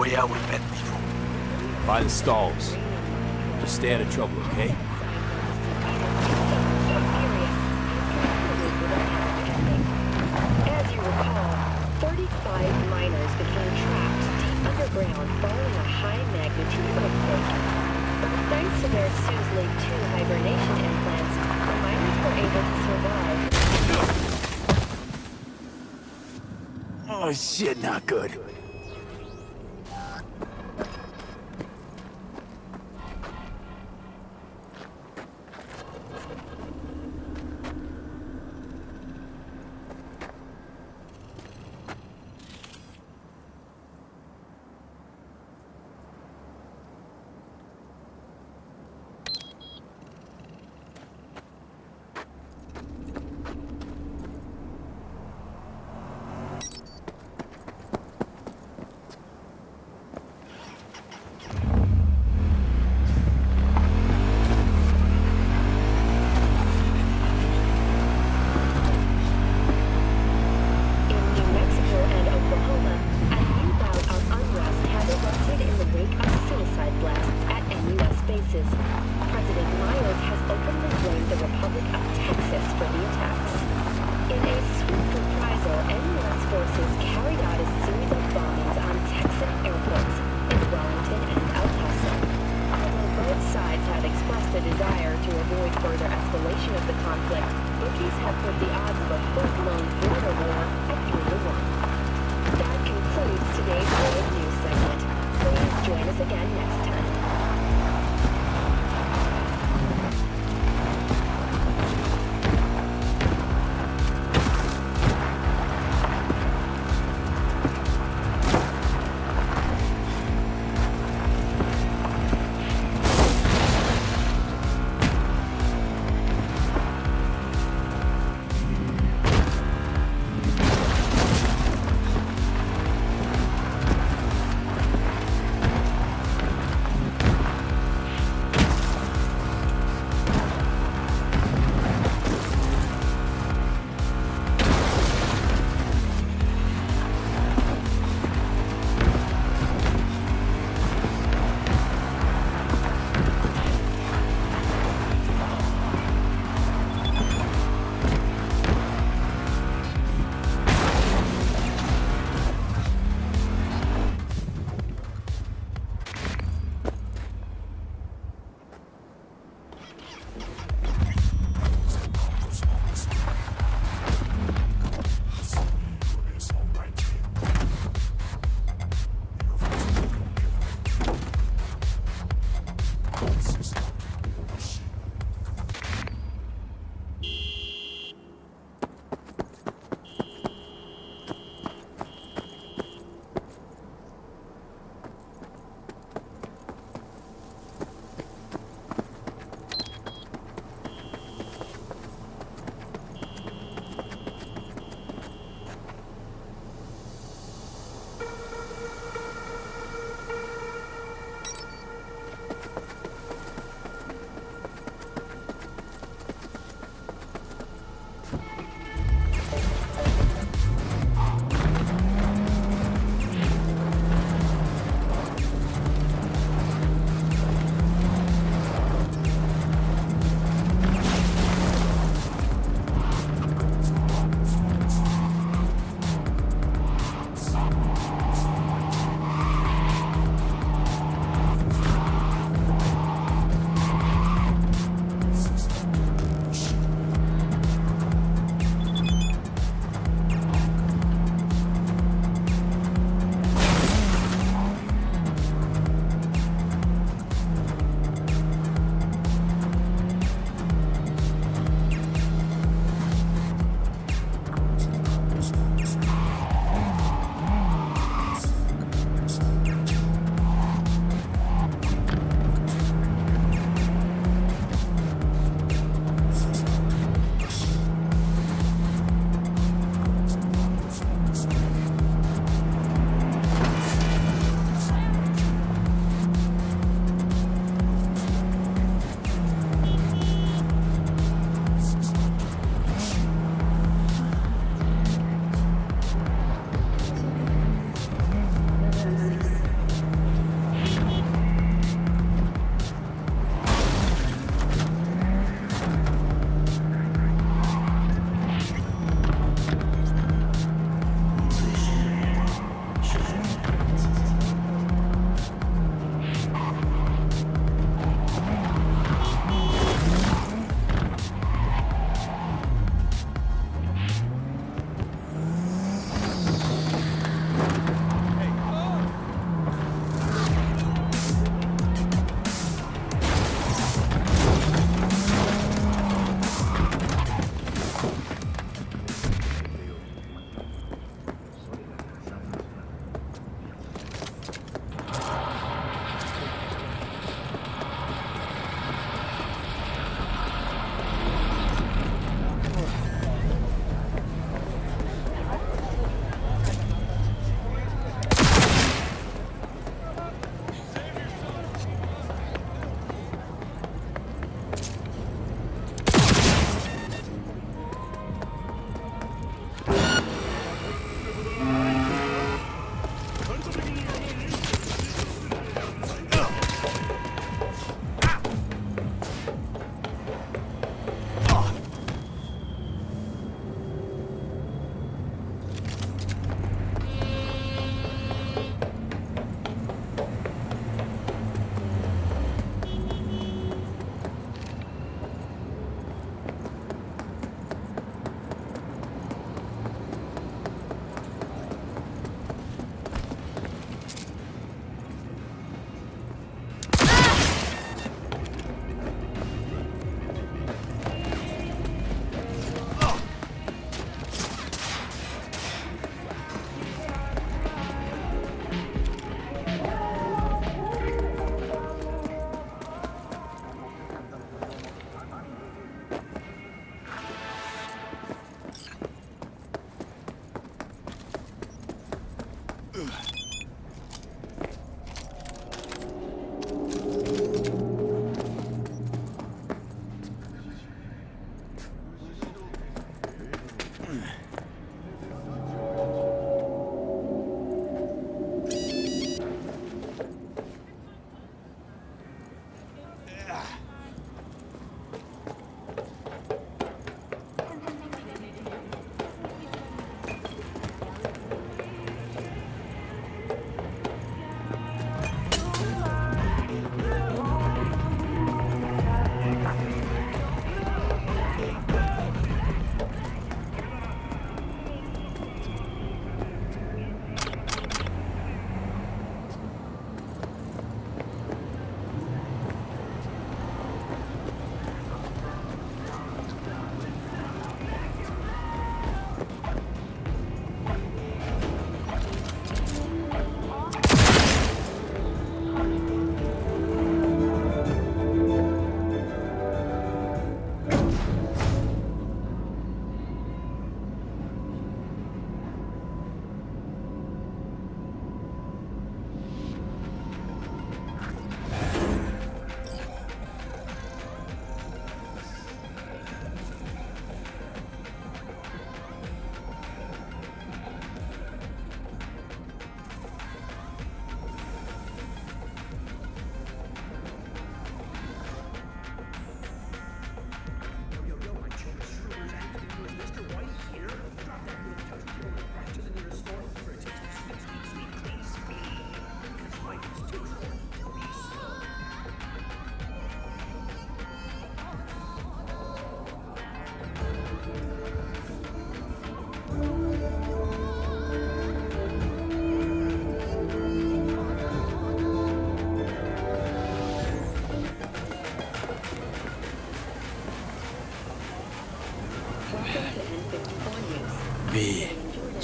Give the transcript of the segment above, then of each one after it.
way out with bad people. By the stalls. Just stay out of trouble, okay? As you recall, 35 miners became trapped deep underground following a high-magnitude earthquake. But thanks to their Sue's Lake 2 hibernation implants, the miners were able to survive. Oh shit, not good.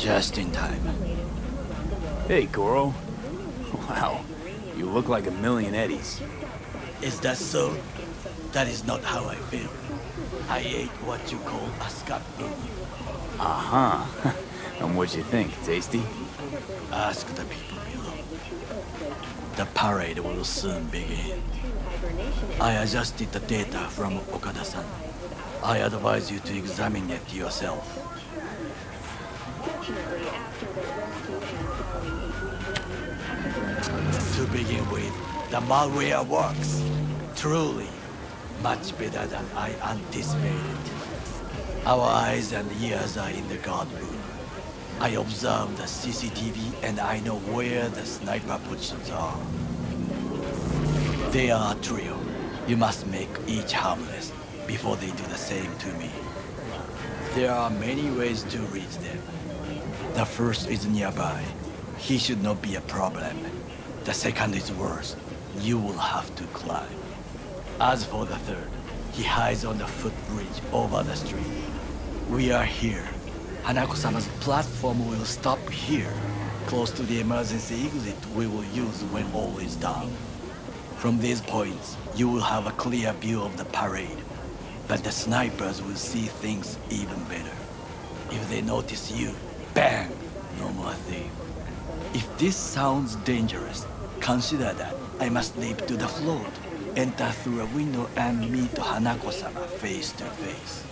Just in time. Hey, Goro. Wow, you look like a million eddies. Is that so? That is not how I feel. I ate what you call a scat boo. Uh-huh. And what'd you think? Tasty? Ask the people below. The parade will soon begin. I adjusted the data from Okada-san. I advise you to examine it yourself. To begin with, the malware works. Truly, much better than I anticipated. Our eyes and ears are in the guard room. I observe the CCTV and I know where the sniper positions are. They are a trio. You must make each harmless before they do the same to me. There are many ways to reach them. The first is nearby. He should not be a problem. The second is worse. You will have to climb. As for the third, he hides on the footbridge over the street. We are here. Hanako-sama's platform will stop here, close to the emergency exit we will use when all is done. From these points, you will have a clear view of the parade, but the snipers will see things even better. If they notice you, bang! No more thief. If this sounds dangerous, consider that I must leap to the float, enter through a window and meet Hanako-sama face to face.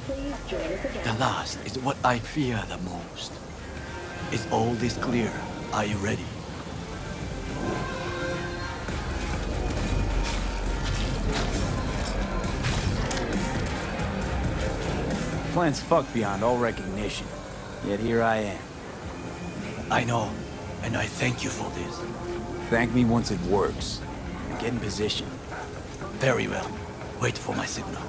The last is what I fear the most. Is all this clear? Are you ready? Plan's fucked beyond all recognition. Yet here I am. I know, and I thank you for this. Thank me once it works. Get in position. Very well. Wait for my signal.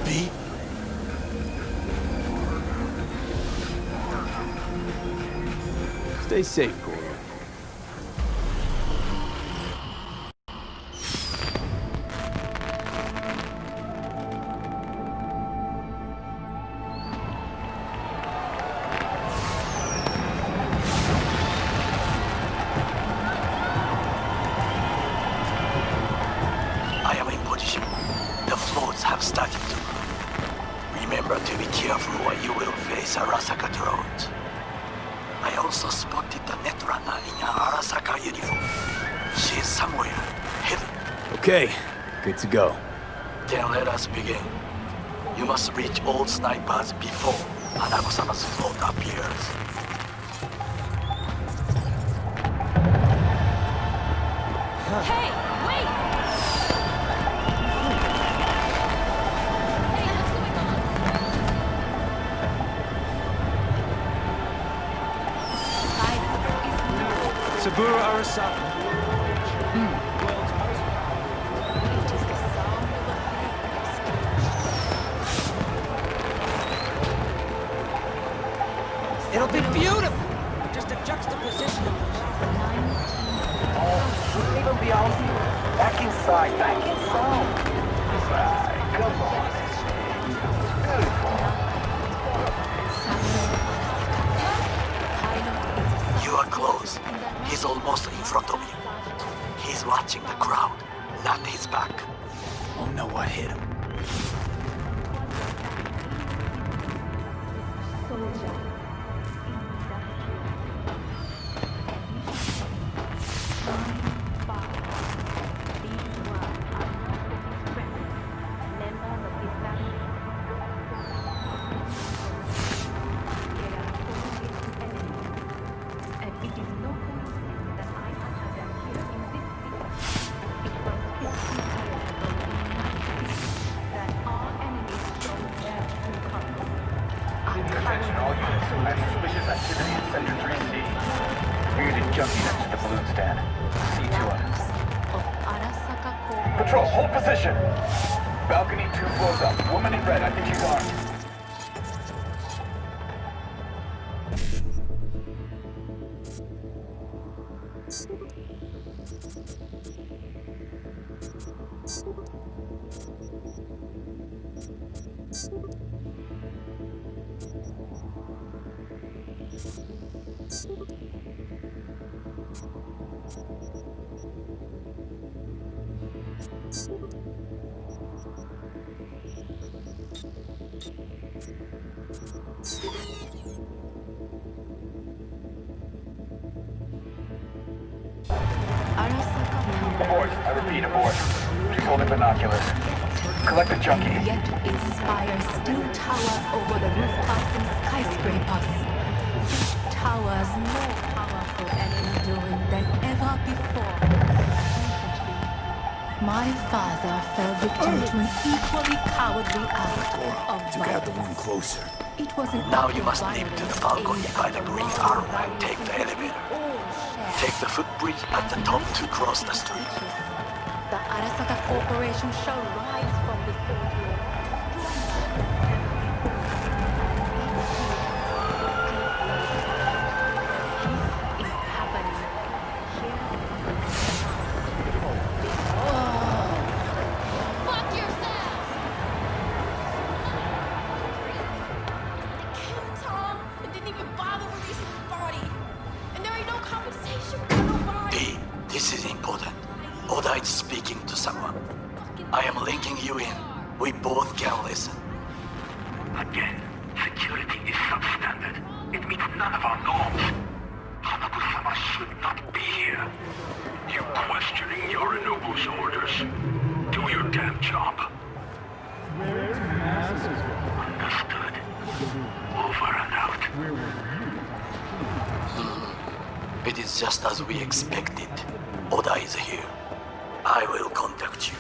V? Stay safe, Goro. I am in position. The floats have started to move. Remember to be careful or you will face Arasaka drones. I also spotted the netrunner in an Arasaka uniform. She is somewhere, hidden. Okay, good to go. Then let us begin. You must reach all snipers before Hanako-sama's float appears. Hey, wait! Hey, what's going on? Saburo Arasaka. It'll be beautiful! Just a juxtaposition of Wouldn't even be on. Back inside, back inside. Right, come on. You are close. He's almost in front of you. He's watching the crowd, not his back. Oh no, what hit him? Attention all units. I have suspicious activity in Sector 3C. Muted junkie next to the balloon stand. C2 on it. Patrol, hold position! Balcony 2 floors up. Woman in red, I think she's armed. Abort. I repeat, abort. She's holding binoculars. Collect the junkie. Yet its spires still tower over the rooftops and skyscrapers. Towers more powerful and enduring than ever before. My father fell victim to an equally cowardly act of Took out the violence. one closer. It was an Now act you of must leap to the balcony by the green arrow and take the elevator. Take the footbridge at the top to cross the street. The Arasaka Corporation shall rise from before you. This is happening here. Fuck yourself! They killed Tom and didn't even bother releasing his body. And there ain't no compensation for nobody. D, this is important. Oda is speaking to someone. I am linking you in. We both can listen. Again, security is substandard. It meets none of our norms. Hanabu-sama should not be here. You questioning Yorinobu's orders. Do your damn job. Understood. Over and out. It is just as we expected. Oda is here. I will contact you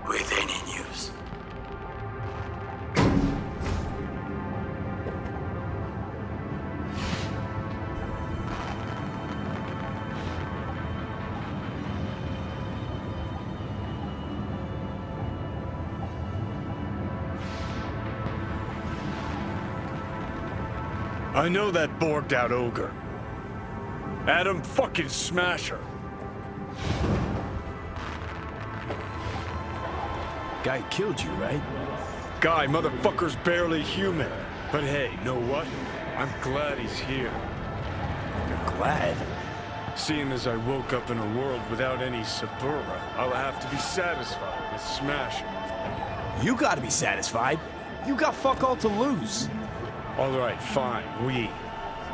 with any news. I know that borged-out ogre. Adam fucking Smasher. Guy killed you, right? Guy, motherfucker's barely human. But hey, know what? I'm glad he's here. You're glad? Seeing as I woke up in a world without any Sabura, I'll have to be satisfied with Smasher. You gotta be satisfied. You got fuck all to lose. Alright, fine,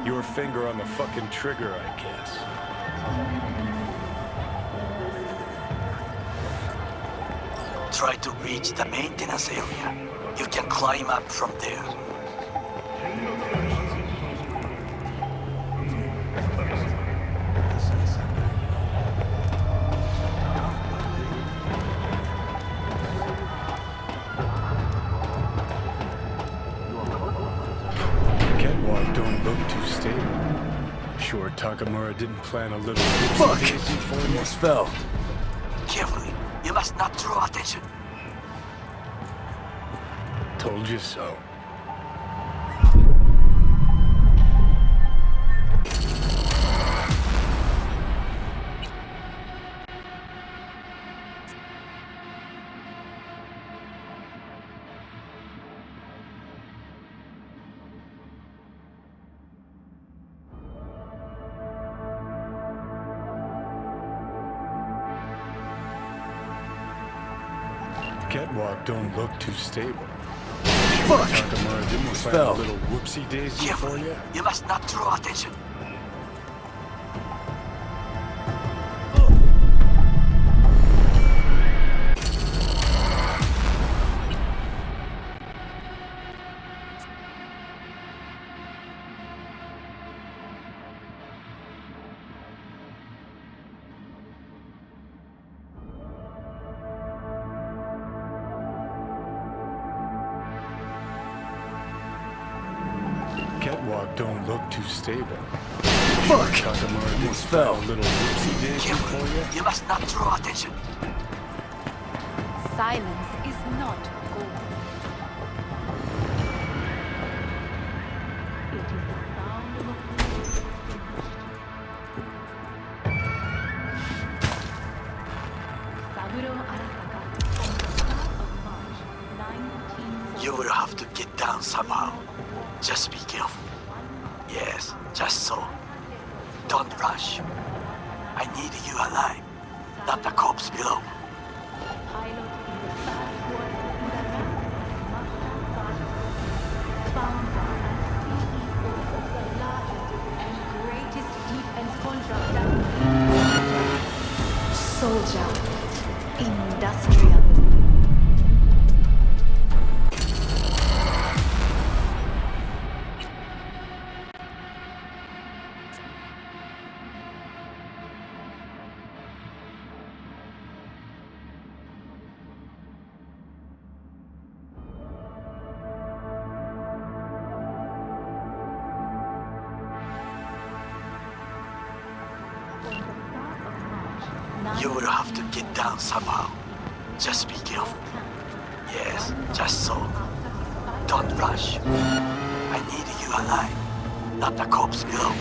your finger on the fucking trigger, I guess. Try to reach the maintenance area. You can climb up from there. Catwalk don't look too stable. Sure, Takamura didn't plan a little Fuck! daisy for me. Almost fell. Carefully. You must not draw attention. Told you so. Catwalk don't look too stable. Fuck! Takamura didn't Almost plan a fell. little whoopsie daisy for Carefully. you. You must not draw attention. Catwalk don't look too stable. Fuck! Takamura didn't Almost plan fell. a little whoopsie daisy for Carefully. you. You must not draw attention. Silence is not gold. It is the sound of a fool. Saburo Arasaka, from the start of March 19... You will have to get down somehow. Just be careful. Yes, just so. Don't rush. I need you alive, not the corpse below. Pilot in the fast one in the founder and CEO of the largest and greatest defense contractor in Soldier Industrial. You will have to get down somehow. Just be careful. Yes, just so. Don't rush. I need you alive, not the corpse below.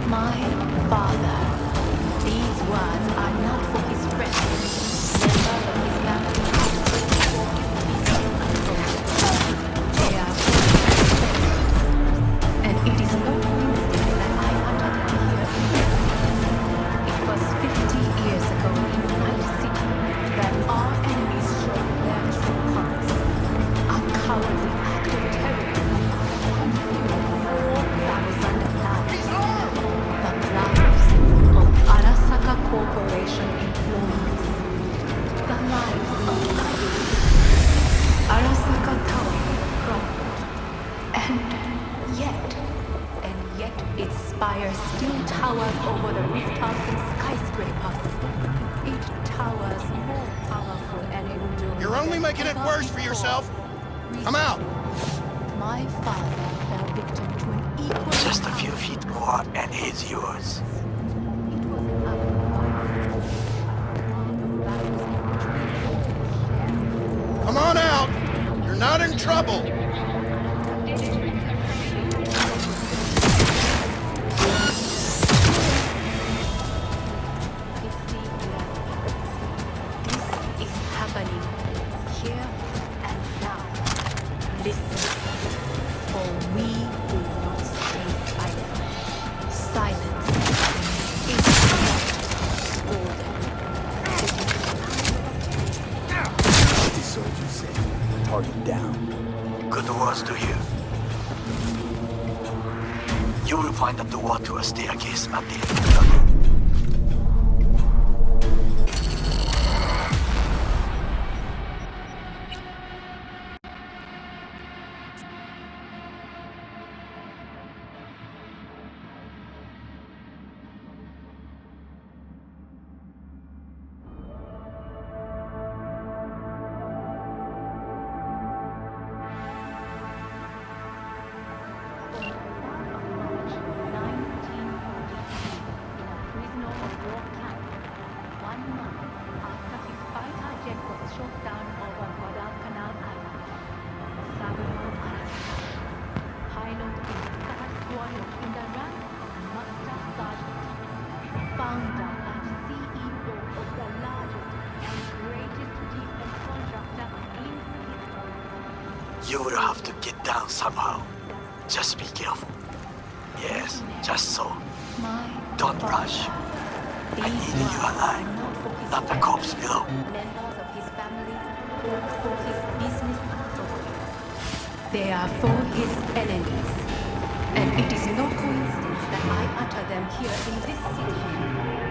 My father. These words are not for his friends, members of his family, they are for his friends. And it is no coincidence that I uttered them here in this city. It was 50 years ago in Night City that our enemies showed their true colors. A cowardly act of terrorism consumed 4,000 lives. The lives of Arasaka Corporation employees. The lives of Arasaka Tower crumbled. And yet its spire still towers over the rooftops and skyscrapers. It towers more powerful and enduring. You're only than making it ever worse for before. yourself. I'm out. My father fell victim to an equal Just a few feet more and he's yours. It was Come on out. You're not in trouble. This is happening here and now. Listen, for we will not stay silent. Silence is not golden. The soldiers say, target down. Good words to you. You will find a door to a staircase at the end of the room. Founder and CEO of the largest and greatest defense contractor in history. You will have to get down somehow. Just be careful. Yes, just so. Don't rush. I need you alive, not the corpse below. Members of his family or for his business authorities. They are for his enemies. And it is no coincidence that I utter them here in this city.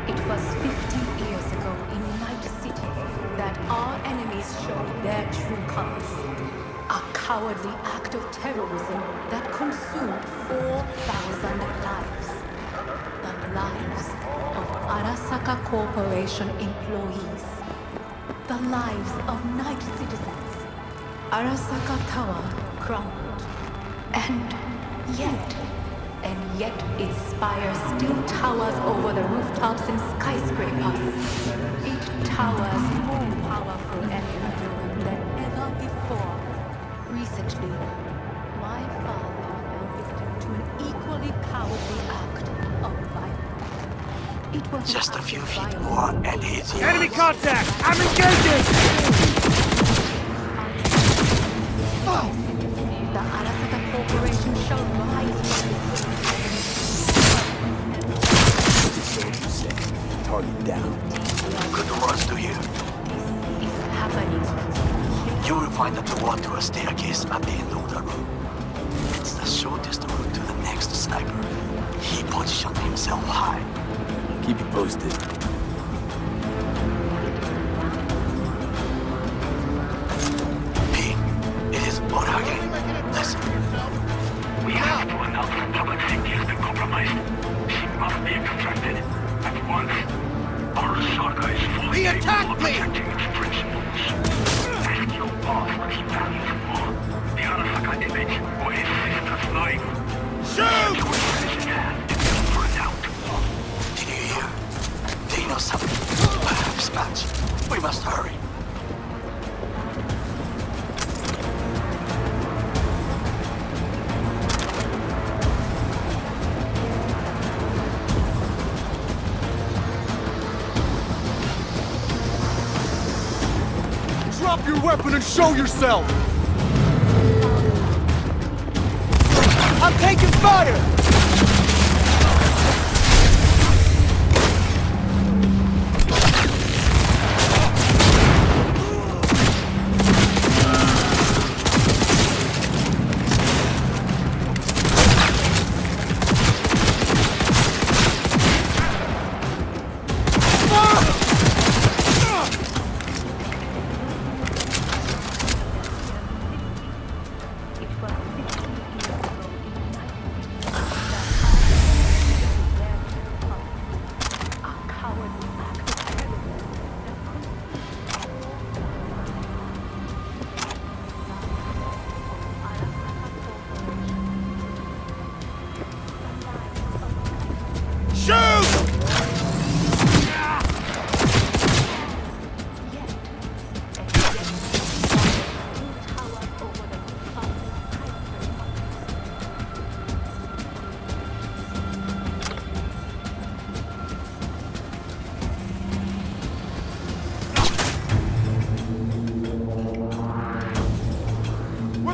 It was 50 years ago in Night City that our enemies showed their true colors. A cowardly act of terrorism that consumed 4,000 lives. The lives of Arasaka Corporation employees. The lives of Night citizens. Arasaka Tower crumbled. And yet its spire still towers over the rooftops and skyscrapers. It towers more powerful and enduring than ever before. Recently, my father Just a few feet more and it's yours. Enemy contact! I'm engaging! The Arasaka Corporation shall rise from the Target down. Good words to you. This is happening. You will find the door to a staircase at the end of the room. It's the shortest route to the next sniper. He positioned himself high. Keep you posted. Pete, it is Oda again. Listen. We have to announce that public safety has been compromised. She must be extracted at once. Arasaka is fully capable of protecting its principles. Ask your boss what he values more, the Arasaka image or his sister's life. Shoot! For a doubt. Did you hear? They know something. Perhaps much. We must hurry. Drop your weapon and show yourself! I'm taking fire!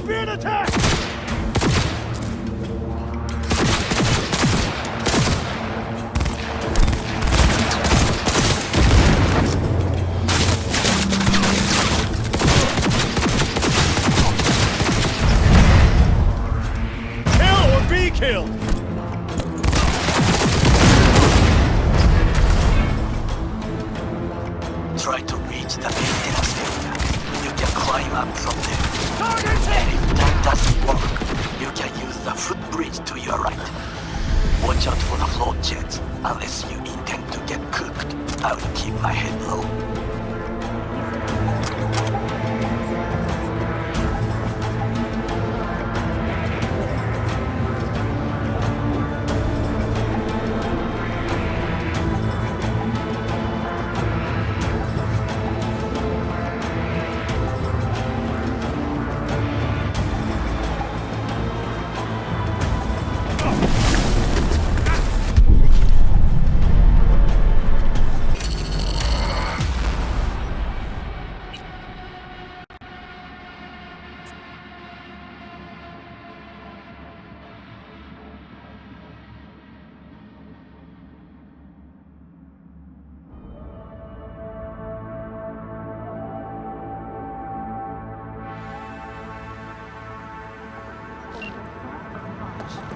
Being attacked! Kill or be killed! Try to reach the maintenance area. You can climb up from there. Target And hit! if that doesn't work, you can use the footbridge to your right. Watch out for the float jets. Unless you intend to get cooked, I will keep my head low.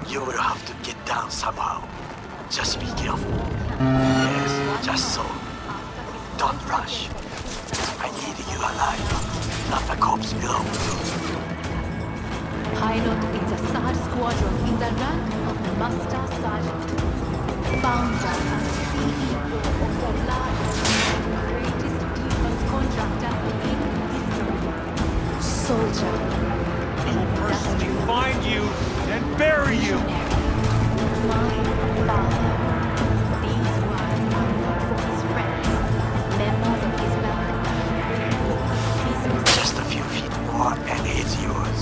You will have to get down somehow. Just be careful. Yes, just so. Don't rush. I need you alive, not the corpse below. pilot in the 3rd Squadron in the rank of Master Sergeant. Founder and CEO of the largest and greatest defense contractor in history. Soldier. I'll personally find you and bury you! My father. These words are not for his friends, members of his family. Just a few feet more and it's yours.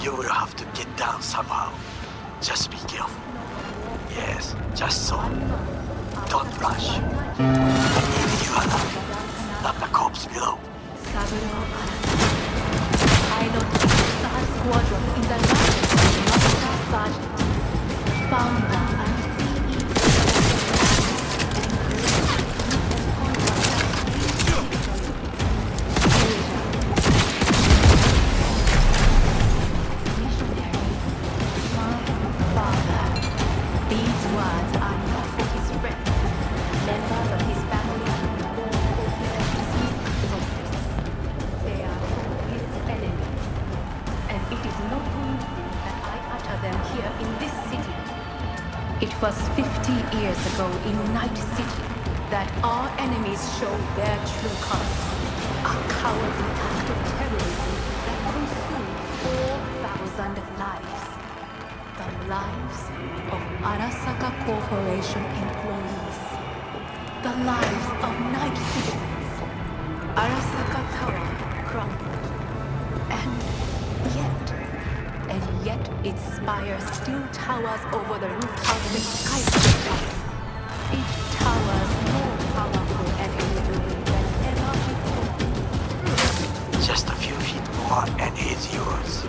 You will have to get down somehow. Just be careful. Yes, just so. Don't rush. Leave you alone, not the corpse below. Pilot of the Star Squadron in the last Master founder and It was 50 years ago in Night City that our enemies showed their true colors. A cowardly act of terrorism that consumed 4,000 lives. The lives of Arasaka Corporation employees. The lives of Night citizens. Arasaka Tower crumbled. And yet its spire still towers over the rooftops and skyscrapers. It towers more powerful and enduring than ever before. Just a few feet more and it's yours.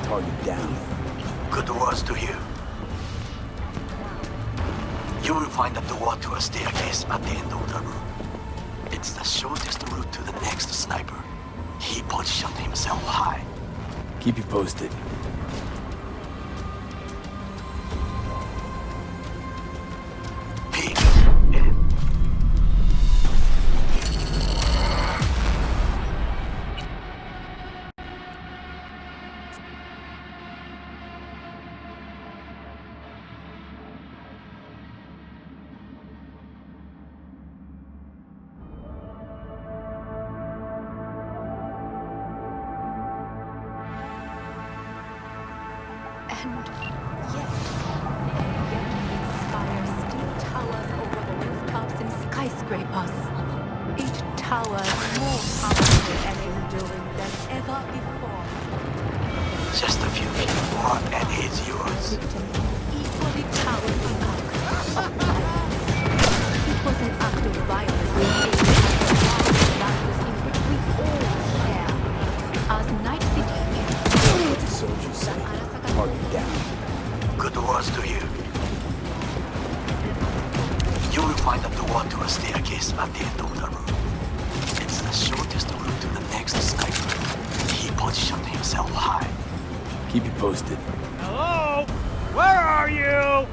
Target down. Good words to hear. You will find a door to a staircase at the end of the room. It's the shortest route to the next sniper. He positioned himself high. Keep you posted. Peek. And yet its spire still towers over the rooftops and skyscrapers. It towers more powerful and enduring than ever before. Just a few feet more and it's yours. Equally powerful act of violence. It was an act of violence aimed at the values in which we all share. As Night City is Soldiers say, target down. Good words to hear. You will find a door to a staircase at the end of the room. It's the shortest route to the next sniper. He positioned himself high. Keep you posted. Hello? Where are you?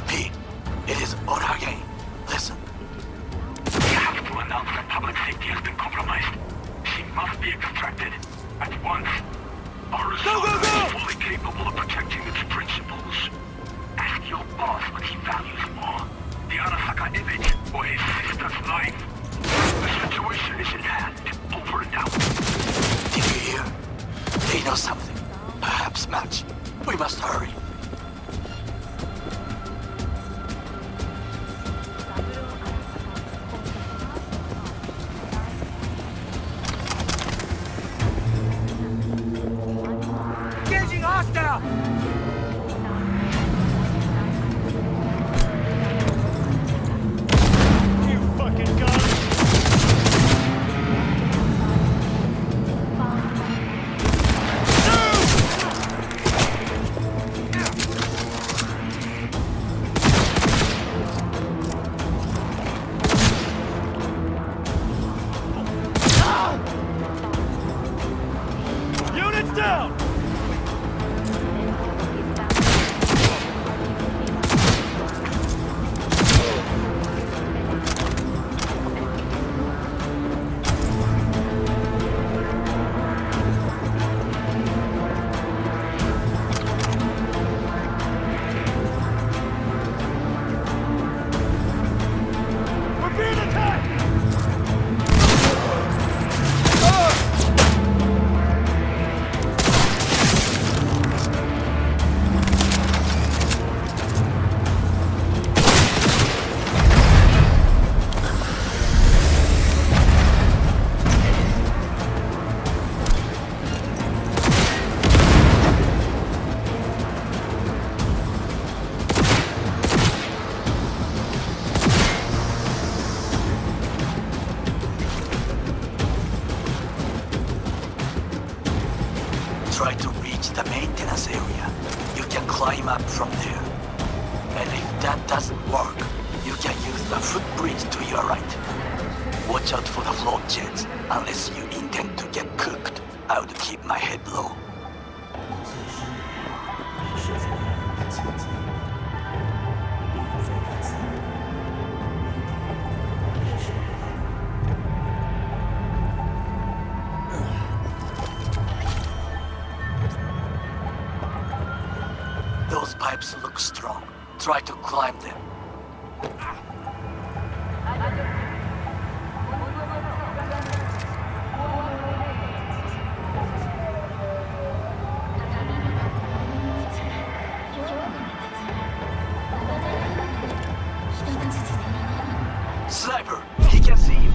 Pete, it is Oda again. Listen. We have to announce that public safety has been compromised. She must be extracted. At once. Arasaka is fully capable of protecting its principles. Ask your boss what he values more. The Arasaka image or his sister's life. The situation is in hand. Over and out. Did you hear? They know something. Perhaps much. We must hurry. Engaging hostile! You fucking gun! from there. And if that doesn't work, you can use the footbridge to your right. Watch out for the float jets. Unless you intend to get cooked, I would keep my head low. Those pipes look strong. Try to climb them. Sniper, he can see you.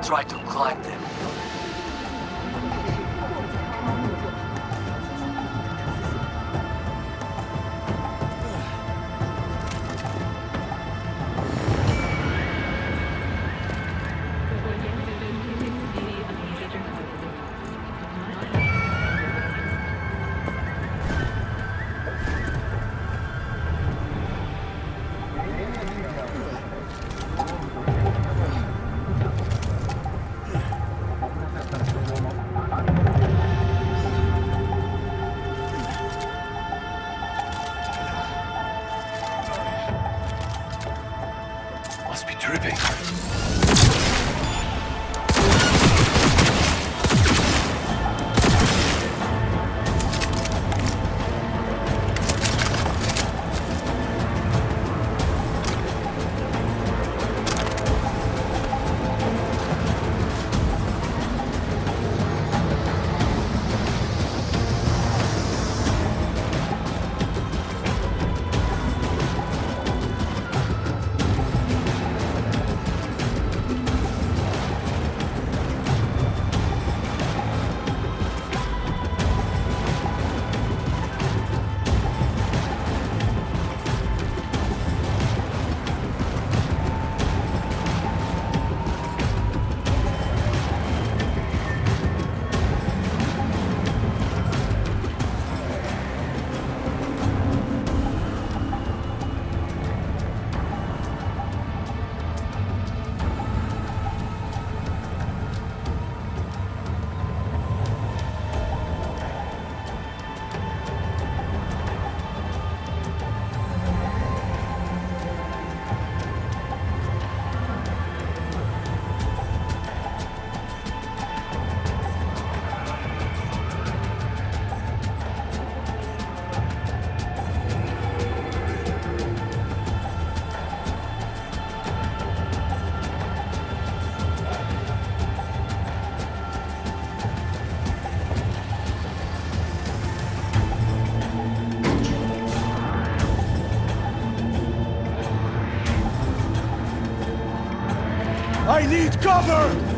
Try to climb them. Must be dripping. I need cover!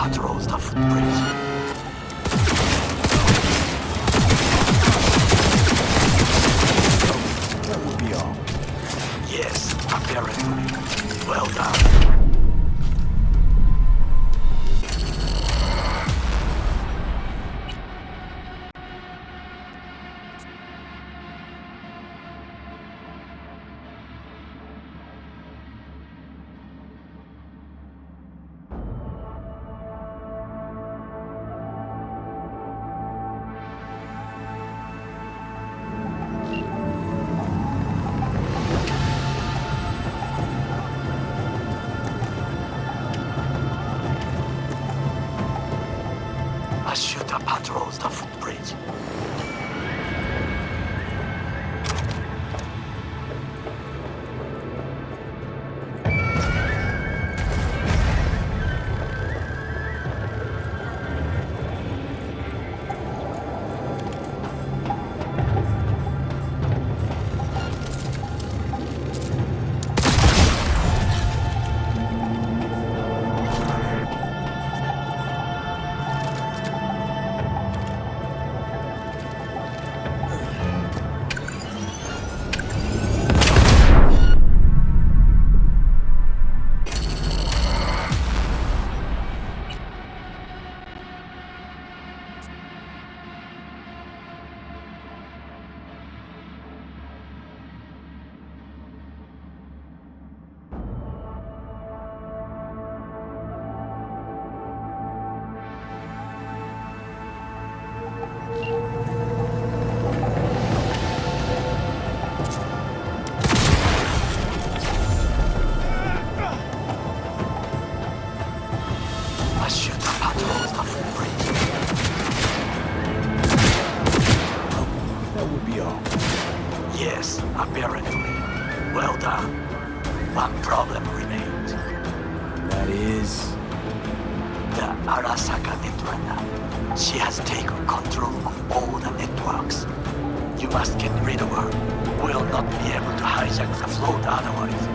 patrols the footbridge. That would be all. Yes, apparently. Well done. A shooter patrols the footbridge. A shooter patrols the footbridge. That would be all. Yes, apparently. Well done. One problem remains. That is... The Arasaka netrunner. She has taken control of all the networks. You must get rid of her. We'll not be able to hijack the float otherwise.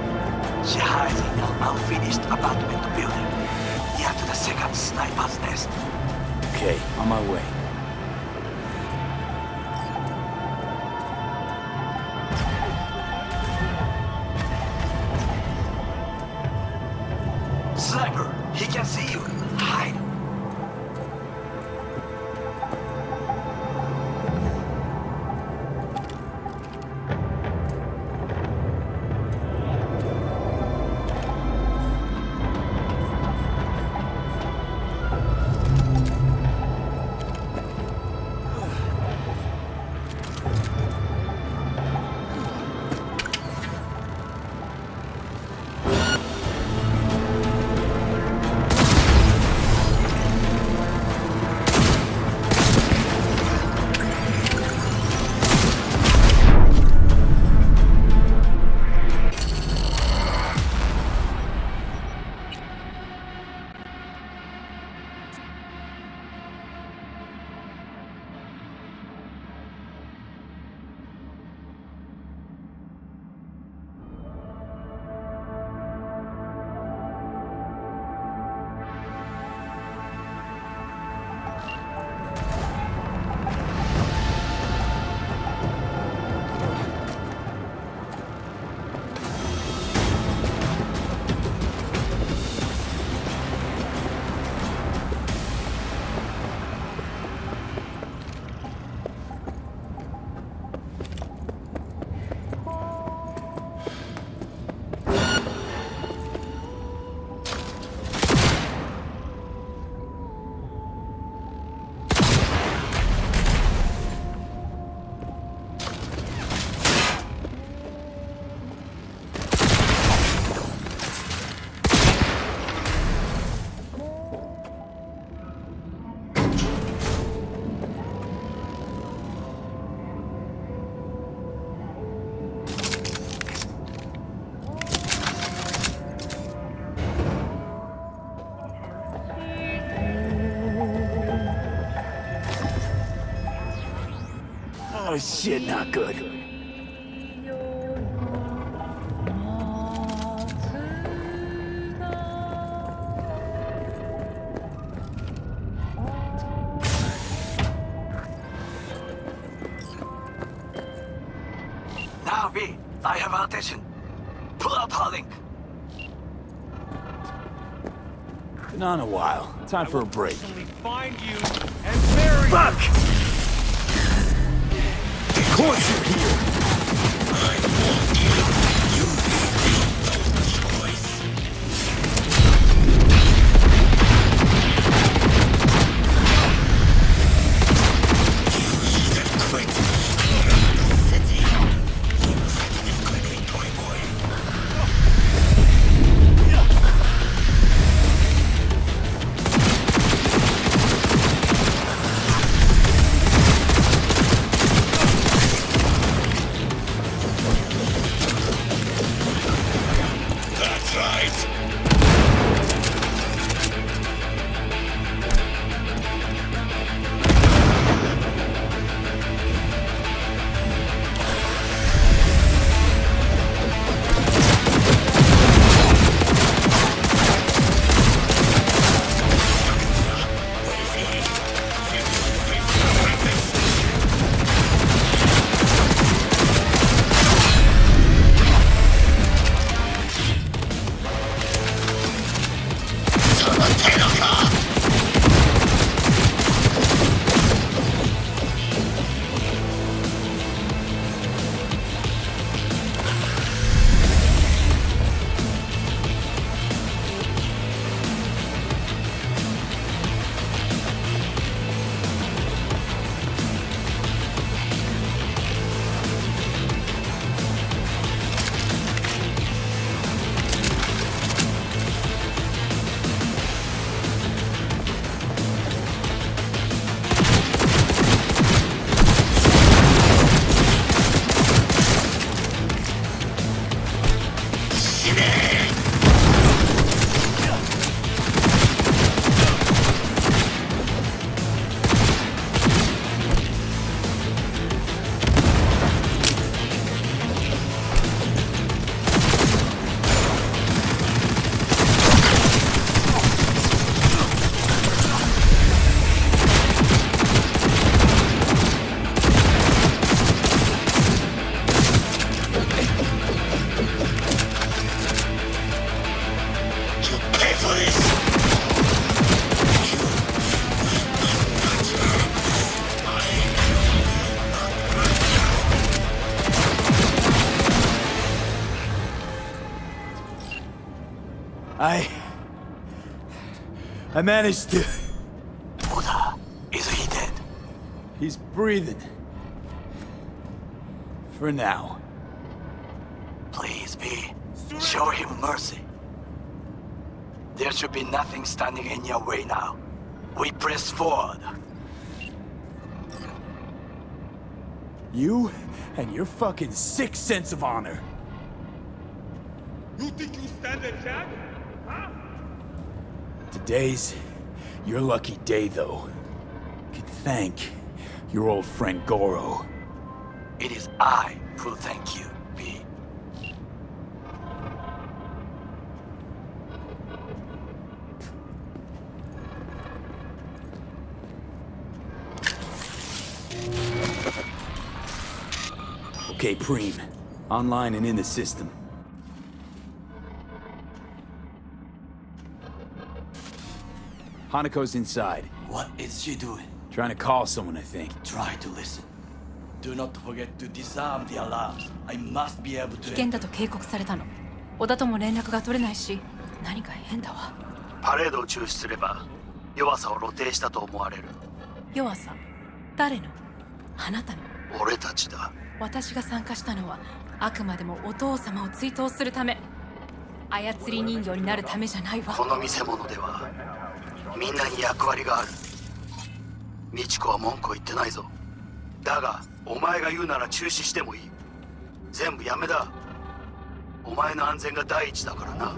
She hides in an unfinished apartment building, near to the second sniper's nest. Okay, on my way. Sniper, he can see you. Hide. Oh shit, not good. our attention. Pull out our link. Been on a while. Time for a break. Find you and bury you. Fuck! Of course you're here! I managed to... Oda, is he dead? He's breathing. For now. Please, V. Show him mercy. There should be nothing standing in your way now. We press forward. You and your fucking sick sense of honor. You think you stand a chance? Huh? Today's your lucky day, though. Could thank your old friend Goro. It is I who thank you, V. Okay, Preem. Online and in the system. Hanako's inside. What is she doing? Trying to call someone, I think. Try to listen. Do not forget to disarm the alarms. I must be able to... 危険だと警告されたの。小田とも連絡が取れないし、何か変だわ。パレードを中止すれば、弱さを露呈したと思われる。弱さ？誰の？あなたの？俺たちだ。私が参加したのは、あくまでもお父様を追悼するため。操り人形になるためじゃないわ。この見せ物では、みんなに役割がある。美智子は文句を言ってないぞ。だが、お前が言うなら中止してもいい。全部やめだ。お前の安全が第一だからな。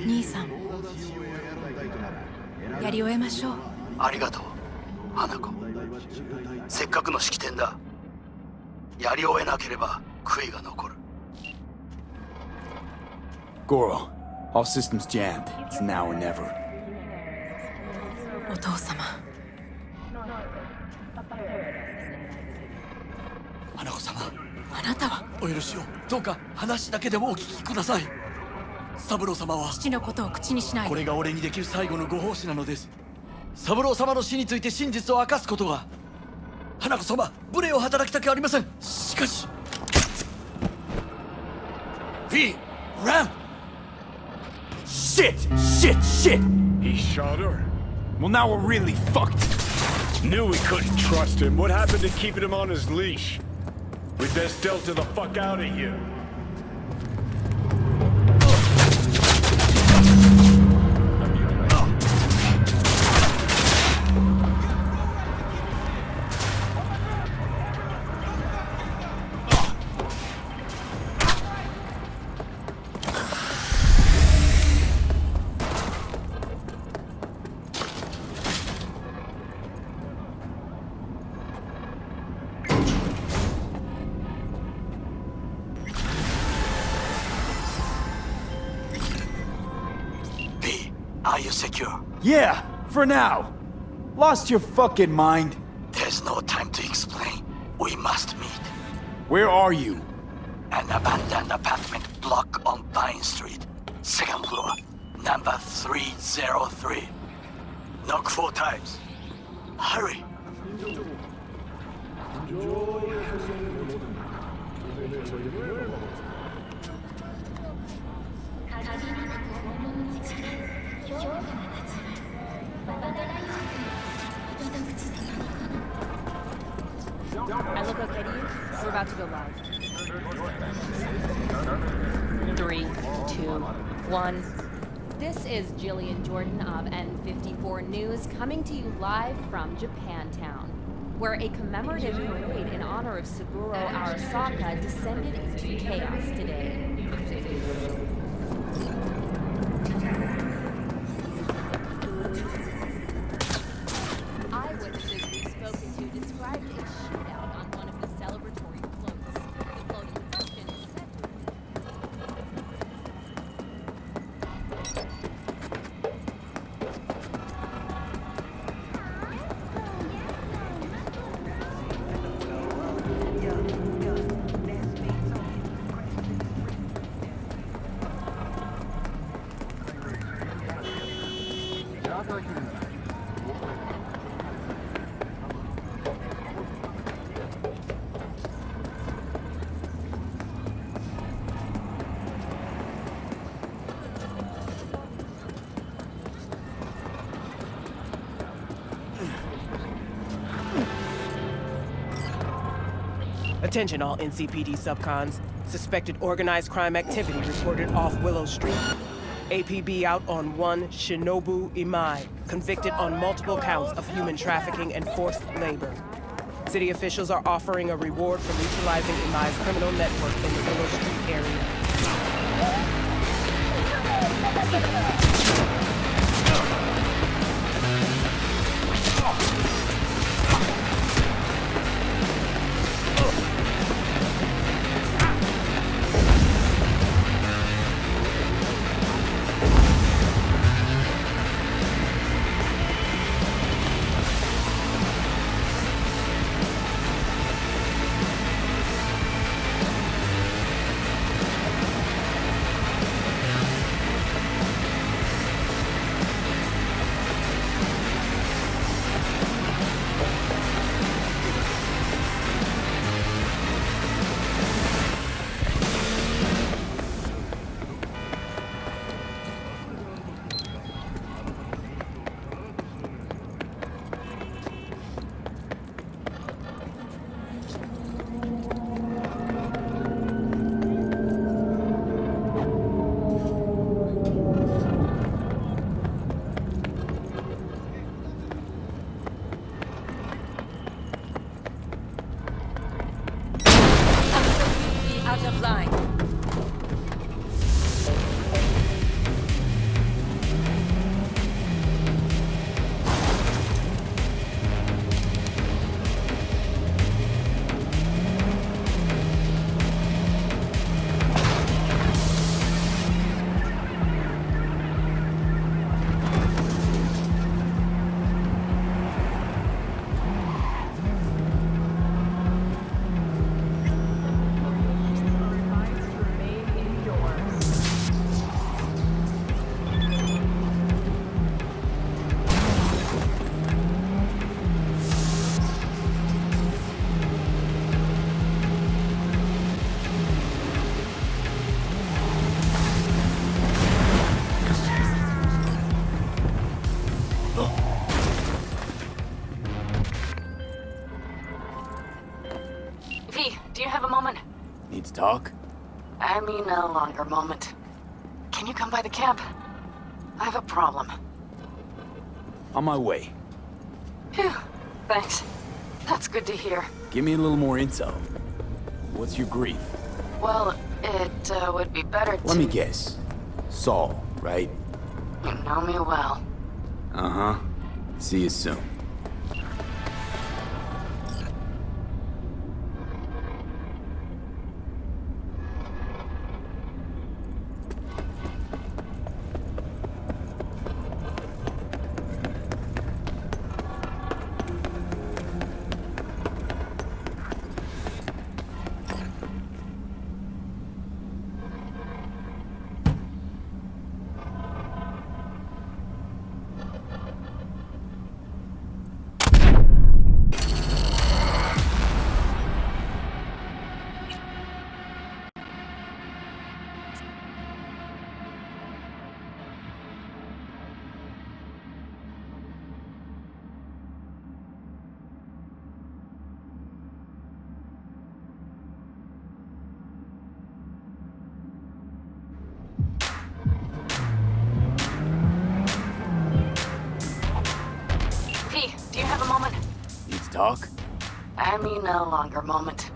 兄さん、やり終えましょう。ありがとう、花子。せっかくの式典だ。やり終えなければ悔いが残る。Goro, all systems jammed. It's now or never. お父様。花子様、お許しを。どうか話だけでもお聞きください。三郎様は父のことを口にしないで。これが俺にできる最後のご奉仕なのです。三郎様の死について真実を明かすことが。花子様、無礼を働きたくありません。しかし P! Ram! Shit! He shot her? Well, now we're really fucked. Knew we couldn't trust him. What happened to keeping him on his leash? We best delta the fuck out of here. Are you secure? Yeah, for now. Lost your fucking mind? There's no time to explain. We must meet. Where are you? An abandoned apartment block on Pine Street. Second floor. Number 303. Knock 4 times. Hurry. I look okay to you? We're about to go live. 3, 2, 1. This is Jillian Jordan of N54 News coming to you live from Japantown, where a commemorative parade in honor of Saburo Arasaka descended into chaos today. Eyewitnesses we've spoken to described a shootout on one of the celebratory floats. The float in question is said Attention all NCPD subcons. Suspected organized crime activity reported off Willow Street. APB out on one Shinobu Imai, convicted on multiple counts of human trafficking and forced labor. City officials are offering a reward for neutralizing Imai's criminal network in the Willow Street area. talk? And me no longer, moment. Can you come by the camp? I have a problem. On my way. Phew, thanks. That's good to hear. Give me a little more intel. What's your grief? Well, it would be better to... Let me guess. Saul, right? You know me well. Uh-huh. See you soon. Do you have a moment? Need to talk? I mean no longer, moment.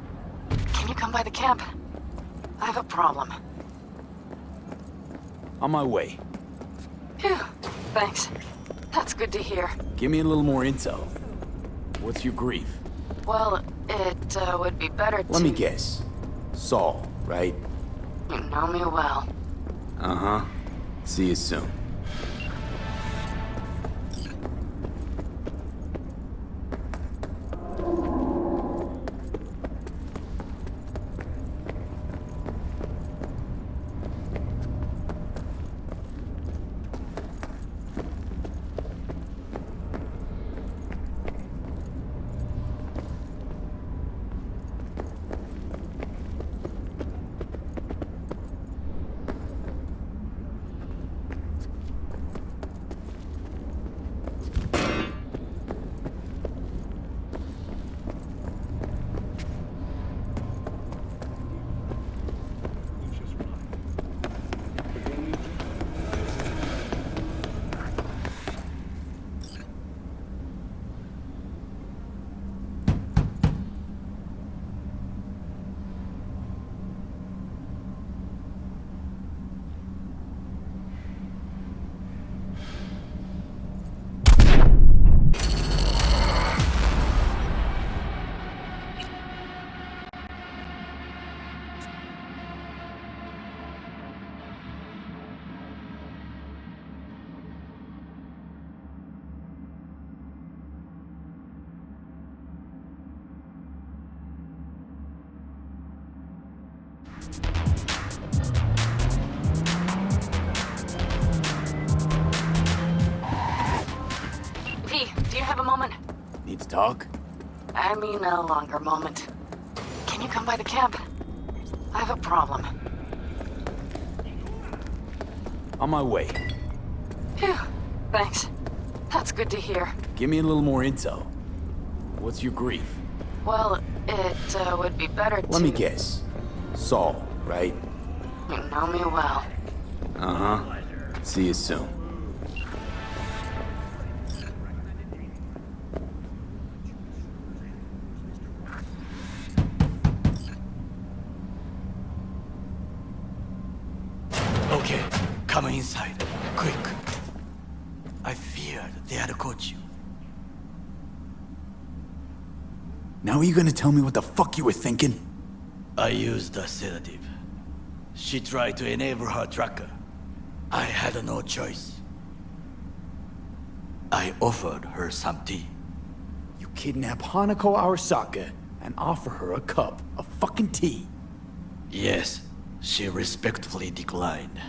Can you come by the camp? I have a problem. On my way. Phew, thanks. That's good to hear. Give me a little more intel. What's your grief? Well, it would be better to... Let me guess. Saul, right? You know me well. Uh-huh. See you soon. Do you have a moment? Need to talk? I mean no longer, moment. Can you come by the camp? I have a problem. On my way. Phew, thanks. That's good to hear. Give me a little more intel. What's your grief? Well, it would be better to... Let me guess. Saul, right? You know me well. Uh-huh. See you soon. Okay, come inside. Quick. I feared they had caught you. Now are you gonna tell me what the fuck you were thinking? I used a sedative. She tried to enable her tracker. I had no choice. I offered her some tea. You kidnap Hanako Arasaka and offer her a cup of fucking tea. Yes, she respectfully declined.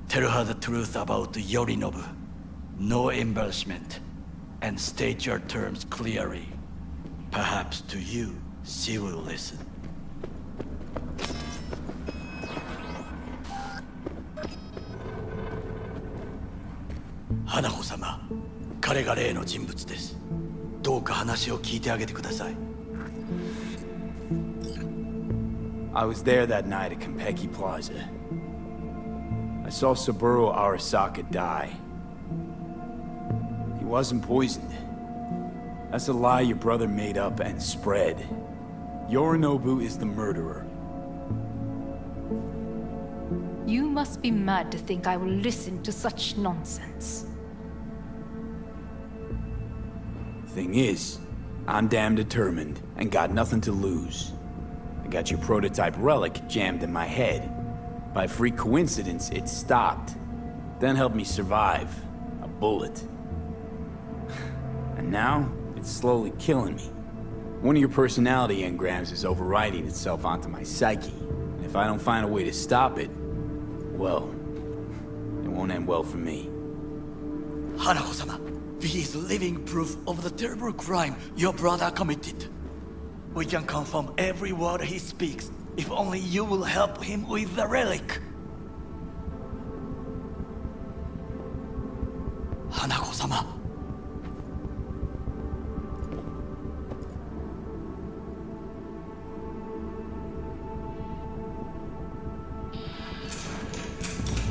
Tell her the truth about Yorinobu. No embellishment. And state your terms clearly. Perhaps to you, she will listen. Hanako様、彼が例の人物です。どうか話を聞いてあげてください。I was there that night at Konpeki Plaza. I saw Saburo Arasaka die. He wasn't poisoned. That's a lie your brother made up and spread. Yorinobu is the murderer. You must be mad to think I will listen to such nonsense. Thing is, I'm damn determined and got nothing to lose. I got your prototype relic jammed in my head. By freak coincidence, it stopped. Then helped me survive. A bullet. And now, it's slowly killing me. One of your personality engrams is overriding itself onto my psyche. And if I don't find a way to stop it, well, it won't end well for me. Hanako-sama, he is living proof of the terrible crime your brother committed. We can confirm every word he speaks, if only you will help him with the relic. Hanako-sama.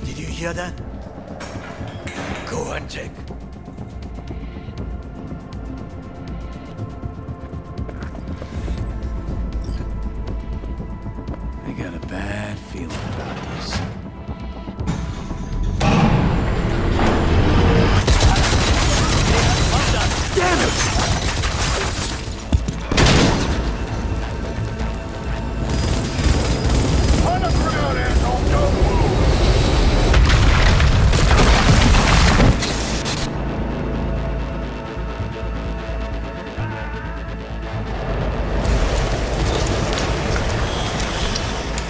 Did you hear that? Go and check. I got a bad feeling about this. Damn it! On the ground, asshole! Don't move!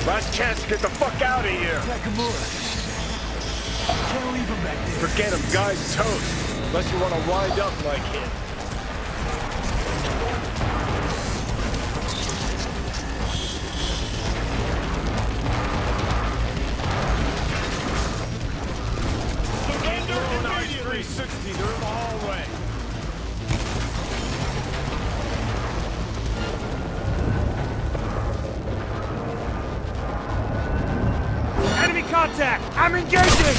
Last chance to get the fuck out of here! Nakamura. Can't leave him back there. Forget him, guy's toast. Unless you want to wind up like him. Surrender immediately! 360, they're in the hallway. Enemy contact! I'm engaging!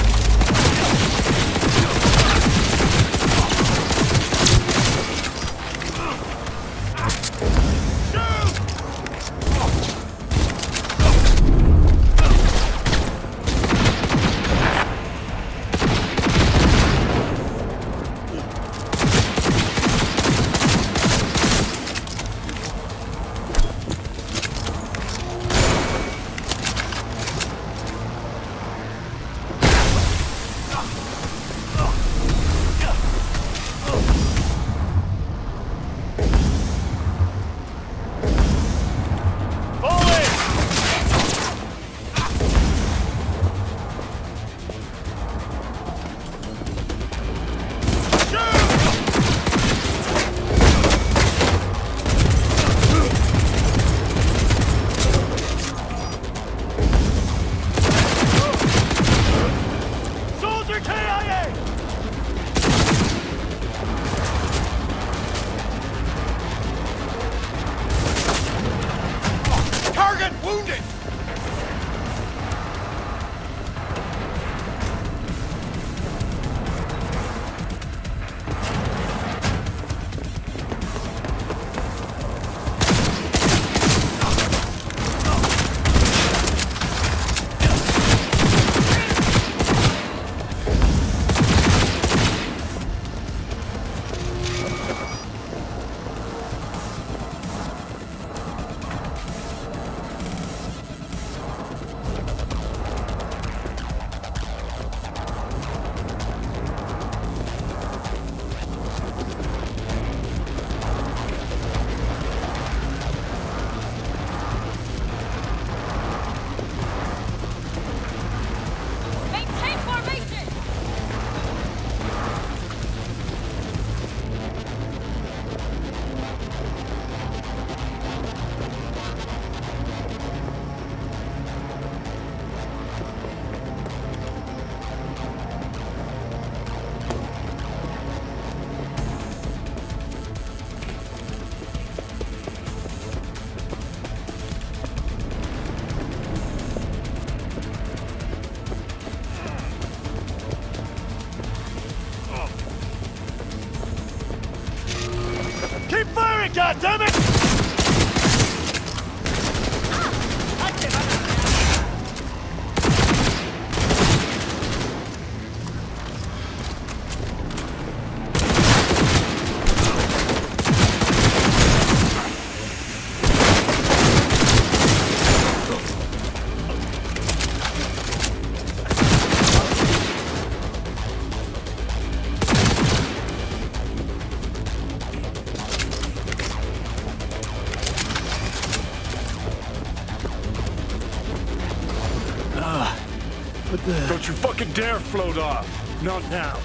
Don't you fucking dare float off. Not now.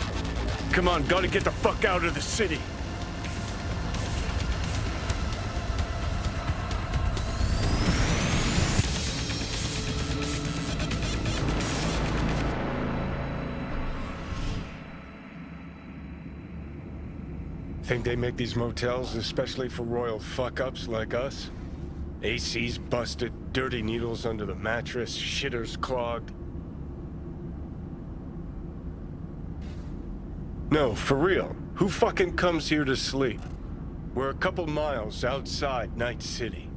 Come on, gotta get the fuck out of the city. Think they make these motels especially for royal fuck-ups like us? AC's busted, dirty needles under the mattress, shitters clogged. No, for real. Who fucking comes here to sleep? We're a couple miles outside Night City.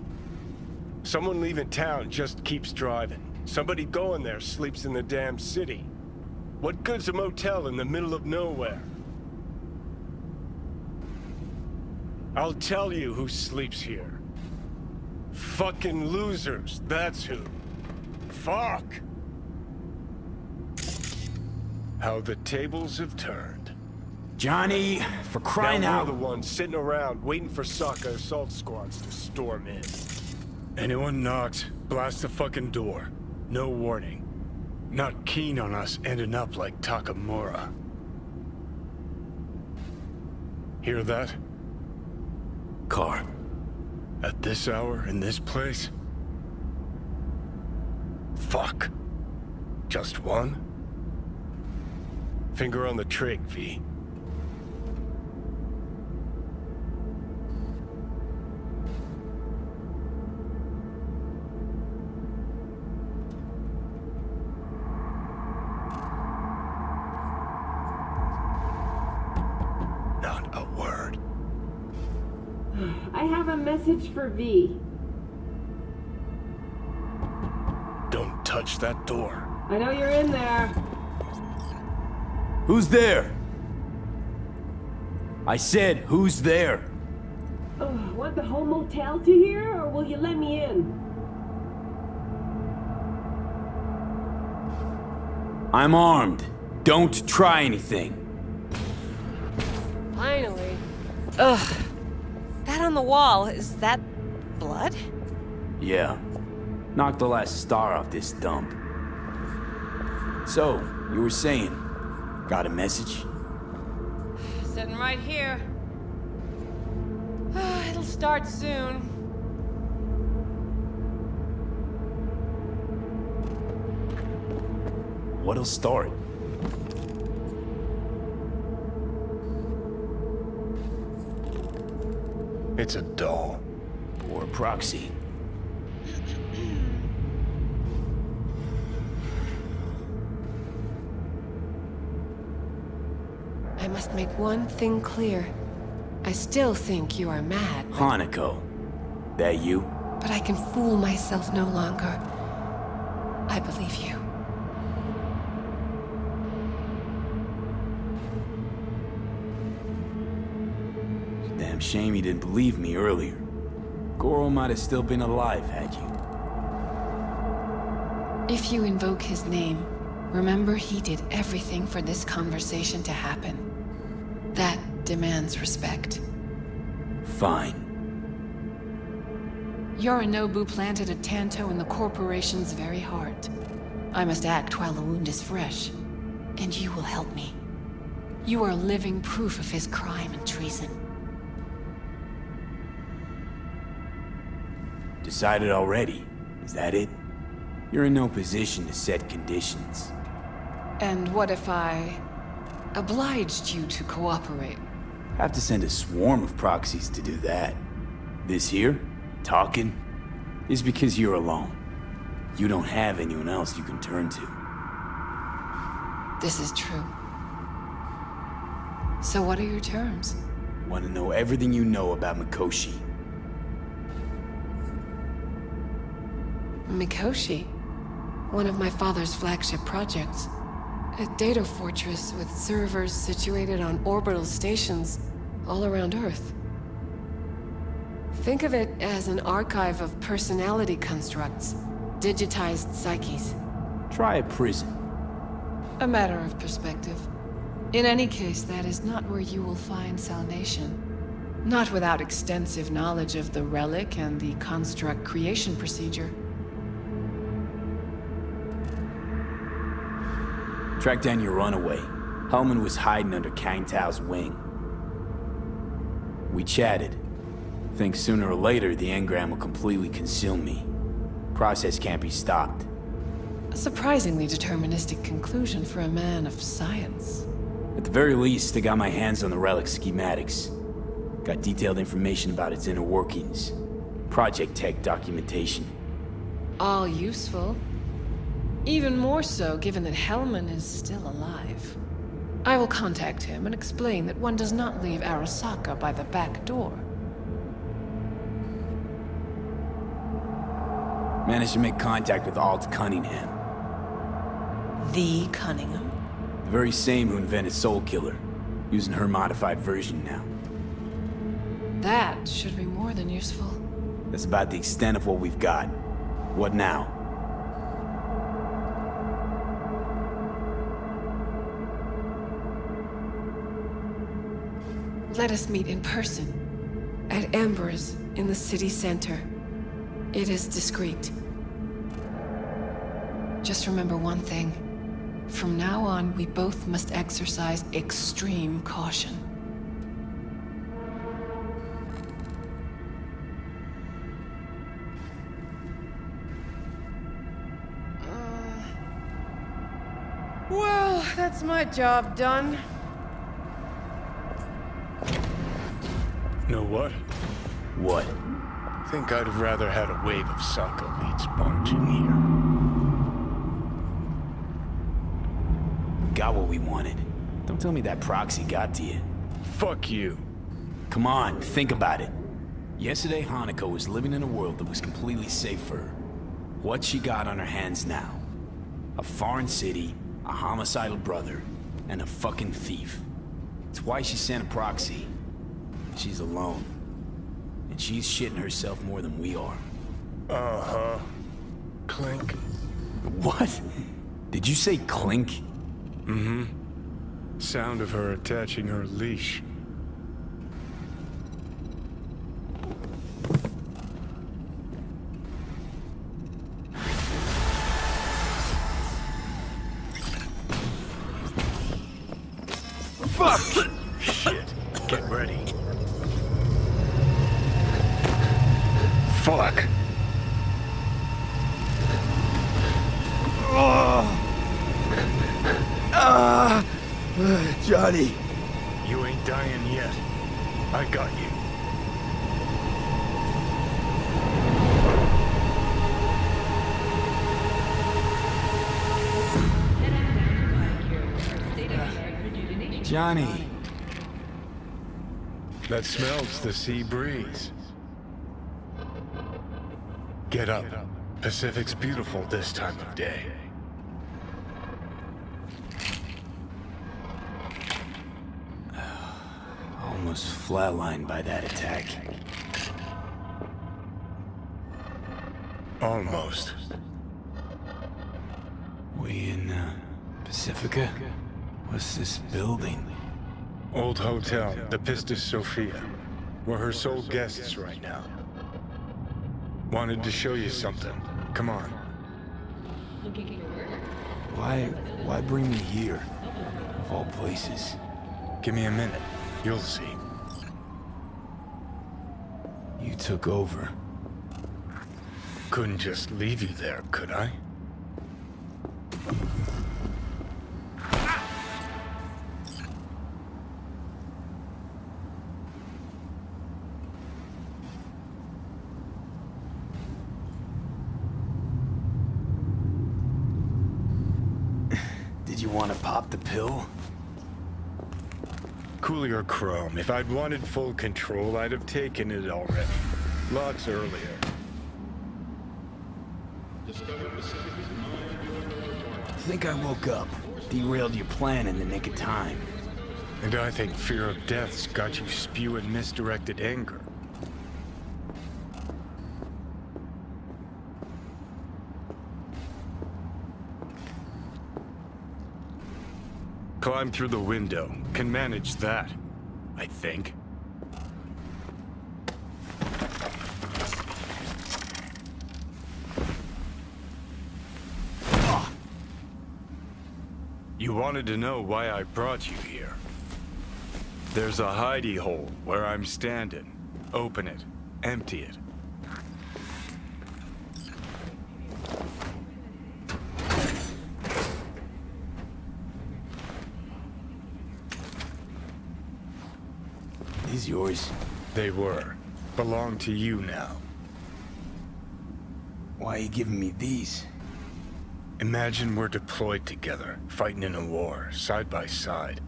Someone leaving town just keeps driving. Somebody going there sleeps in the damn city. What good's a motel in the middle of nowhere? I'll tell you who sleeps here. Fucking losers, that's who. Fuck! How the tables have turned. Johnny, for crying out. Now we're the ones sitting around waiting for Sokka assault squads to storm in. Anyone knocks, blast the fucking door. No warning. Not keen on us ending up like Takamura. Hear that? Car. At this hour, in this place? Fuck. Just one? Finger on the trig, V. Not a word. I have a message for V. Don't touch that door. I know you're in there. Who's there? I said, who's there? Want the whole motel to hear, or will you let me in? I'm armed. Don't try anything. Finally. Ugh. That on the wall, is that blood? Yeah. Knocked the last star off this dump. So, you were saying, got a message? Sitting right here. It'll start soon. What'll start? It's a doll. Or a proxy. I must make one thing clear. I still think you are mad. Hanako. That you? But I can fool myself no longer. I believe you. Damn shame you didn't believe me earlier. Goro might have still been alive, had you. If you invoke his name, remember he did everything for this conversation to happen. That demands respect. Fine. Yorinobu planted a Tanto in the corporation's very heart. I must act while the wound is fresh. And you will help me. You are living proof of his crime and treason. Decided already? Is that it? You're in no position to set conditions. And what if I obliged you to cooperate? Have to send a swarm of proxies to do that. This here, talking, is because you're alone. You don't have anyone else you can turn to. This is true. So what are your terms? Want to know everything you know about Mikoshi. Mikoshi? One of my father's flagship projects. A data fortress with servers situated on orbital stations all around Earth. Think of it as an archive of personality constructs, digitized psyches. Try a prison. A matter of perspective. In any case, that is not where you will find salvation. Not without extensive knowledge of the relic and the construct creation procedure. Tracked down your runaway. Hellman was hiding under Kang Tao's wing. We chatted. Think sooner or later the engram will completely consume me. Process can't be stopped. A surprisingly deterministic conclusion for a man of science. At the very least, I got my hands on the relic schematics. Got detailed information about its inner workings. Project tech documentation. All useful. Even more so given that Hellman is still alive. I will contact him and explain that one does not leave Arasaka by the back door. Managed to make contact with Alt Cunningham. The Cunningham? The very same who invented Soul Killer. Using her modified version now. That should be more than useful. That's about the extent of what we've got. What now? Let us meet in person. At Amber's, in the city center. It is discreet. Just remember one thing. From now on, we both must exercise extreme caution. Well, that's my job done. Know what? What? Think I'd have rather had a wave of Saka leads barge in here. Got what we wanted. Don't tell me that proxy got to you. Fuck you. Come on, think about it. Yesterday, Hanako was living in a world that was completely safe for her. What's she got on her hands now? A foreign city, a homicidal brother, and a fucking thief. It's why she sent a proxy. She's alone. And she's shitting herself more than we are. Uh-huh. Clink. What? Did you say clink? Mm-hmm. Sound of her attaching her leash. Fuck! Shit. Get ready. Fuck. Johnny. You ain't dying yet. I got you. Johnny. That smells the sea breeze. Get up. Pacific's beautiful this time of day. Almost flatlined by that attack. Almost. We in, Pacifica? What's this building? Old hotel, the Pistis Sophia. We're her sole guests right now. Wanted to show you something. Come on. Why bring me here? Of all places. Give me a minute. You'll see. You took over. Couldn't just leave you there, could I? Did you want to pop the pill? Coolier Chrome. If I'd wanted full control, I'd have taken it already. Lots earlier. Think I woke up. Derailed your plan in the nick of time. And I think fear of death's got you spewing misdirected anger. Climb through the window. Can manage that, I think. You wanted to know why I brought you here. There's a hidey hole where I'm standing. Open it. Empty it. These yours? They were. Belong to you now. Why are you giving me these? Imagine we're deployed together, fighting in a war, side by side.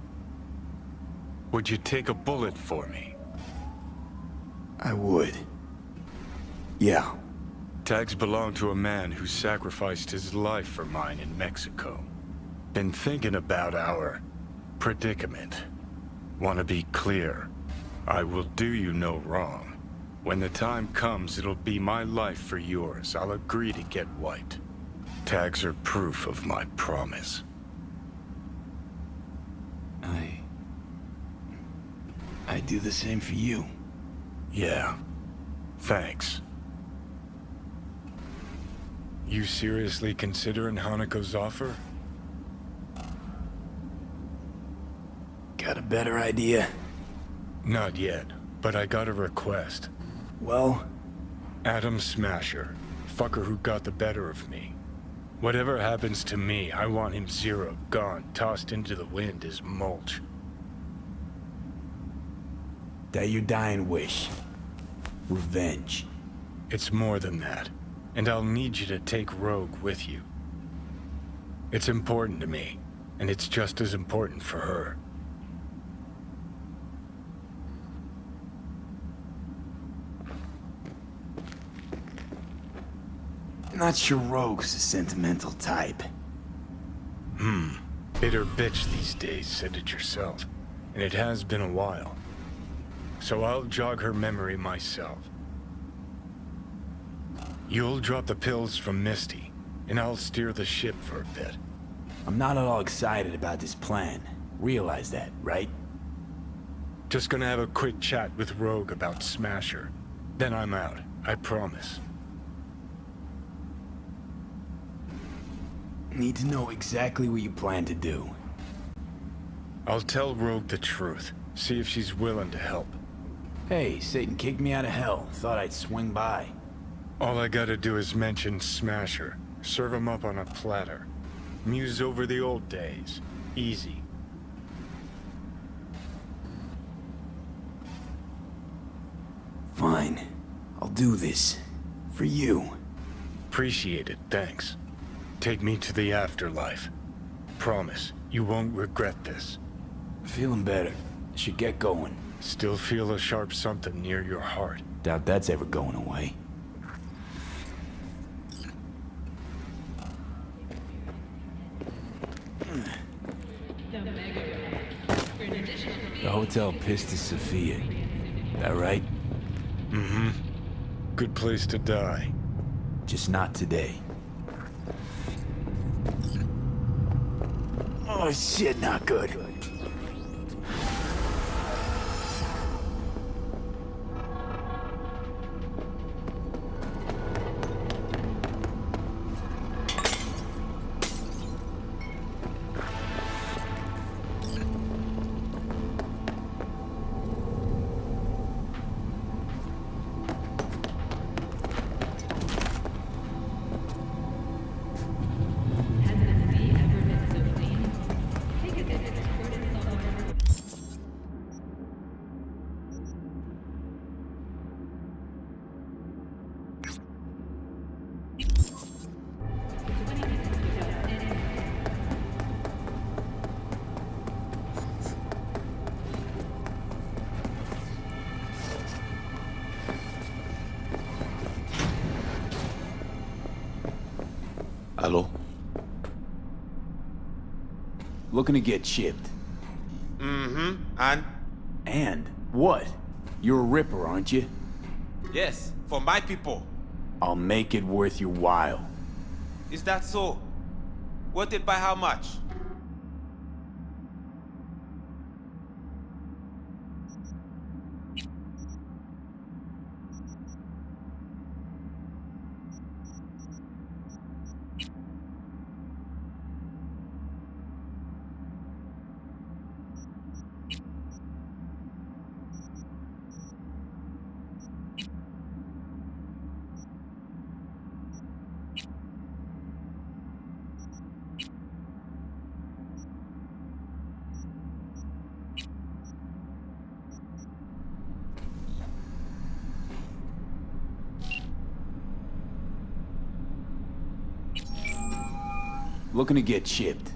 Would you take a bullet for me? I would. Yeah. Tags belong to a man who sacrificed his life for mine in Mexico. Been thinking about our predicament. Want to be clear. I will do you no wrong. When the time comes, it'll be my life for yours. I'll agree to get wiped. Tags are proof of my promise. I do the same for you. Yeah. Thanks. You seriously considering Hanako's offer? Got a better idea? Not yet, but I got a request. Well? Adam Smasher. Fucker who got the better of me. Whatever happens to me, I want him zero, gone, tossed into the wind as mulch. That your dying wish. Revenge. It's more than that, and I'll need you to take Rogue with you. It's important to me, and it's just as important for her. Not sure Rogue's a sentimental type. Bitter bitch these days, said it yourself. And it has been a while. So I'll jog her memory myself. You'll drop the pills from Misty, and I'll steer the ship for a bit. I'm not at all excited about this plan. Realize that, right? Just gonna have a quick chat with Rogue about Smasher. Then I'm out, I promise. Need to know exactly what you plan to do. I'll tell Rogue the truth. See if she's willing to help. Hey, Satan kicked me out of hell. Thought I'd swing by. All I gotta do is mention Smasher. Serve him up on a platter. Muse over the old days. Easy. Fine. I'll do this. For you. Appreciate it, thanks. Take me to the afterlife. Promise, you won't regret this. Feeling better. Should get going. Still feel a sharp something near your heart. Doubt that's ever going away. The Hotel Pistis Sophia. That right? Mm-hmm. Good place to die. Just not today. Oh shit, not good. Hello? Looking to get chipped. Mm-hmm. And? And? What? You're a ripper, aren't you? Yes, for my people. I'll make it worth your while. Is that so? Worth it by how much? Looking to get chipped.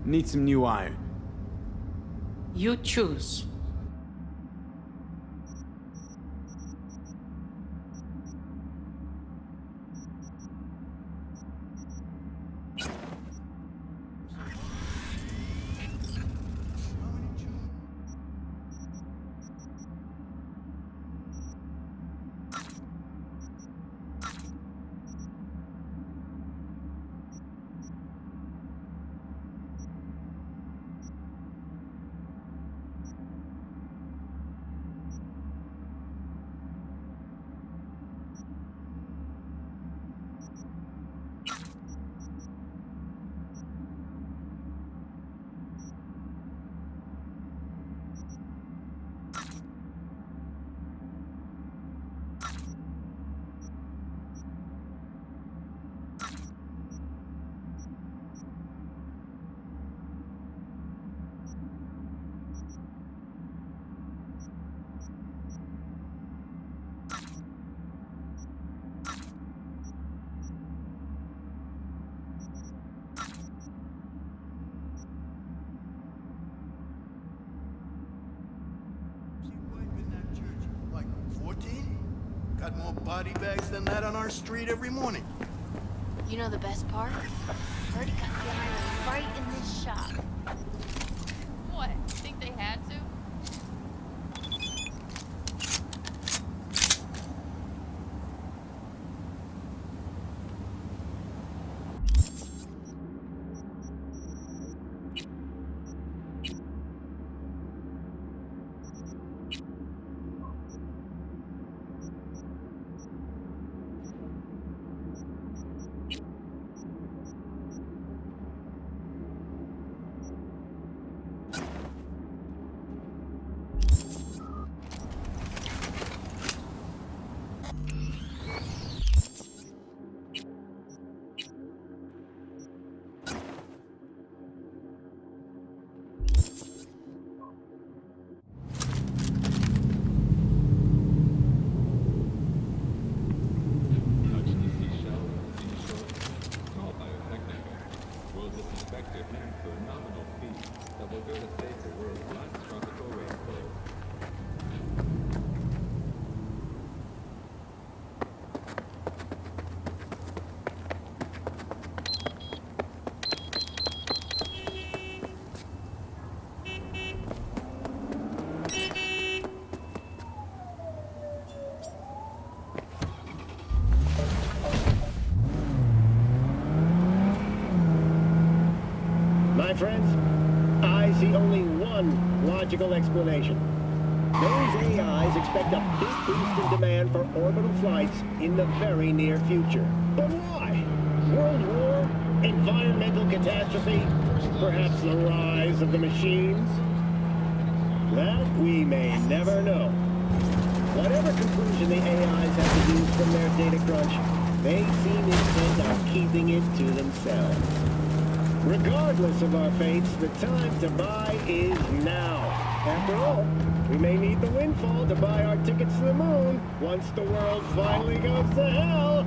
Need some new iron. You choose. Like 14? Got more body bags than that on our street every morning. You know the best part? Already got the iron right in this shop. What? Think they had to? friends, I see only one logical explanation. Those AIs expect a big boost in demand for orbital flights in the very near future. But why? World war? Environmental catastrophe? Perhaps the rise of the machines? That we may never know. Whatever conclusion the AIs have deduced from their data crunch, they seem intent on keeping it to themselves. Regardless of our fates, the time to buy is now. After all, we may need the windfall to buy our tickets to the moon once the world finally goes to hell.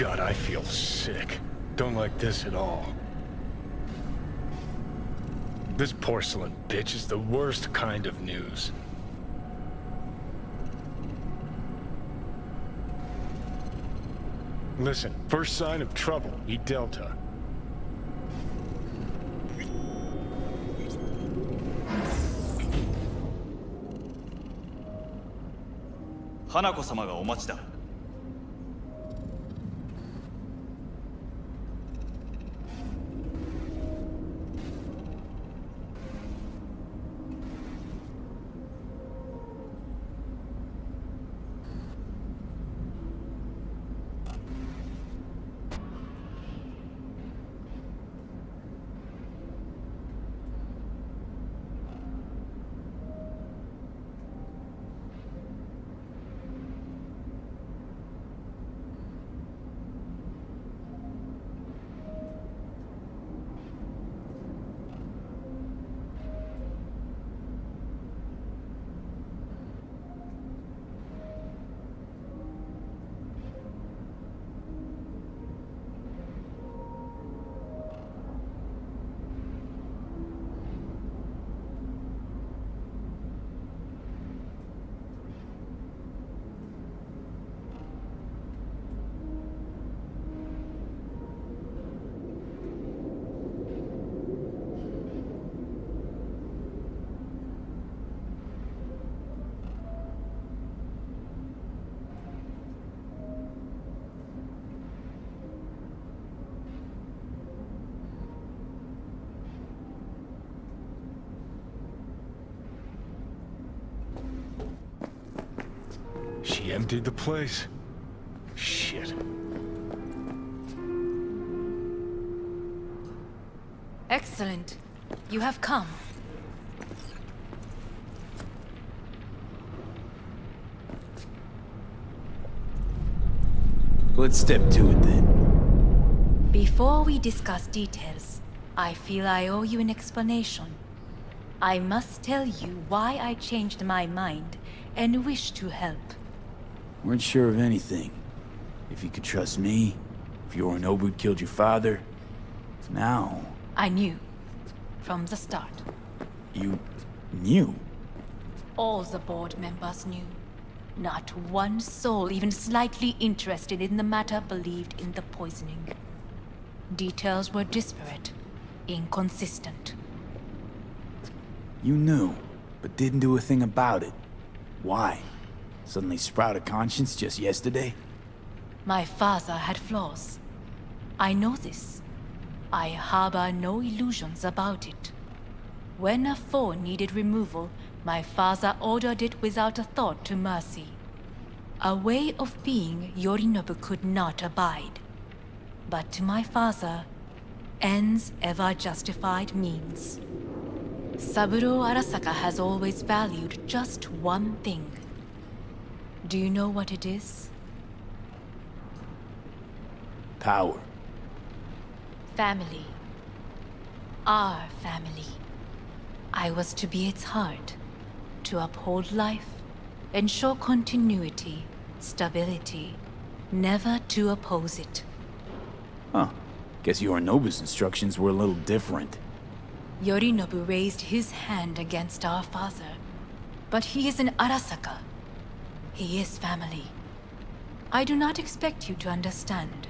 God, I feel sick. Don't like this at all. This porcelain bitch is the worst kind of news. Listen, first sign of trouble, eat Delta. Hanako様がお待ちだ。She emptied the place. Shit. Excellent. You have come. Let's step to it then. Before we discuss details, I feel I owe you an explanation. I must tell you why I changed my mind and wish to help. Weren't sure of anything. If you could trust me, if Yorinobu killed your father. Now... I knew. From the start. You... knew? All the board members knew. Not one soul even slightly interested in the matter believed in the poisoning. Details were disparate, inconsistent. You knew, but didn't do a thing about it. Why? Suddenly sprout a conscience just yesterday? My father had flaws. I know this. I harbor no illusions about it. When a foe needed removal, my father ordered it without a thought to mercy. A way of being Yorinobu could not abide. But to my father, ends ever justified means. Saburo Arasaka has always valued just one thing. Do you know what it is? Power. Family. Our family. I was to be its heart, to uphold life, ensure continuity, stability, never to oppose it. Huh. Guess Yorinobu's instructions were a little different. Yorinobu raised his hand against our father, but he is an Arasaka. He is family. I do not expect you to understand.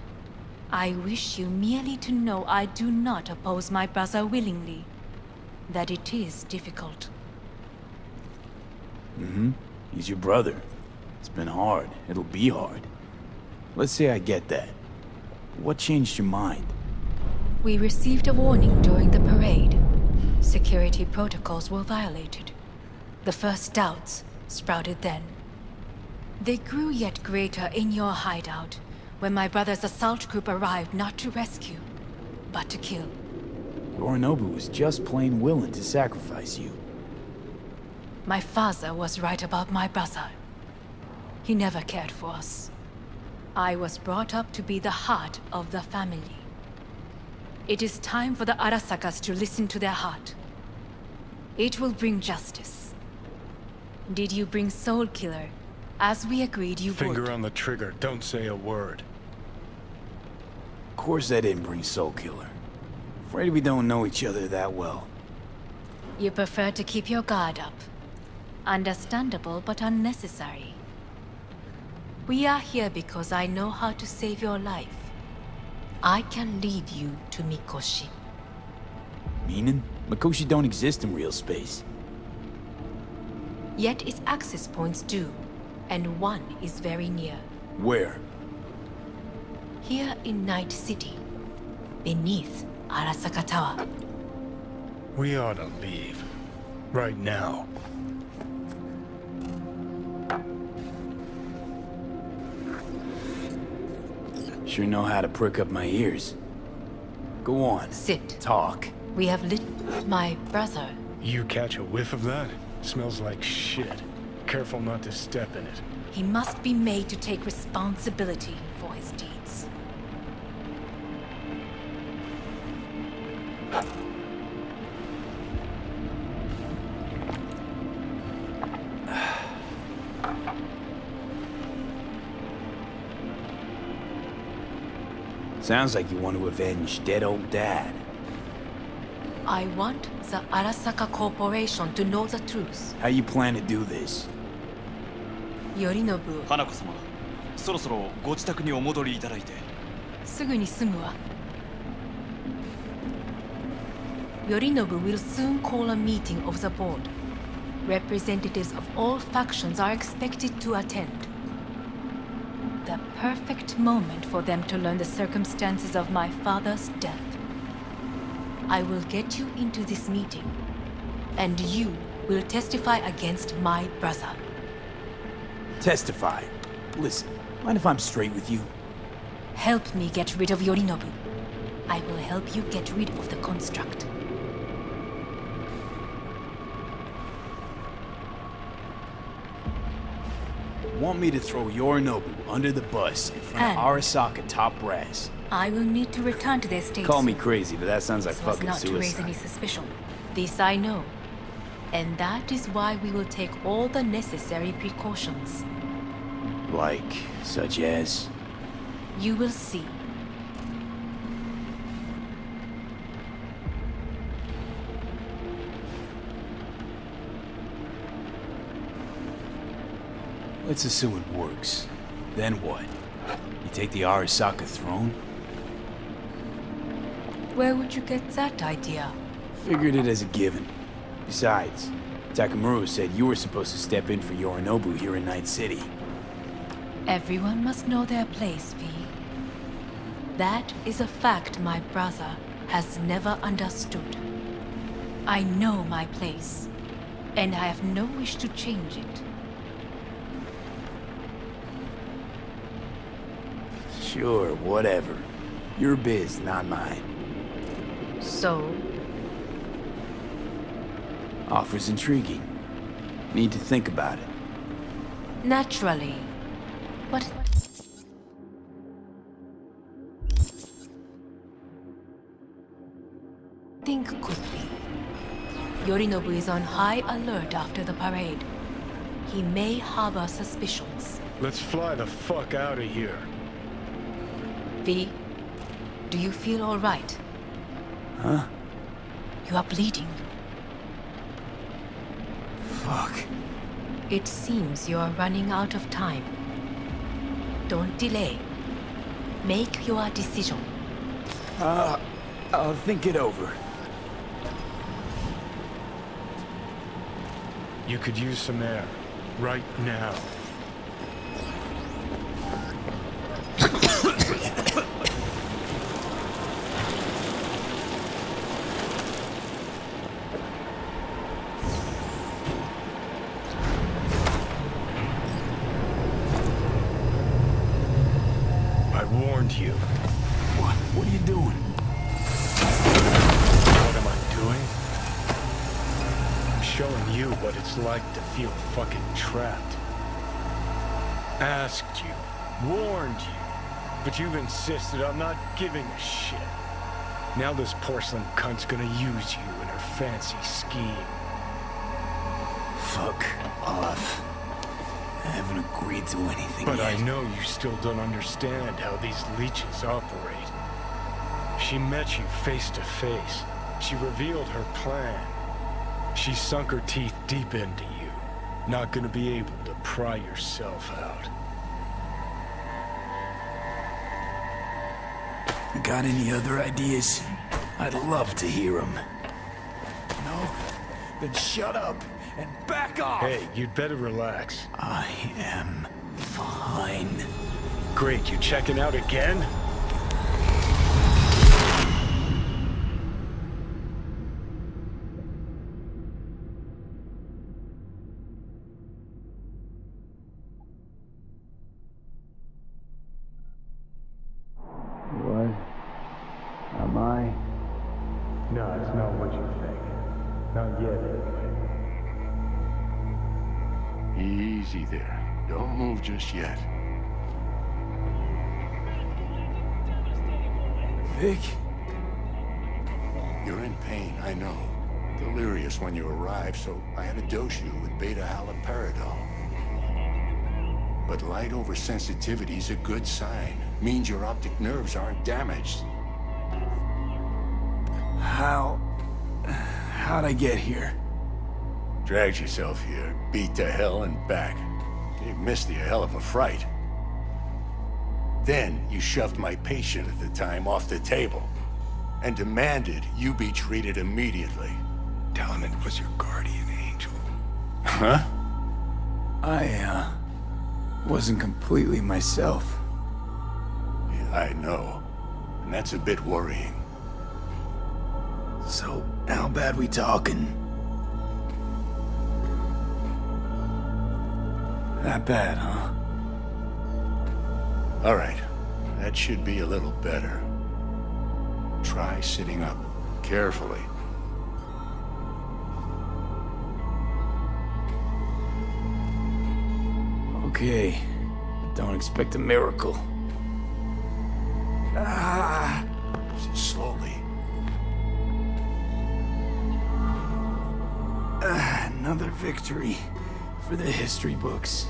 I wish you merely to know I do not oppose my brother willingly. That it is difficult. He's your brother. It's been hard. It'll be hard. Let's say I get that. What changed your mind? We received a warning during the parade. Security protocols were violated. The first doubts sprouted then. They grew yet greater in your hideout, when my brother's assault group arrived not to rescue, but to kill. Yorinobu was just plain willing to sacrifice you. My father was right about my brother. He never cared for us. I was brought up to be the heart of the family. It is time for the Arasakas to listen to their heart. It will bring justice. Did you bring Soul Killer, as we agreed you would? Finger on the trigger, don't say a word. Of course I didn't bring Soul Killer. Afraid we don't know each other that well. You prefer to keep your guard up. Understandable, but unnecessary. We are here because I know how to save your life. I can lead you to Mikoshi. Meaning? Mikoshi don't exist in real space. Yet its access points do, and one is very near. Where? Here in Night City, beneath Arasaka Tower. We ought to leave. Right now. Sure know how to prick up my ears. Go on. Sit. Talk. We have lit my brother. You catch a whiff of that? Smells like shit. Careful not to step in it. He must be made to take responsibility for his deeds. Sounds like you want to avenge dead old Dad. I want the Arasaka Corporation to know the truth. How you plan to do this? Yorinobu. 花子様、そろそろご自宅にお戻りいただいて。すぐに済むわ。Yorinobu will soon call a meeting of the board. Representatives of all factions are expected to attend. The perfect moment for them to learn the circumstances of my father's death. I will get you into this meeting, and you will testify against my brother. Testify. Listen, mind if I'm straight with you? Help me get rid of Yorinobu. I will help you get rid of the construct. Want me to throw Yorinobu under the bus in front of Arasaka top brass? I will need to return to their state. Call me crazy, but that sounds like fucking not to raise suicide. any suspicion. This I know. And that is why we will take all the necessary precautions. Like, such as? You will see. Let's assume it works. Then what? You take the Arasaka throne? Where would you get that idea? Figured it as a given. Besides, Takamura said you were supposed to step in for Yorinobu here in Night City. Everyone must know their place, V. That is a fact my brother has never understood. I know my place, and I have no wish to change it. Sure, whatever. Your biz, not mine. So? Offer's intriguing. Need to think about it. Naturally. But... think quickly. Yorinobu is on high alert after the parade. He may harbor suspicions. Let's fly the fuck out of here. V, do you feel all right? Huh? You are bleeding. Fuck. It seems you are running out of time. Don't delay. Make your decision. I'll think it over. You could use some air. Right now. I warned you. What are you doing? What am I doing? I'm showing you what it's like to feel fucking trapped. Asked you, warned you, but you've insisted on not giving a shit. Now this porcelain cunt's gonna use you in her fancy scheme. Fuck off. I haven't agreed to anything But yet. I know you still don't understand how these leeches operate. She met you face to face. She revealed her plan. She sunk her teeth deep into you. Not gonna be able to pry yourself out. Got any other ideas? I'd love to hear them. No? Then shut up and back off! Hey, you'd better relax. I am fine. Great, you checking out again? What? Am I? No, it's not what you think. Not yet, anyway. Easy there. Don't move just yet. Vic? You're in pain, I know. Delirious when you arrived, so I had to dose you with beta-haloperidol. But light oversensitivity is a good sign. Means your optic nerves aren't damaged. How'd I get here? Dragged yourself here, beat to hell and back. You missed the hell of a fright. Then you shoved my patient at the time off the table and demanded you be treated immediately. Tell him it was your guardian angel. Huh? I, wasn't completely myself. Yeah, I know. And that's a bit worrying. So, how bad we talking? That bad, huh? All right. That should be a little better. Try sitting up. Carefully. Okay. Don't expect a miracle. Slowly. Another victory for the history books.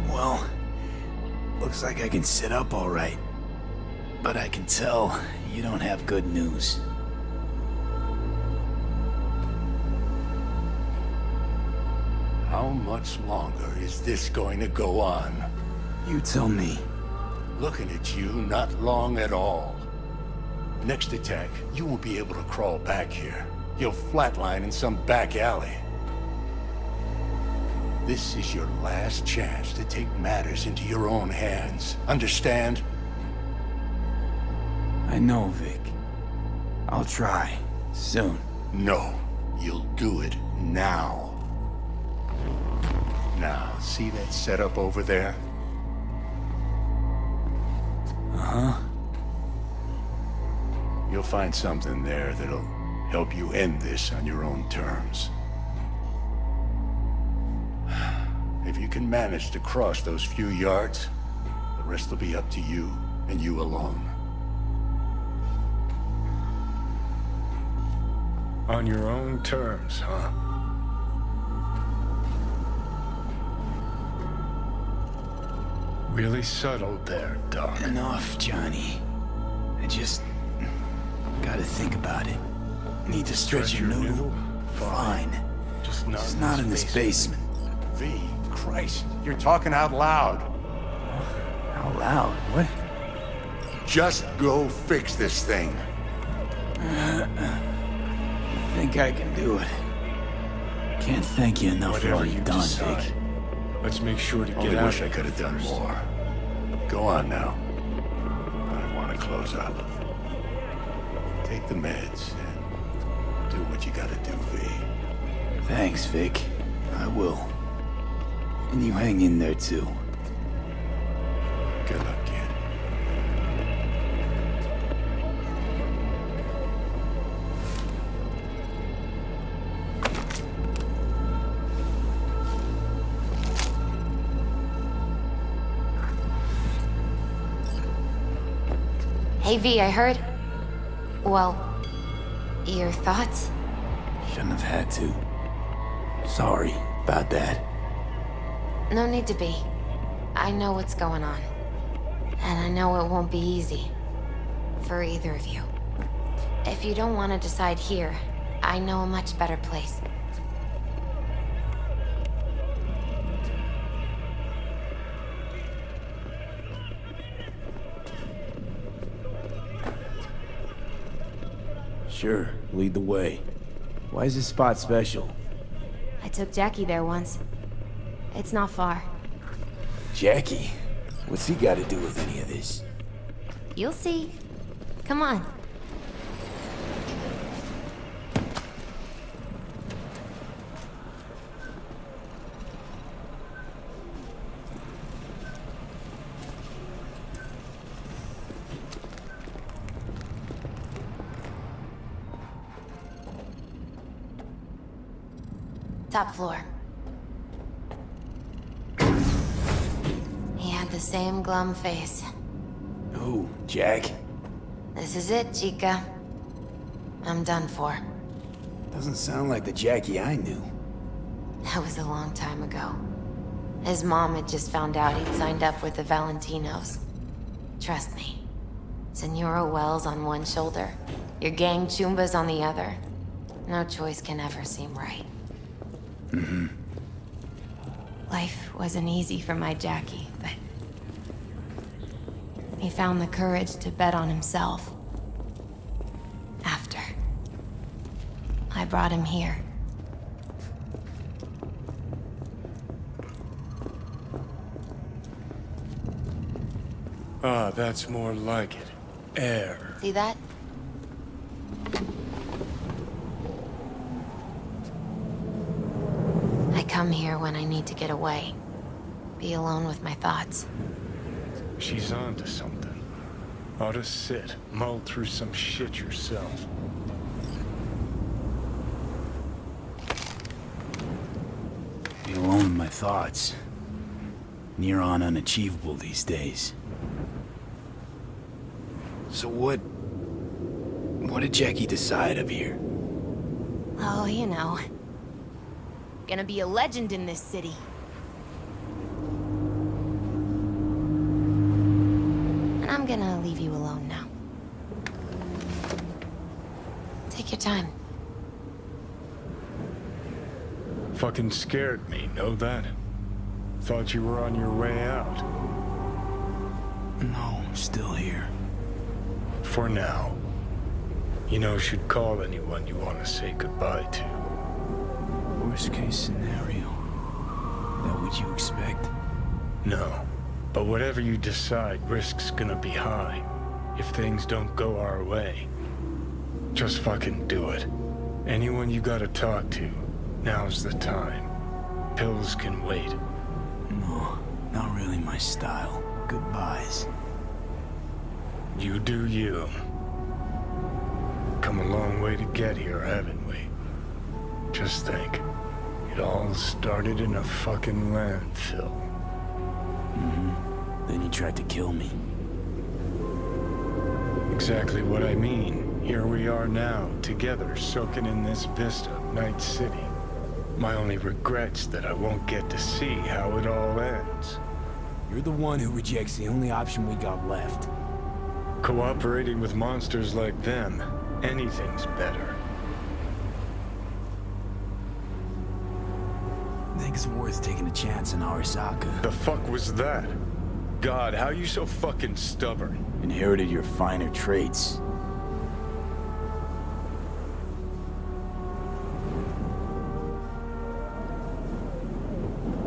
Well, looks like I can sit up all right. But I can tell you don't have good news. How much longer is this going to go on? You tell me. Looking at you, not long at all. Next attack, you won't be able to crawl back here. You'll flatline in some back alley. This is your last chance to take matters into your own hands. Understand? I know, Vic. I'll try. Soon. No. You'll do it now. Now, see that setup over there? Uh-huh. You'll find something there that'll help you end this on your own terms. If you can manage to cross those few yards, the rest will be up to you, and you alone. On your own terms, huh? Really subtle there, Doc. Enough, Johnny. I just gotta think about it. Need to stretch your noodle? Fine. Just not in this basement. V, Christ, you're talking out loud. Out loud? What? Just go fix this thing. I think I can do it. Can't thank you enough for all you've done, Vic. Let's make sure to get Only out. wish I could have done more. Go on now. I want to close up. Take the meds and do what you gotta do, V. Thanks, Vic. I will. And you hang in there, too. Good luck, kid. Hey, V, I heard... Well, your thoughts? Shouldn't have had to. Sorry about that. No need to be. I know what's going on. And I know it won't be easy. For either of you. If you don't want to decide here, I know a much better place. Sure, lead the way. Why is this spot special? I took Jackie there once. It's not far. Jackie? What's he got to do with any of this? You'll see. Come on. Top floor. He had the same glum face. Who? Jack? This is it, Chica. I'm done for. Doesn't sound like the Jackie I knew. That was a long time ago. His mom had just found out he'd signed up with the Valentinos. Trust me. Senora Wells on one shoulder, your gang Chumbas on the other. No choice can ever seem right. Mm-hmm. Life wasn't easy for my Jackie, but... he found the courage to bet on himself. After. I brought him here. Ah, that's more like it. Air. See that? I come here when I need to get away. Be alone with my thoughts. She's onto something. Ought to sit, mull through some shit yourself. Be alone with my thoughts. Near on unachievable these days. So what did Jackie decide up here? Oh, you know. Gonna be a legend in this city. And I'm gonna leave you alone now. Take your time. Fucking scared me, know that? Thought you were on your way out. No, still here. For now. You know, should call anyone you want to say goodbye to. Worst case scenario. That what you expect? No. But whatever you decide, risk's gonna be high. If things don't go our way. Just fucking do it. Anyone you gotta talk to, now's the time. Pills can wait. No, not really my style. Goodbyes. You do you. Come a long way to get here, haven't we? Just think. It all started in a fucking landfill. Mm-hmm. Then you tried to kill me. Exactly what I mean. Here we are now, together, soaking in this vista of Night City. My only regret's that I won't get to see how it all ends. You're the one who rejects the only option we got left. Cooperating with monsters like them, anything's better. I think it's worth taking a chance in Arasaka. The fuck was that? God, how you so fucking stubborn? Inherited your finer traits.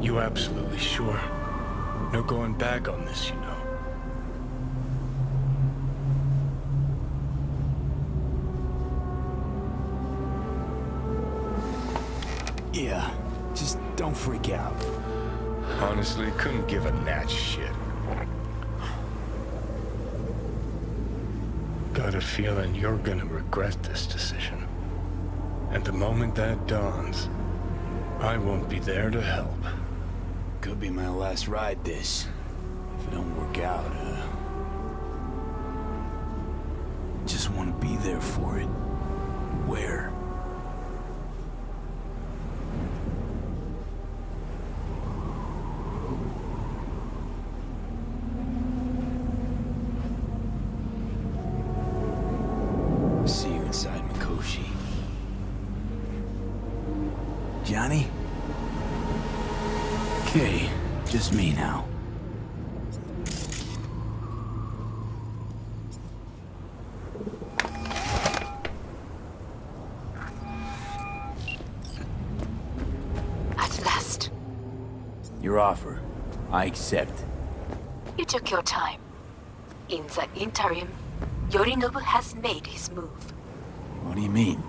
You absolutely sure? No going back on this, you know. Yeah, just don't freak out. Honestly, couldn't give a gnat's shit. Got a feeling you're gonna regret this decision. And the moment that dawns, I won't be there to help. Could be my last ride this. If it don't work out, just want to be there for it. Where? See you inside Mikoshi. Johnny? Okay, just me now. At last. Your offer. I accept. You took your time. In the interim, Yorinobu has made his move. What do you mean?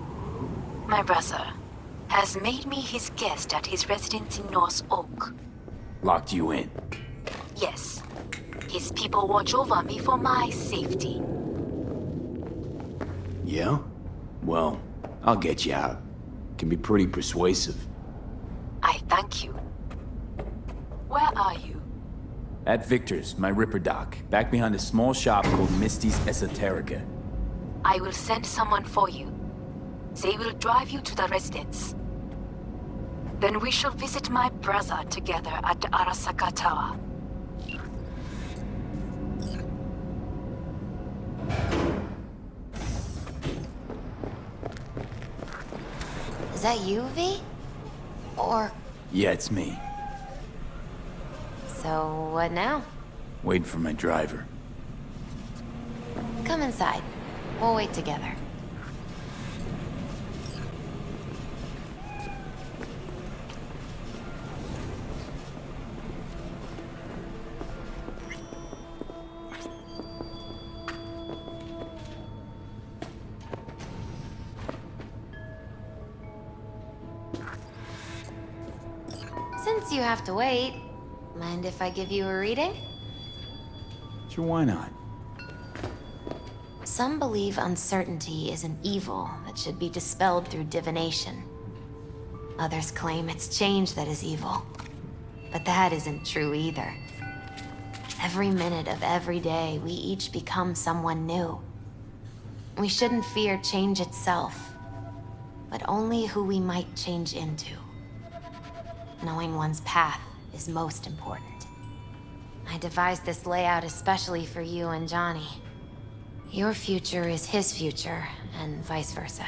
My brother has made me his guest at his residence in North Oak. Locked you in? Yes. His people watch over me for my safety. Yeah? Well, I'll get you out. Can be pretty persuasive. I thank you. Where are you? At Victor's, my Ripper dock, back behind a small shop called Misty's Esoterica. I will send someone for you. They will drive you to the residence. Then we shall visit my brother together at the Arasaka Tower. Is that you, V? Or... Yeah, it's me. So, what now? Waiting for my driver. Come inside. We'll wait together. Since you have to wait, mind if I give you a reading? Sure, why not? Some believe uncertainty is an evil that should be dispelled through divination. Others claim it's change that is evil. But that isn't true either. Every minute of every day, we each become someone new. We shouldn't fear change itself, but only who we might change into. Knowing one's path is most important. I devised this layout especially for you and Johnny. Your future is his future, and vice versa.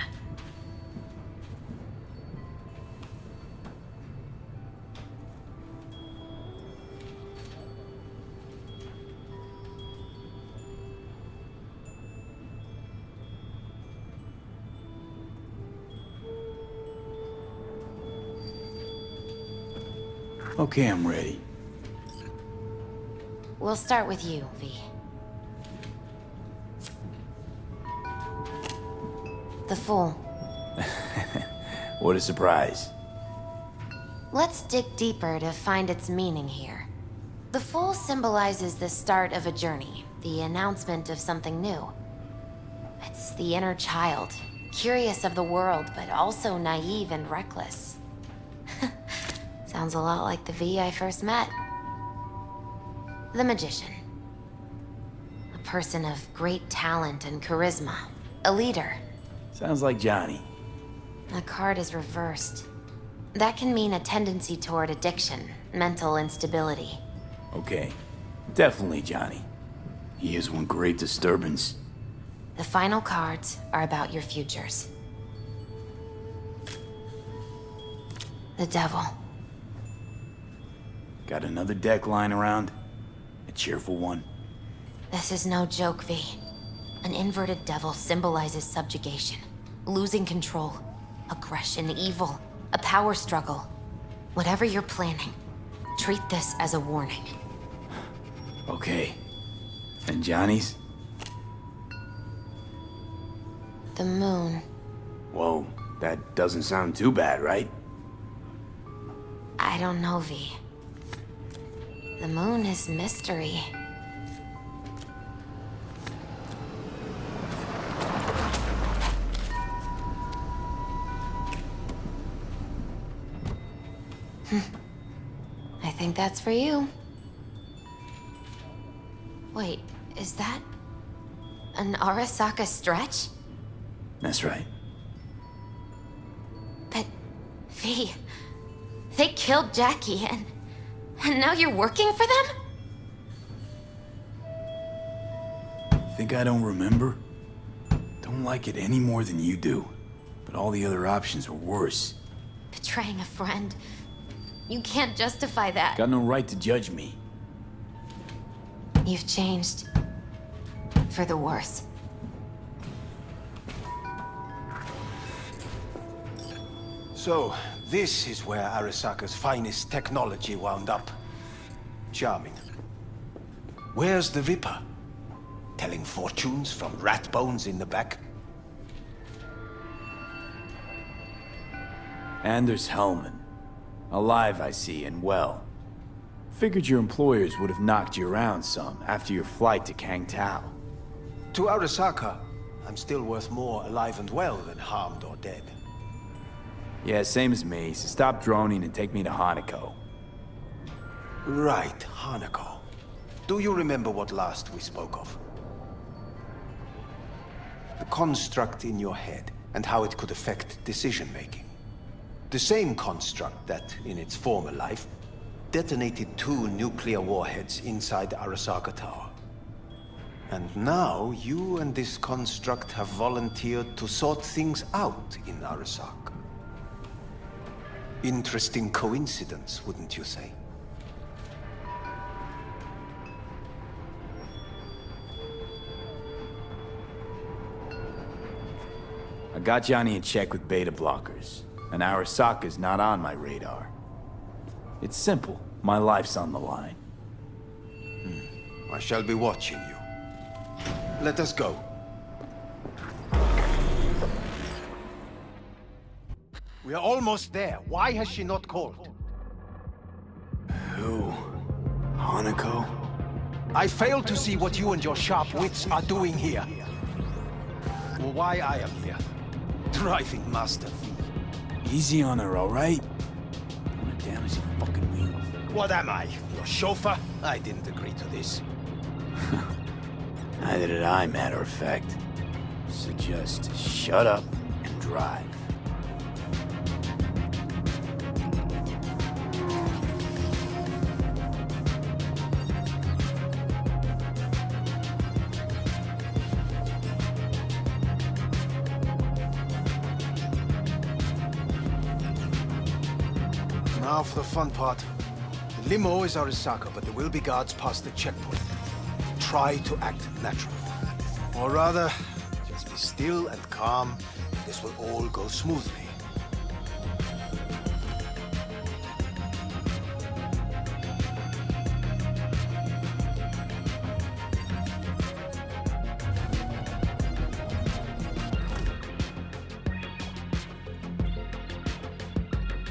Okay, I'm ready. We'll start with you, V. The Fool. What a surprise. Let's dig deeper to find its meaning here. The Fool symbolizes the start of a journey, the announcement of something new. It's the inner child, curious of the world, but also naive and reckless. Sounds a lot like the V I first met. The Magician. A person of great talent and charisma. A leader. Sounds like Johnny. The card is reversed. That can mean a tendency toward addiction, mental instability. Okay, definitely Johnny. He is one great disturbance. The final cards are about your futures. The Devil. Got another deck lying around? A cheerful one? This is no joke, V. An inverted devil symbolizes subjugation, losing control, aggression, evil, a power struggle. Whatever you're planning, treat this as a warning. Okay. And Johnny's? The Moon. Whoa, that doesn't sound too bad, right? I don't know, V. The Moon is mystery. I think that's for you. Wait, is that an Arasaka stretch? That's right. But, V, they killed Jackie and now you're working for them? Think I don't remember? Don't like it any more than you do. But all the other options were worse. Betraying a friend. You can't justify that. Got no right to judge me. You've changed. For the worse. So, this is where Arasaka's finest technology wound up. Charming. Where's the Ripper? Telling fortunes from rat bones in the back? Anders Hellman. Alive, I see, and well. Figured your employers would have knocked you around some after your flight to Kangtao. To Arasaka, I'm still worth more alive and well than harmed or dead. Yeah, same as me, so stop droning and take me to Hanako. Right, Hanako. Do you remember what last we spoke of? The construct in your head, and how it could affect decision-making. The same construct that, in its former life, detonated 2 nuclear warheads inside the Arasaka Tower. And now, you and this construct have volunteered to sort things out in Arasaka. Interesting coincidence, wouldn't you say? I got Johnny in check with beta blockers, and Arasaka's not on my radar. It's simple. My life's on the line. I shall be watching you. Let us go. We are almost there. Why has she not called? Hanako? I fail to see what you and your sharp wits are doing here. Or why I am here. Driving Master V. Easy on her, alright? Put her down as you fucking wheel. What am I? Your chauffeur? I didn't agree to this. Neither did I, matter of fact. So just shut up and drive. Now for the fun part. The limo is Arasaka, but there will be guards past the checkpoint. Try to act natural. Or rather, just be still and calm. This will all go smoothly.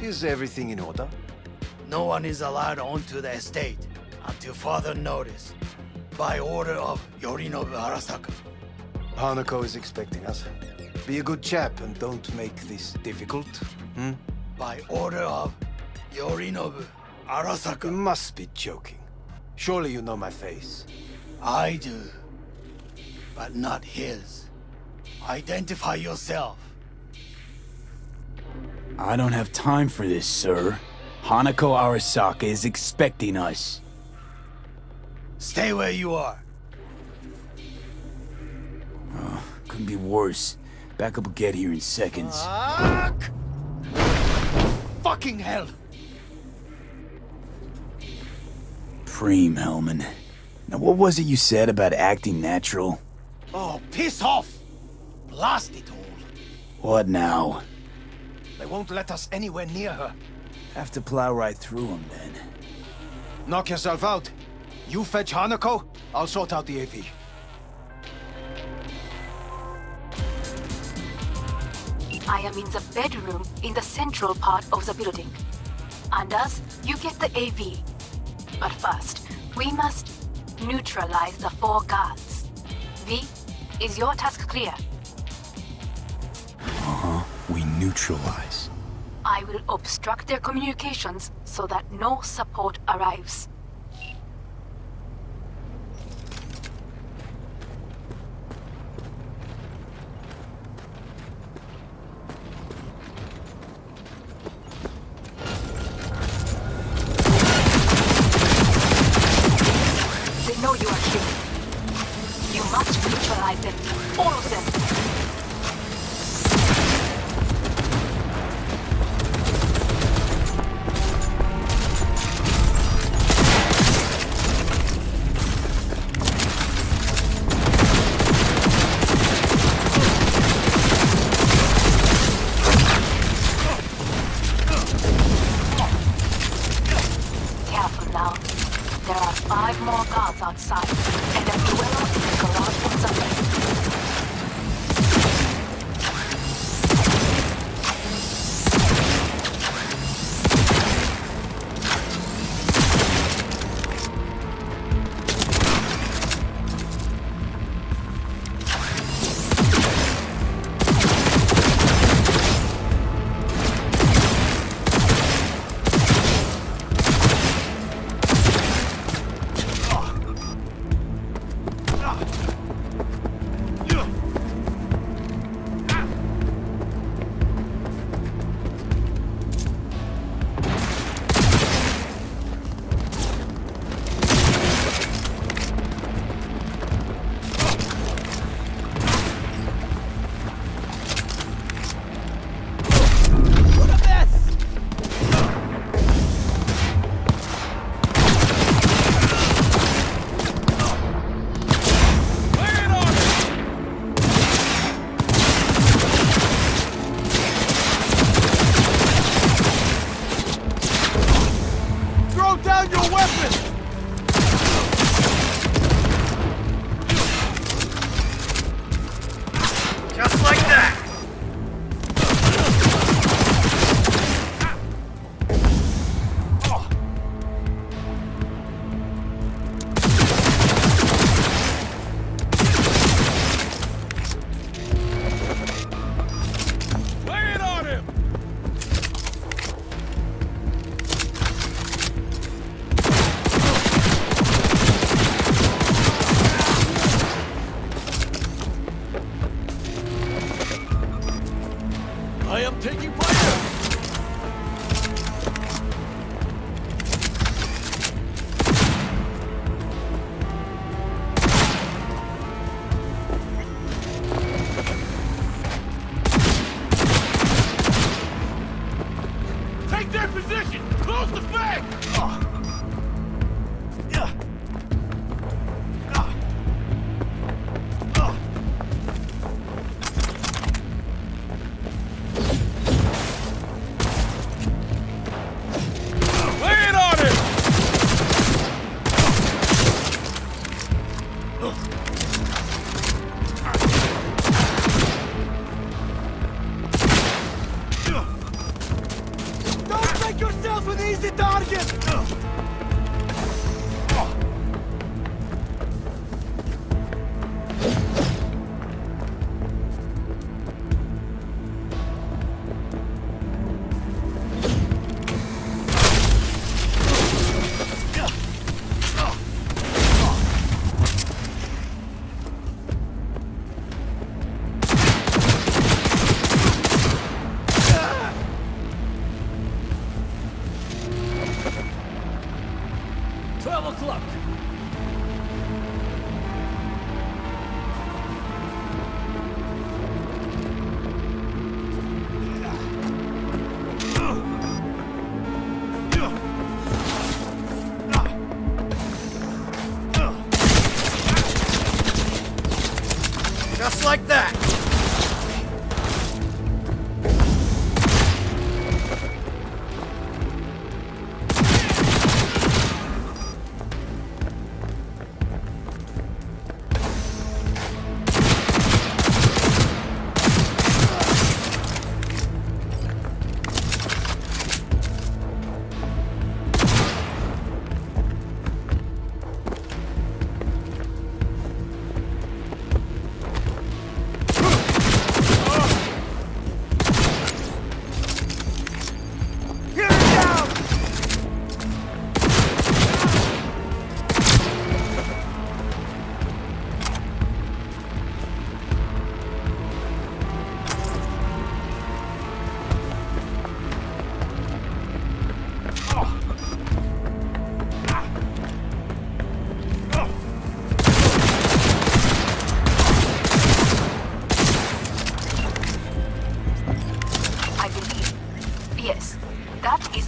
Is everything in order? No one is allowed onto the estate until further notice. By order of Yorinobu Arasaka. Hanako is expecting us. Be a good chap and don't make this difficult. By order of Yorinobu Arasaka. You must be joking. Surely you know my face. I do. But not his. Identify yourself. I don't have time for this, sir. Hanako Arasaka is expecting us. Stay where you are. Oh, couldn't be worse. Backup will get here in seconds. Fucking hell! Preem, Hellman. Now what was it you said about acting natural? Oh, piss off! Blast it all. What now? They won't let us anywhere near her. Have to plow right through them, then. Knock yourself out. You fetch Hanako, I'll sort out the AV. I am in the bedroom in the central part of the building. Anders, you get the AV. But first, we must neutralize the 4 guards. V, is your task clear? We neutralize. I will obstruct their communications so that no support arrives. They know you are here. You must neutralize them. All of them. Outside, and a dweller in the garage on the left. Taking fire! Take their position! Close the fang! Just like that!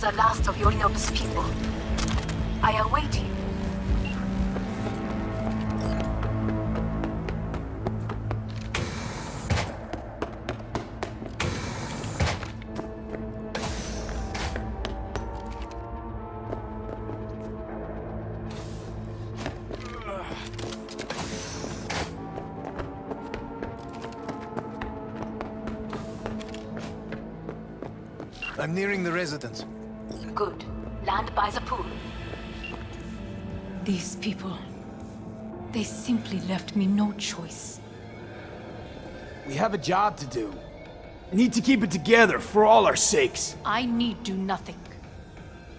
The last of Yorinobu's people. I await you. I'm nearing the residence. Good. Land by the pool. These people... they simply left me no choice. We have a job to do. Need to keep it together for all our sakes. I need do nothing.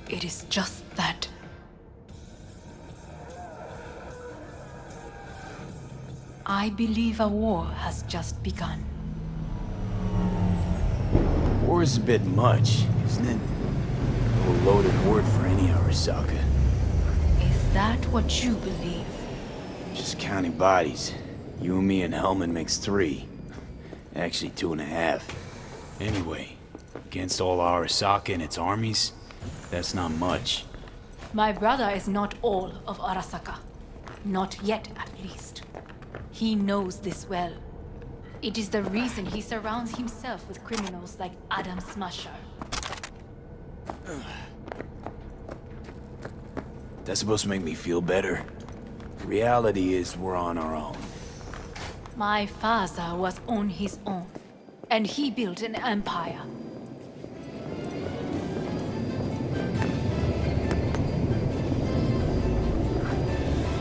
It is just that. I believe a war has just begun. War is a bit much, isn't it? A loaded word for any Arasaka. Is that what you believe? Just counting bodies. You and me and Hellman makes 3. Actually 2.5. Anyway, against all Arasaka and its armies, that's not much. My brother is not all of Arasaka. Not yet, at least. He knows this well. It is the reason he surrounds himself with criminals like Adam Smasher. That's supposed to make me feel better? The reality is we're on our own. My father was on his own, and he built an empire.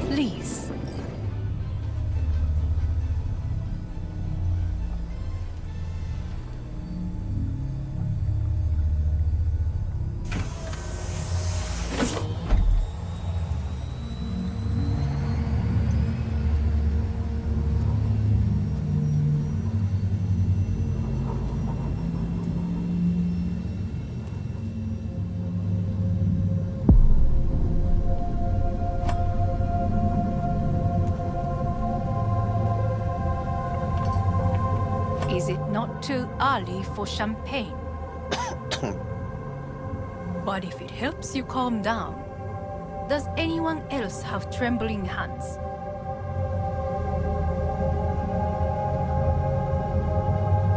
Please. Is it not too early for champagne? But if it helps you calm down, does anyone else have trembling hands?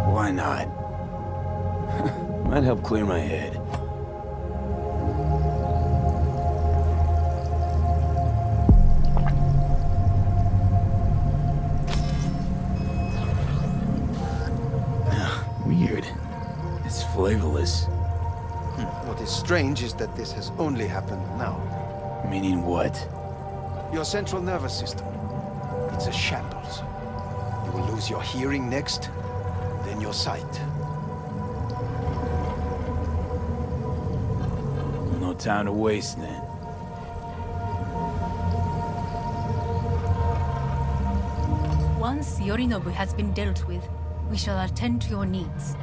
Why not? Might help clear my head. Weird. It's flavorless. What is strange is that this has only happened now. Meaning what? Your central nervous system. It's a shambles. You will lose your hearing next, then your sight. No time to waste then. Once Yorinobu has been dealt with, we shall attend to your needs.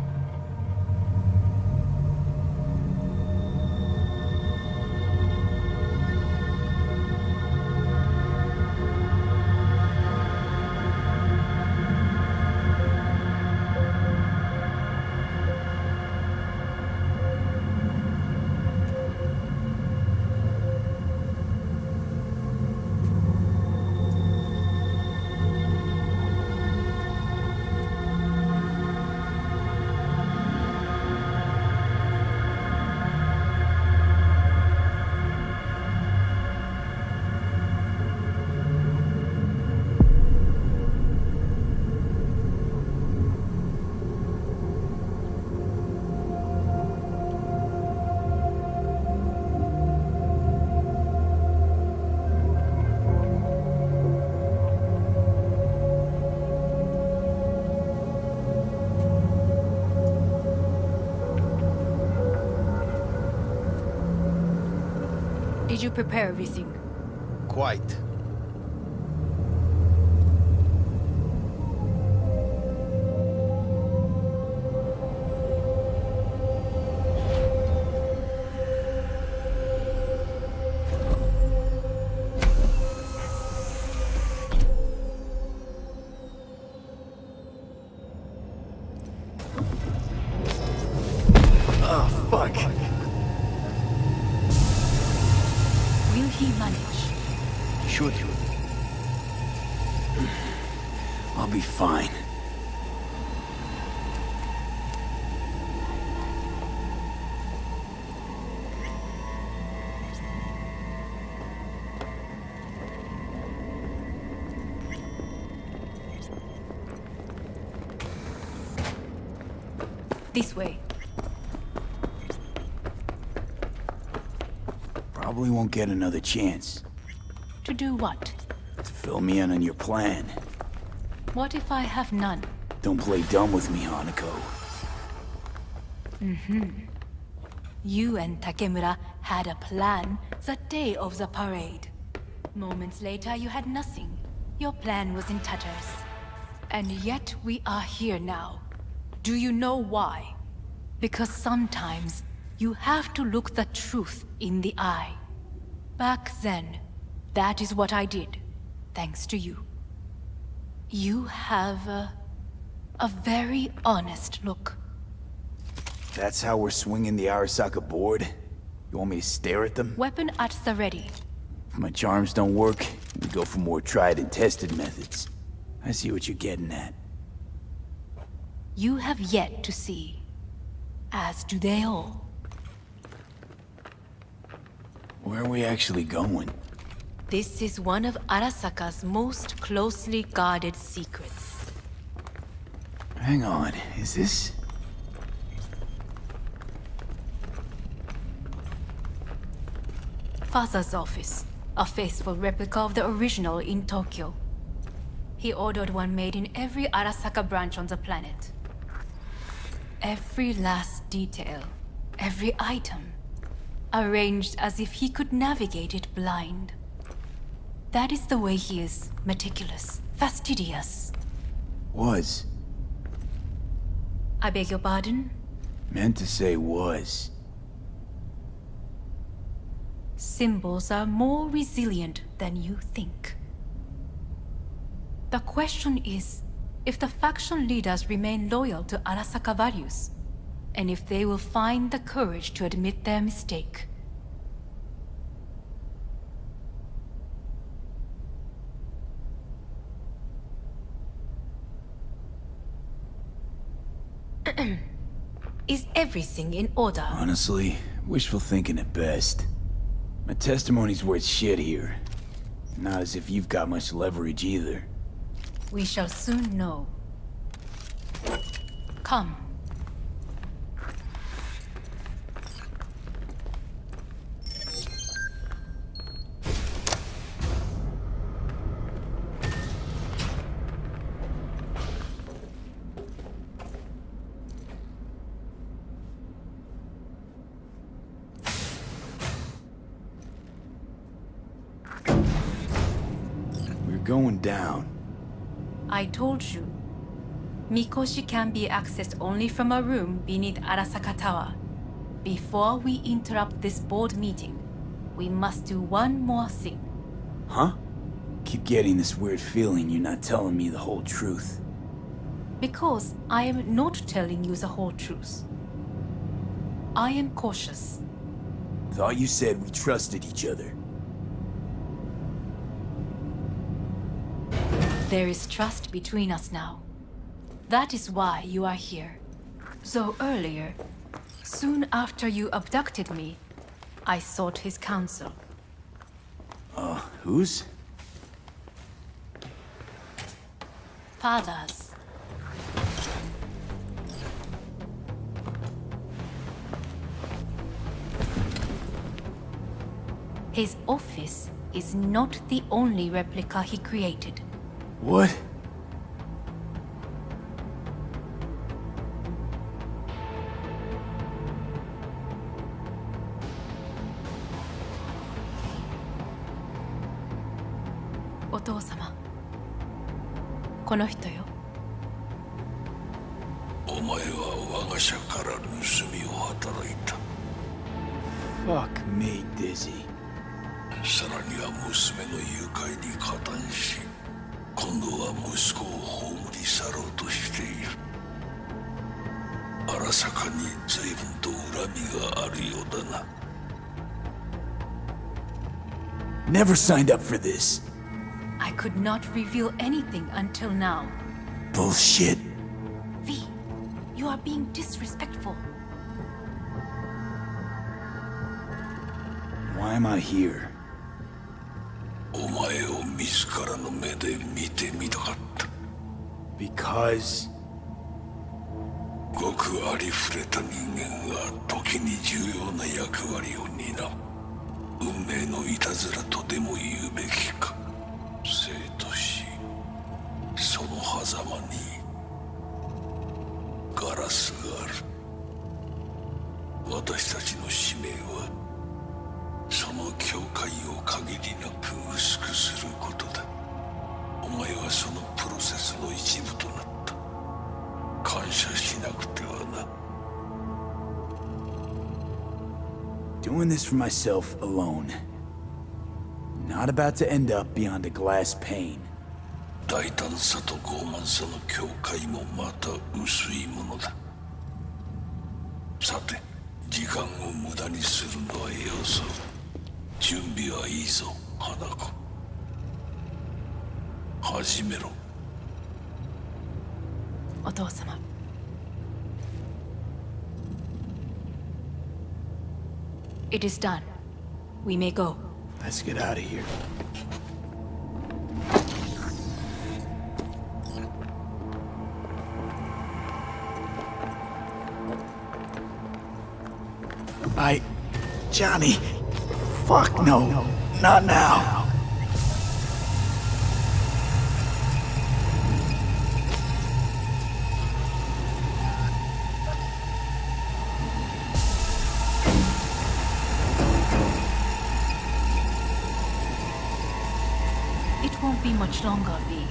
Did you prepare everything? Quite. Oh, fuck. Will he manage? Should you? I'll be fine. This way. Probably won't get another chance. To do what? To fill me in on your plan. What if I have none? Don't play dumb with me, Hanako. You and Takemura had a plan the day of the parade. Moments later, you had nothing. Your plan was in tatters. And yet we are here now. Do you know why? Because sometimes you have to look the truth in the eye. Back then, that is what I did, thanks to you. You have a very honest look. That's how we're swinging the Arasaka board? You want me to stare at them? Weapon at the ready. If my charms don't work, we go for more tried and tested methods. I see what you're getting at. You have yet to see, as do they all. Where are we actually going? This is one of Arasaka's most closely guarded secrets. Hang on, is this... Father's office, a faithful replica of the original in Tokyo. He ordered one made in every Arasaka branch on the planet. Every last detail, every item, arranged as if he could navigate it blind. That is the way he is, meticulous, fastidious. Was. I beg your pardon? Meant to say was. Symbols are more resilient than you think. The question is, if the faction leaders remain loyal to Arasaka values, and if they will find the courage to admit their mistake. Is everything in order? Honestly, wishful thinking at best. My testimony's worth shit here. Not as if you've got much leverage either. We shall soon know. Come. Going down. I told you. Mikoshi can be accessed only from a room beneath Arasaka Tower. Before we interrupt this board meeting, we must do one more thing. Huh? Keep getting this weird feeling you're not telling me the whole truth. Because I am not telling you the whole truth. I am cautious. Thought you said we trusted each other. There is trust between us now. That is why you are here. So earlier, soon after you abducted me, I sought his counsel. Whose? Father's. His office is not the only replica he created. What? Otou-sama. この人よ。お前は我が社から盗みを働いた。Fuck me, Dizzy. さらには娘の誘拐に加担し、今度は息子を葬り去ろうとしている。荒坂に随分と恨みがあるようだな。Never signed up for this. I could not reveal anything until now. Bullshit. V, you are being disrespectful. Why am I here? お前を自らの目で見てみたかった。Because... ごくありふれた人間が時に重要な役割を担う。運命のいたずらとでも言うべきか。生と死、その狭間にガラスがある。私たちの使命はその境界を限りなく薄くすることだ。お前はそのプロセスの一部となった。感謝しなくてはな。Doing this for myself alone. Not about to end up beyond a glass pane. 大胆さと傲慢さの境界もまた薄いものだ。さて、時間を無駄にするのはよそう。準備はいいぞ、花子。始めろ。お父様。It is done. We may go. Let's get out of here. Johnny. Fuck no. Not now. It won't be much longer, V.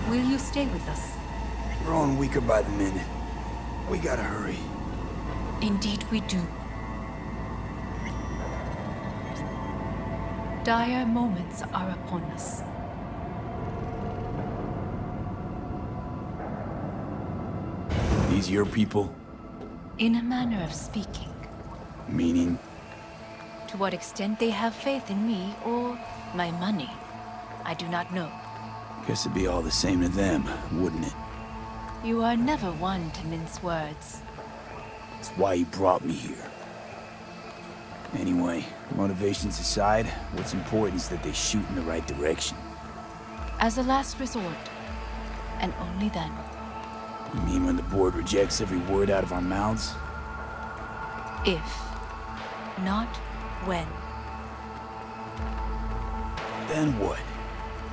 Will you stay with us? Growing weaker by the minute. We gotta hurry. Indeed we do. Dire moments are upon us. These your people? In a manner of speaking. Meaning? To what extent they have faith in me or my money, I do not know. Guess it'd be all the same to them, wouldn't it? You are never one to mince words. That's why you brought me here. Anyway, motivations aside, what's important is that they shoot in the right direction. As a last resort, and only then. You mean when the board rejects every word out of our mouths? If, not when. Then what?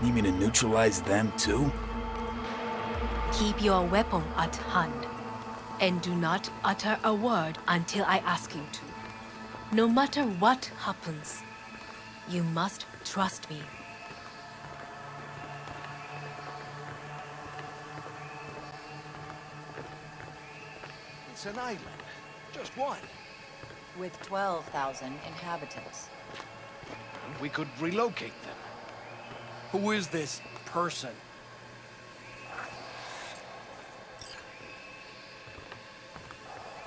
Need me to neutralize them too? Keep your weapon at hand, and do not utter a word until I ask you to. No matter what happens, you must trust me. It's an island. Just one. With 12,000 inhabitants. We could relocate them. Who is this person?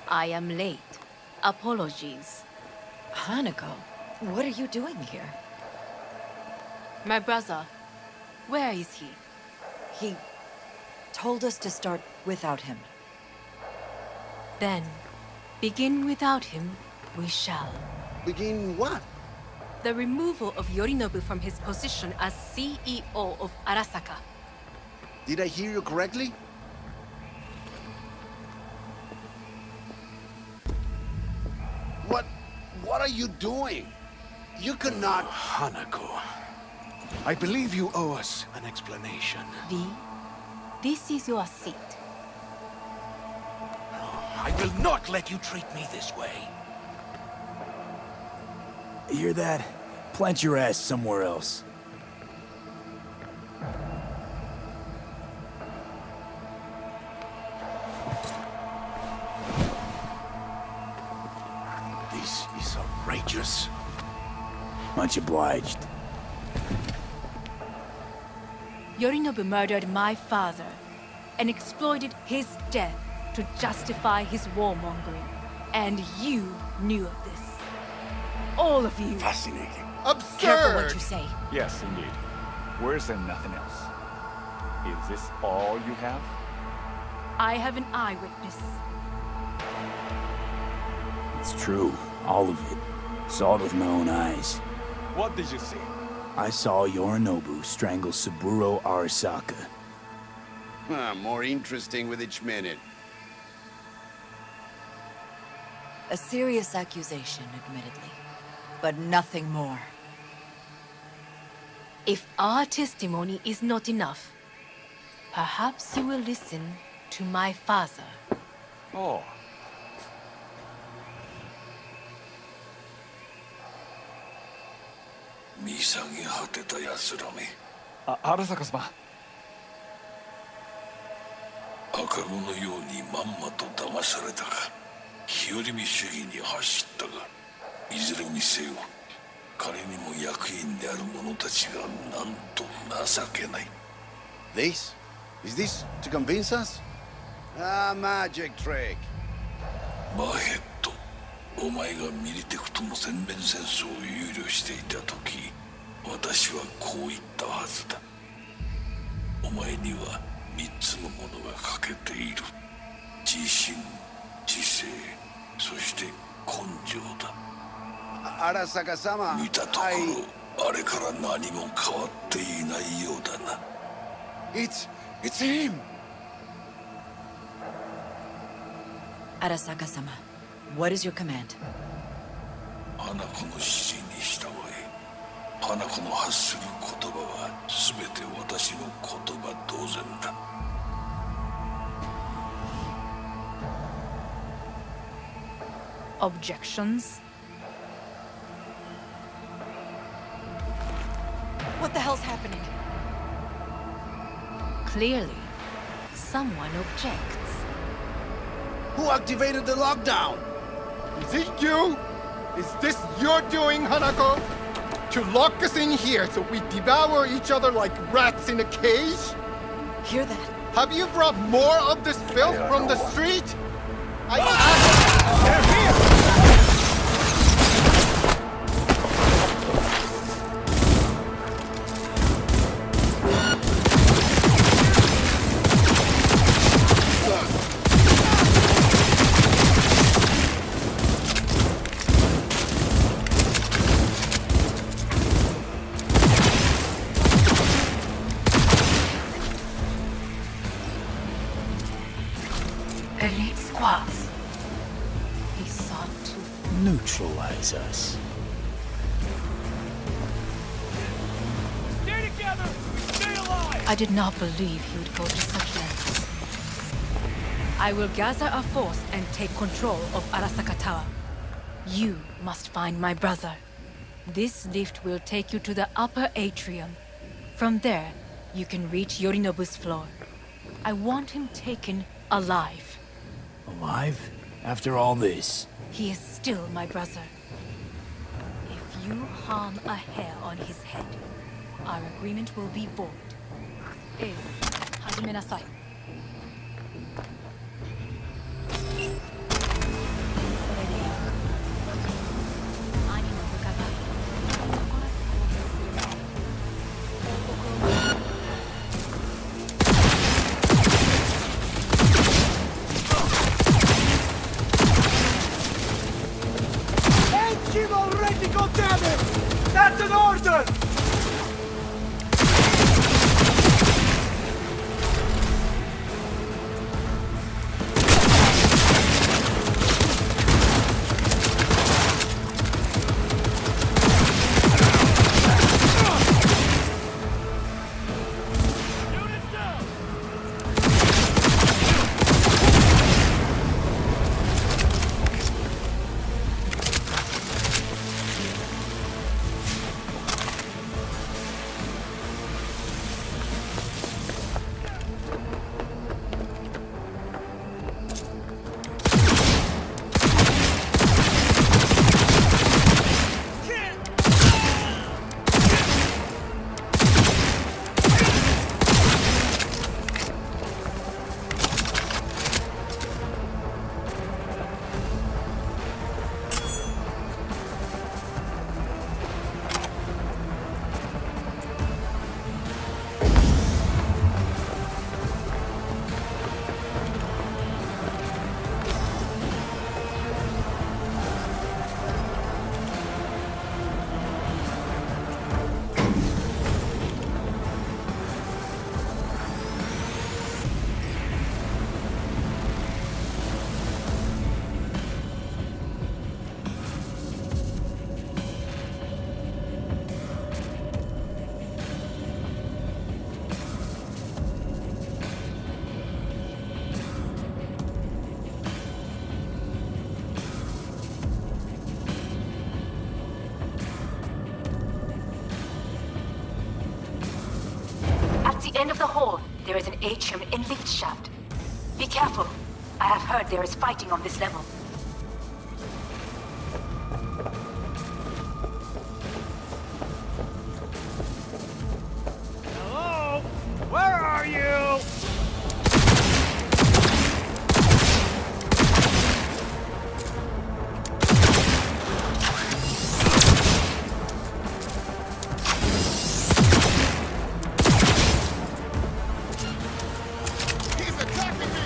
I am late. Apologies. Hanako, what are you doing here? My brother, where is he? He told us to start without him. Then, begin without him, we shall. Begin what? The removal of Yorinobu from his position as CEO of Arasaka. Did I hear you correctly? What are you doing? You cannot... Hanako. I believe you owe us an explanation. V, this is your seat. I will not let you treat me this way. You hear that? Plant your ass somewhere else. This is outrageous. Much obliged. Yorinobu murdered my father and exploited his death to justify his warmongering. And you knew of this. All of you. Fascinating. Absurd! Careful what you say. Yes, indeed. Where's there nothing else? Is this all you have? I have an eyewitness. It's true. All of it. Saw it with my own eyes. What did you see? I saw Yorinobu strangle Saburo Arasaka. More interesting with each minute. A serious accusation, admittedly. But nothing more. If our testimony is not enough, perhaps you will listen to my father. Oh. Arasaka-sama. 赤子のようにまんまと騙されたか、日和見主義に走ったが、いずれにせよ彼にも役員である者たちがなんと情けない。 This? Is this to convince us? Ah, magic trick. バヘッド、お前がミリテクとの全面戦争を憂慮していた時、私はこう言ったはずだ。お前には3つのものが欠けている。自信、知性、そして根性だ。Arasaka-sama, 見たところ、あれから何も変わっていないようだな。It's him! Arasaka-sama, what is your command? 花子の指示に従え、花子の発する言葉は全て私の言葉同然だ。Objections? What the hell's happening? Clearly, someone objects. Who activated the lockdown? Is it you? Is this your doing, Hanako? To lock us in here so we devour each other like rats in a cage? Hear that? Have you brought more of this filth from the street? They're here! Elite squads. He sought to neutralize us. Stay together! Stay alive! I did not believe he would go to such lengths. I will gather a force and take control of Arasaka Tower. You must find my brother. This lift will take you to the upper atrium. From there, you can reach Yorinobu's floor. I want him taken alive. Alive? After all this? He is still my brother. If you harm a hair on his head, our agreement will be void. Hajime nasai. Already got damage! That's an order! At the end of the hall, there is an atrium in lift shaft. Be careful. I have heard there is fighting on this level. Hello? Where are you? He's attacking me!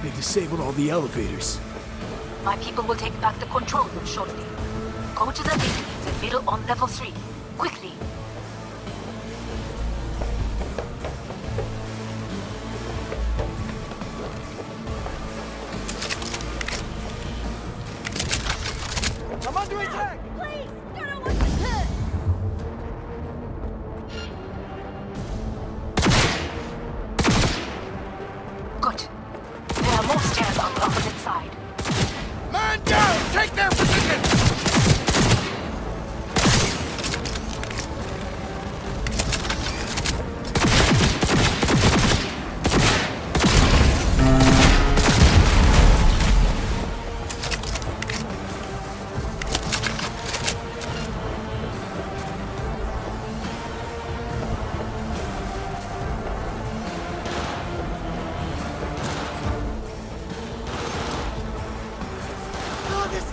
They disabled all the elevators. My people will take back the control room shortly. Go to the lift in the middle on level 3. Quickly! I'm under attack! Please! You don't want to hurt! Good. There are more stairs on the opposite side. Man down! Take their position!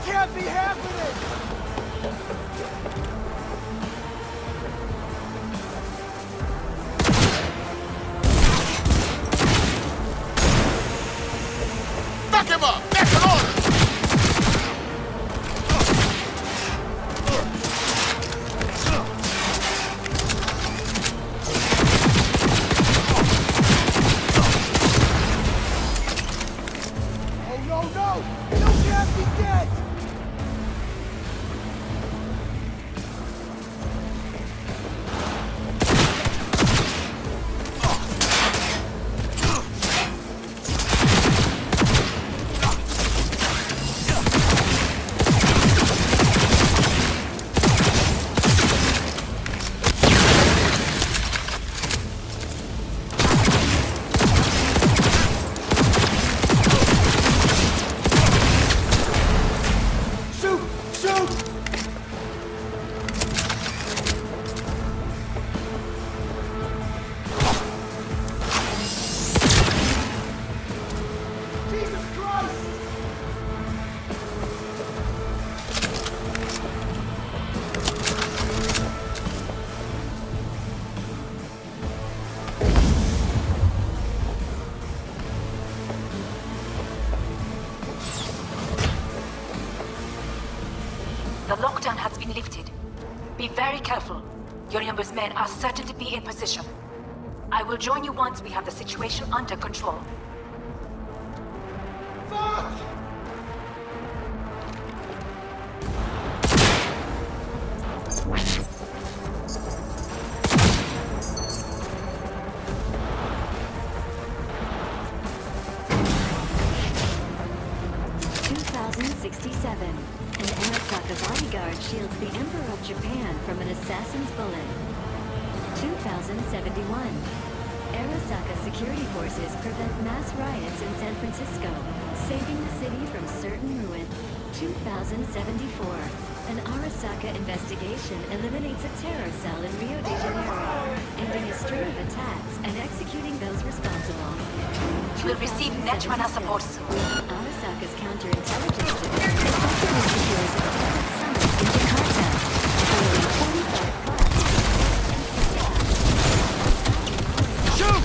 Can't be happening! Fuck him up! That's an order! Oh no, no! You can't be dead! The lockdown has been lifted. Be very careful. Yorinobu's men are certain to be in position. I will join you once we have the situation under control. Fuck! 2067. An Arasaka bodyguard shields the Emperor of Japan from an assassin's bullet. 2071. Arasaka security forces prevent mass riots in San Francisco, saving the city from certain ruin. 2074. An Arasaka investigation eliminates a terror cell in Rio de Janeiro, ending a string of attacks and executing those responsible. You will receive Netmana support soon. Arasaka's counterintelligence division also secures a private summit in Jakarta, following 45 clubs. Shoot!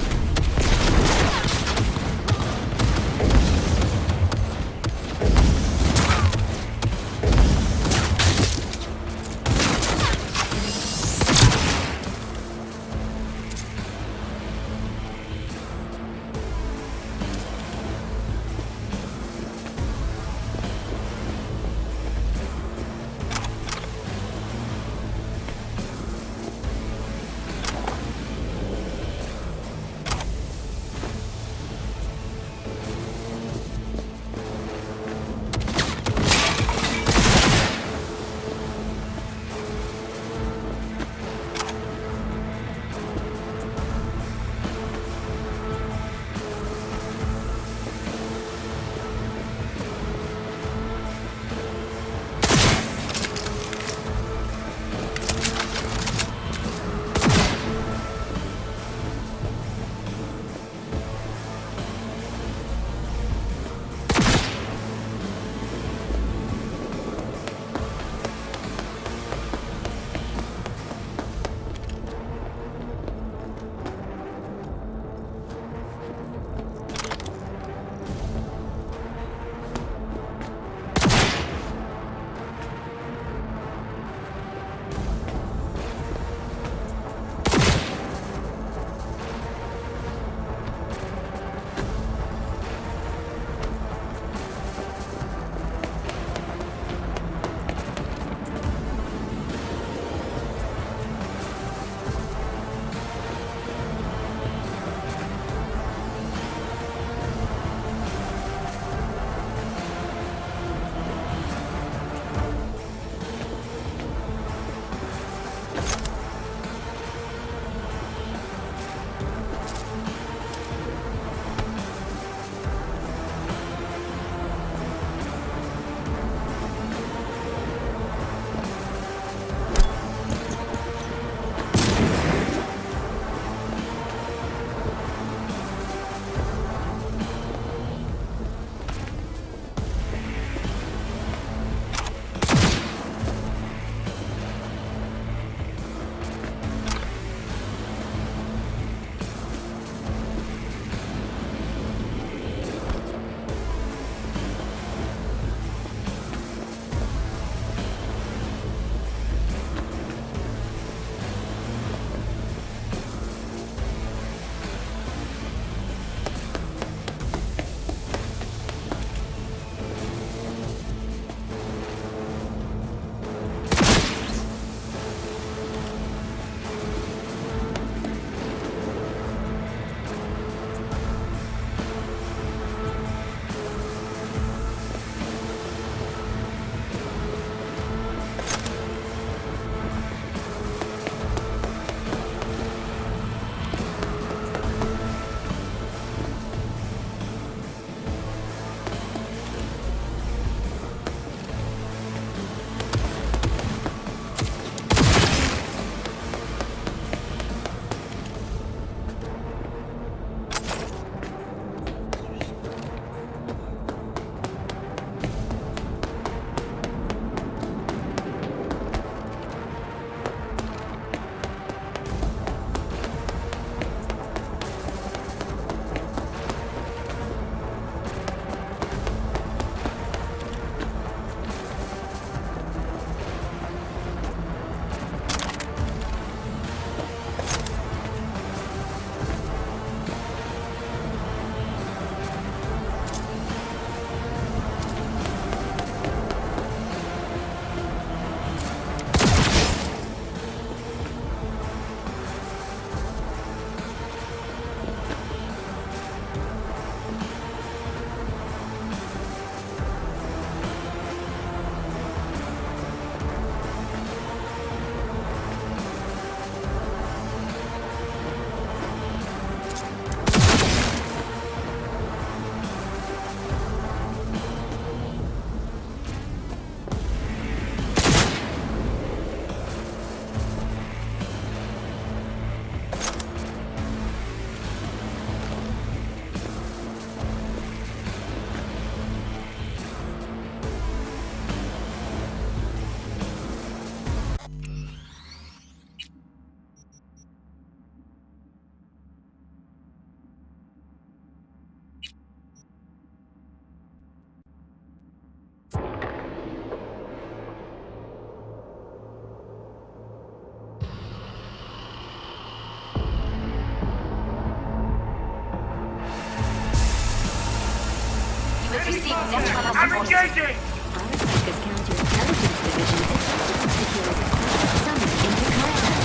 We've received net I'm engaging! Arasaka's counterintelligence division effectively secures a close summon into combat,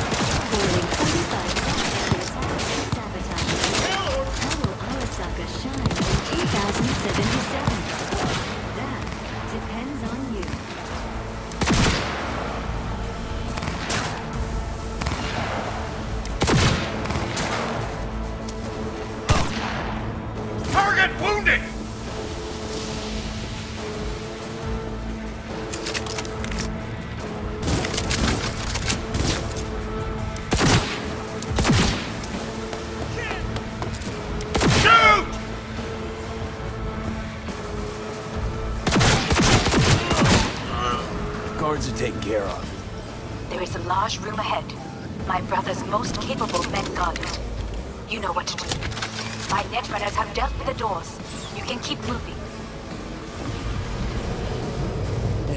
forwarding 45 rockets to attack and sabotage. How will Arasaka shine in 2077? That depends on you. Target wounded! Shoot! Guards are taken care of. There is a large room ahead. My brother's most capable men guard it. You know what to do. My netrunners have dealt with the doors. You can keep moving.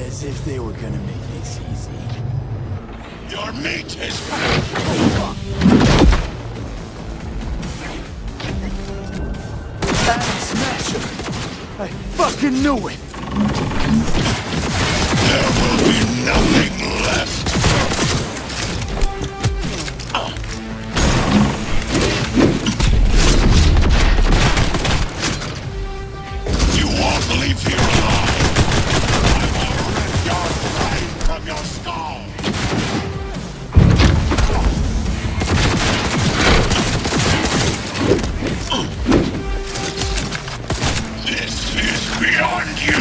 As if they were gonna make this easy. Your meat is Smasher! I fucking knew it! There will be nothing left. You won't leave here alive. I will rip your brain from your skull. This is beyond you.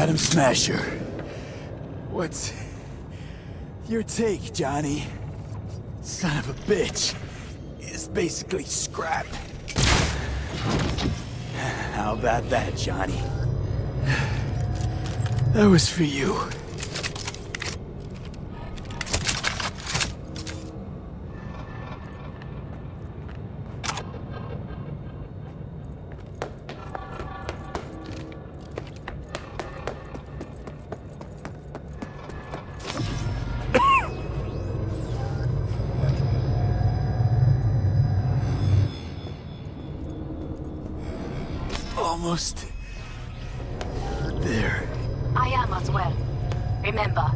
Adam Smasher. What's your take, Johnny? Son of a bitch. It's basically scrap. How about that, Johnny? That was for you. Almost there. I am as well. Remember,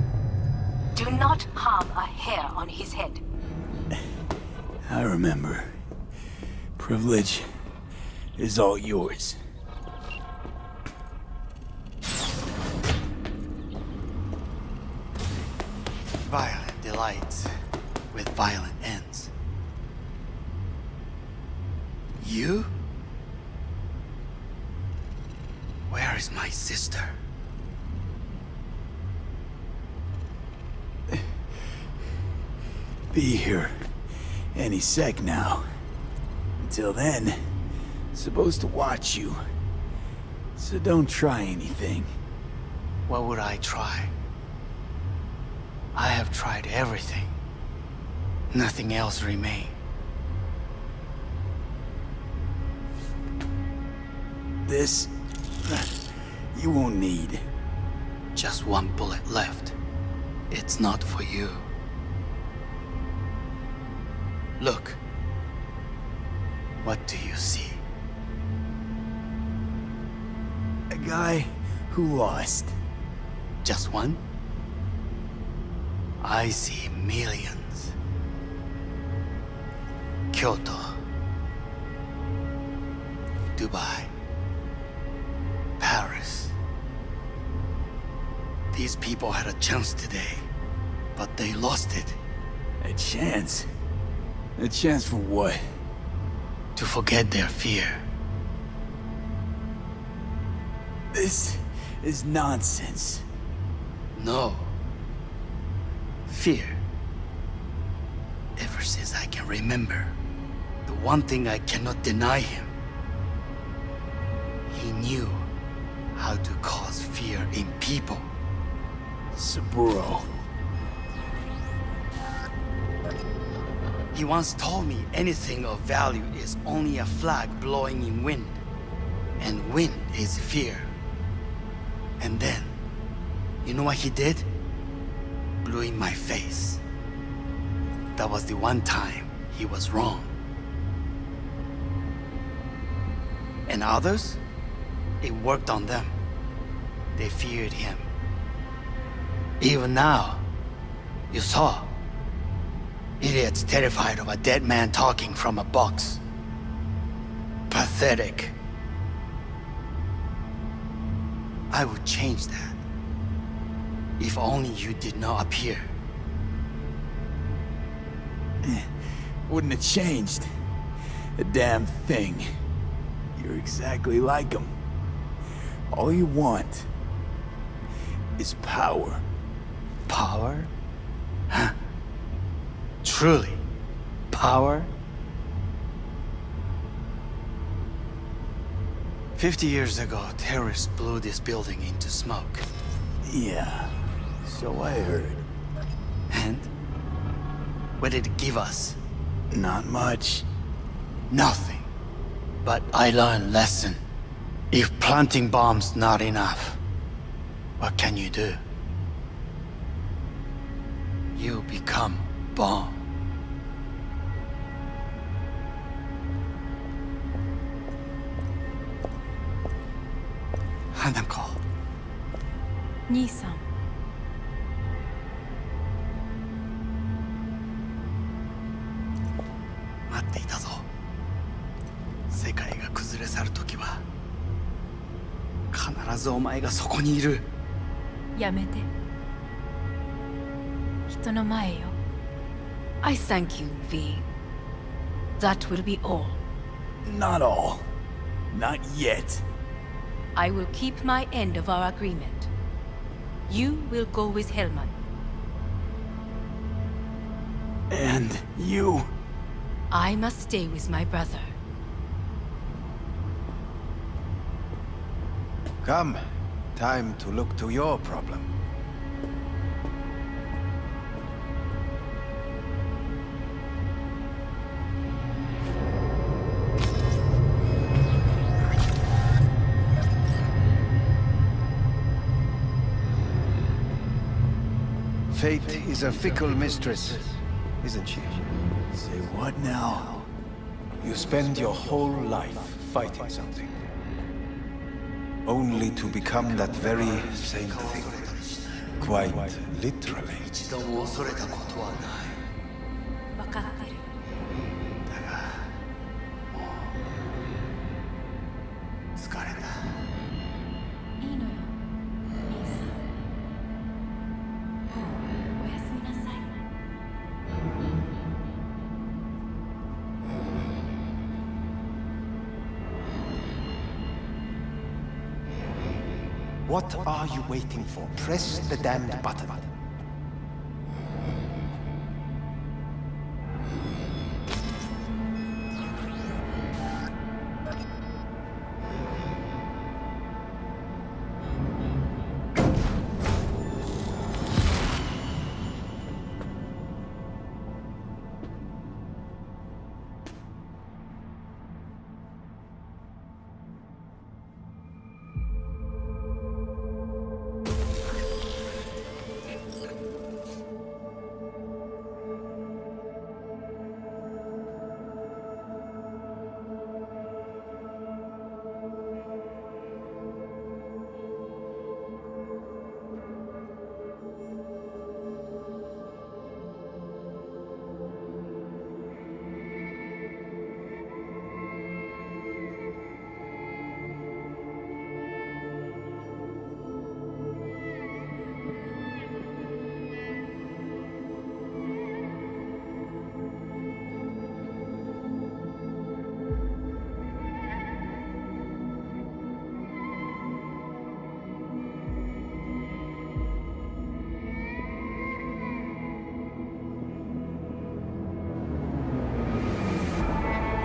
do not harm a hair on his head. I remember. Privilege is all yours. Violent delights with violent ends. You? Where is my sister? Be here any sec now. Until then, supposed to watch you. So don't try anything. What would I try? I have tried everything. Nothing else remains. This, you won't need. Just one bullet left. It's not for you. Look. What do you see? A guy who lost. Just one? I see millions. Kyoto. Dubai. Paris. These people had a chance today, but they lost it. A chance? A chance for what? To forget their fear. This is nonsense. No. Fear. Ever since I can remember, the one thing I cannot deny him. He knew how to cause fear in people. Saburo. He once told me anything of value is only a flag blowing in wind. And wind is fear. And then, you know what he did? Blew in my face. That was the one time he was wrong. And others? It worked on them. They feared him. Even now, you saw. Idiots terrified of a dead man talking from a box. Pathetic. I would change that. If only you did not appear. Wouldn't have changed a damn thing. You're exactly like him. All you want is power. Power? Huh. Truly, power? 50 years ago, terrorists blew this building into smoke. Yeah, so I heard. And? What did it give us? Not much. Nothing. But I learned lesson. If planting bombs not enough, what can you do? You become bomb. Hanako. 兄さん。待っていたぞ。世界が崩れ去る時は必ずお前がそこにいる。やめて。人の前よ。I thank you, V. That will be all. Not all. Not yet. I will keep my end of our agreement. You will go with Hellman. And you? I must stay with my brother. Come. Time to look to your problem. Fate is a fickle mistress, isn't she? Say what now? You spend your whole life fighting something, only to become that very same thing. Quite literally. 一度も恐れたことはない。分かってる。だが、もう疲れた。いいのよ、兄さん。おやすみなさい。What are you waiting for? Press the damned button.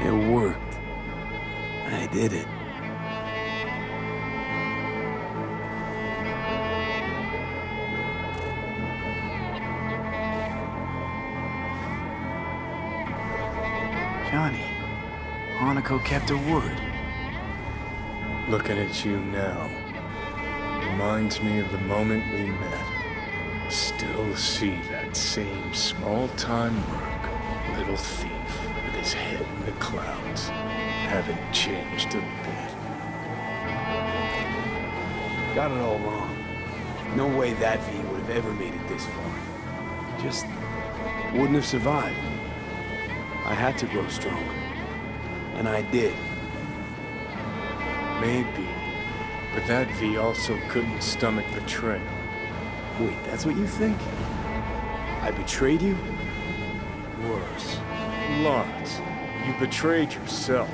It worked. I did it. Johnny, Hanako kept her word. Looking at you now reminds me of the moment we met. Still see that same small-time merc, little thief, with his head in the clouds. Haven't changed a bit. Got it all wrong. No way that V would have ever made it this far. Just wouldn't have survived. I had to grow stronger. And I did. Maybe. But that V also couldn't stomach betrayal. Wait, that's what you think? I betrayed you? Worse. Lots. You betrayed yourself.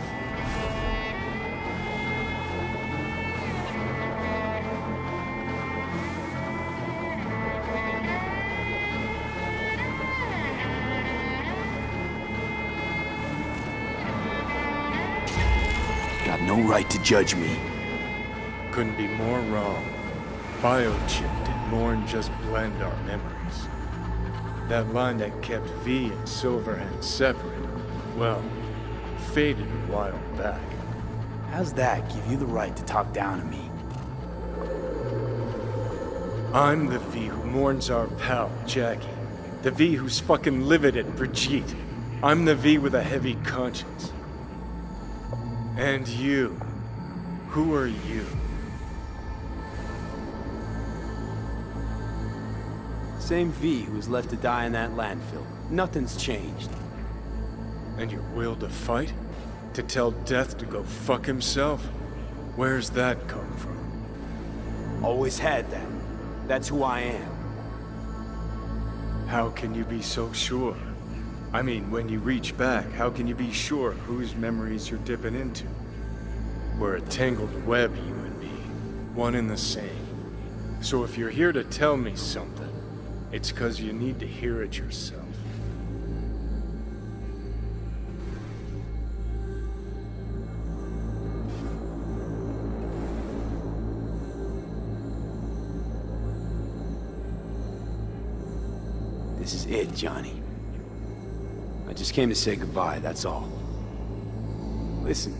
got no right to judge me. Couldn't be more wrong. Biochip did more than just blend our memories. That line that kept V and Silverhand separate, well, faded a while back. How's that give you the right to talk down to me? I'm the V who mourns our pal, Jackie. The V who's fucking livid at Brigitte. I'm the V with a heavy conscience. And you. Who are you? Same V who was left to die in that landfill. Nothing's changed. And your will to fight? To tell Death to go fuck himself? Where's that come from? Always had that. That's who I am. How can you be so sure? I mean, when you reach back, how can you be sure whose memories you're dipping into? We're a tangled web, you and me. One and the same. So if you're here to tell me something, it's 'cause you need to hear it yourself. This is it, Johnny. I just came to say goodbye, that's all. Listen,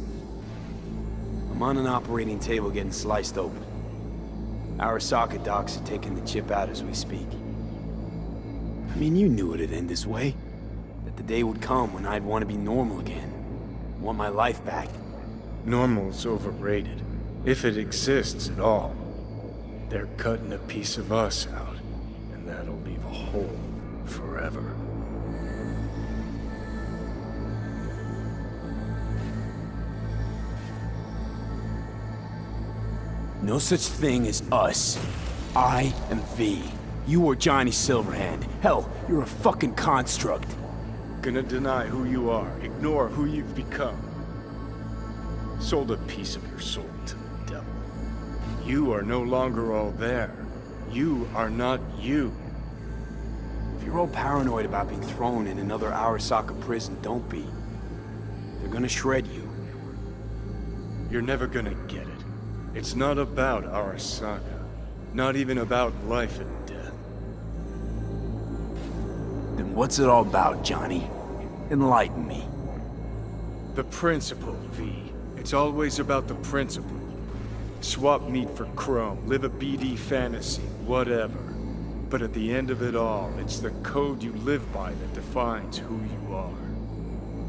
I'm on an operating table getting sliced open. Arasaka docs are taking the chip out as we speak. I mean, you knew it'd end this way. That the day would come when I'd want to be normal again. Want my life back. Normal's overrated. If it exists at all. They're cutting a piece of us out, and that'll leave a hole forever. No such thing as us. I am V. You are Johnny Silverhand. Hell, you're a fucking construct. Gonna deny who you are, ignore who you've become. Sold a piece of your soul to the devil. You are no longer all there. You are not you. If you're all paranoid about being thrown in another Arasaka prison, don't be. They're gonna shred you. You're never gonna get it. It's not about Arasaka. Not even about life and death. Then what's it all about, Johnny? Enlighten me. The principle, V. It's always about the principle. Swap meat for chrome, live a BD fantasy, whatever. But at the end of it all, it's the code you live by that defines who you are.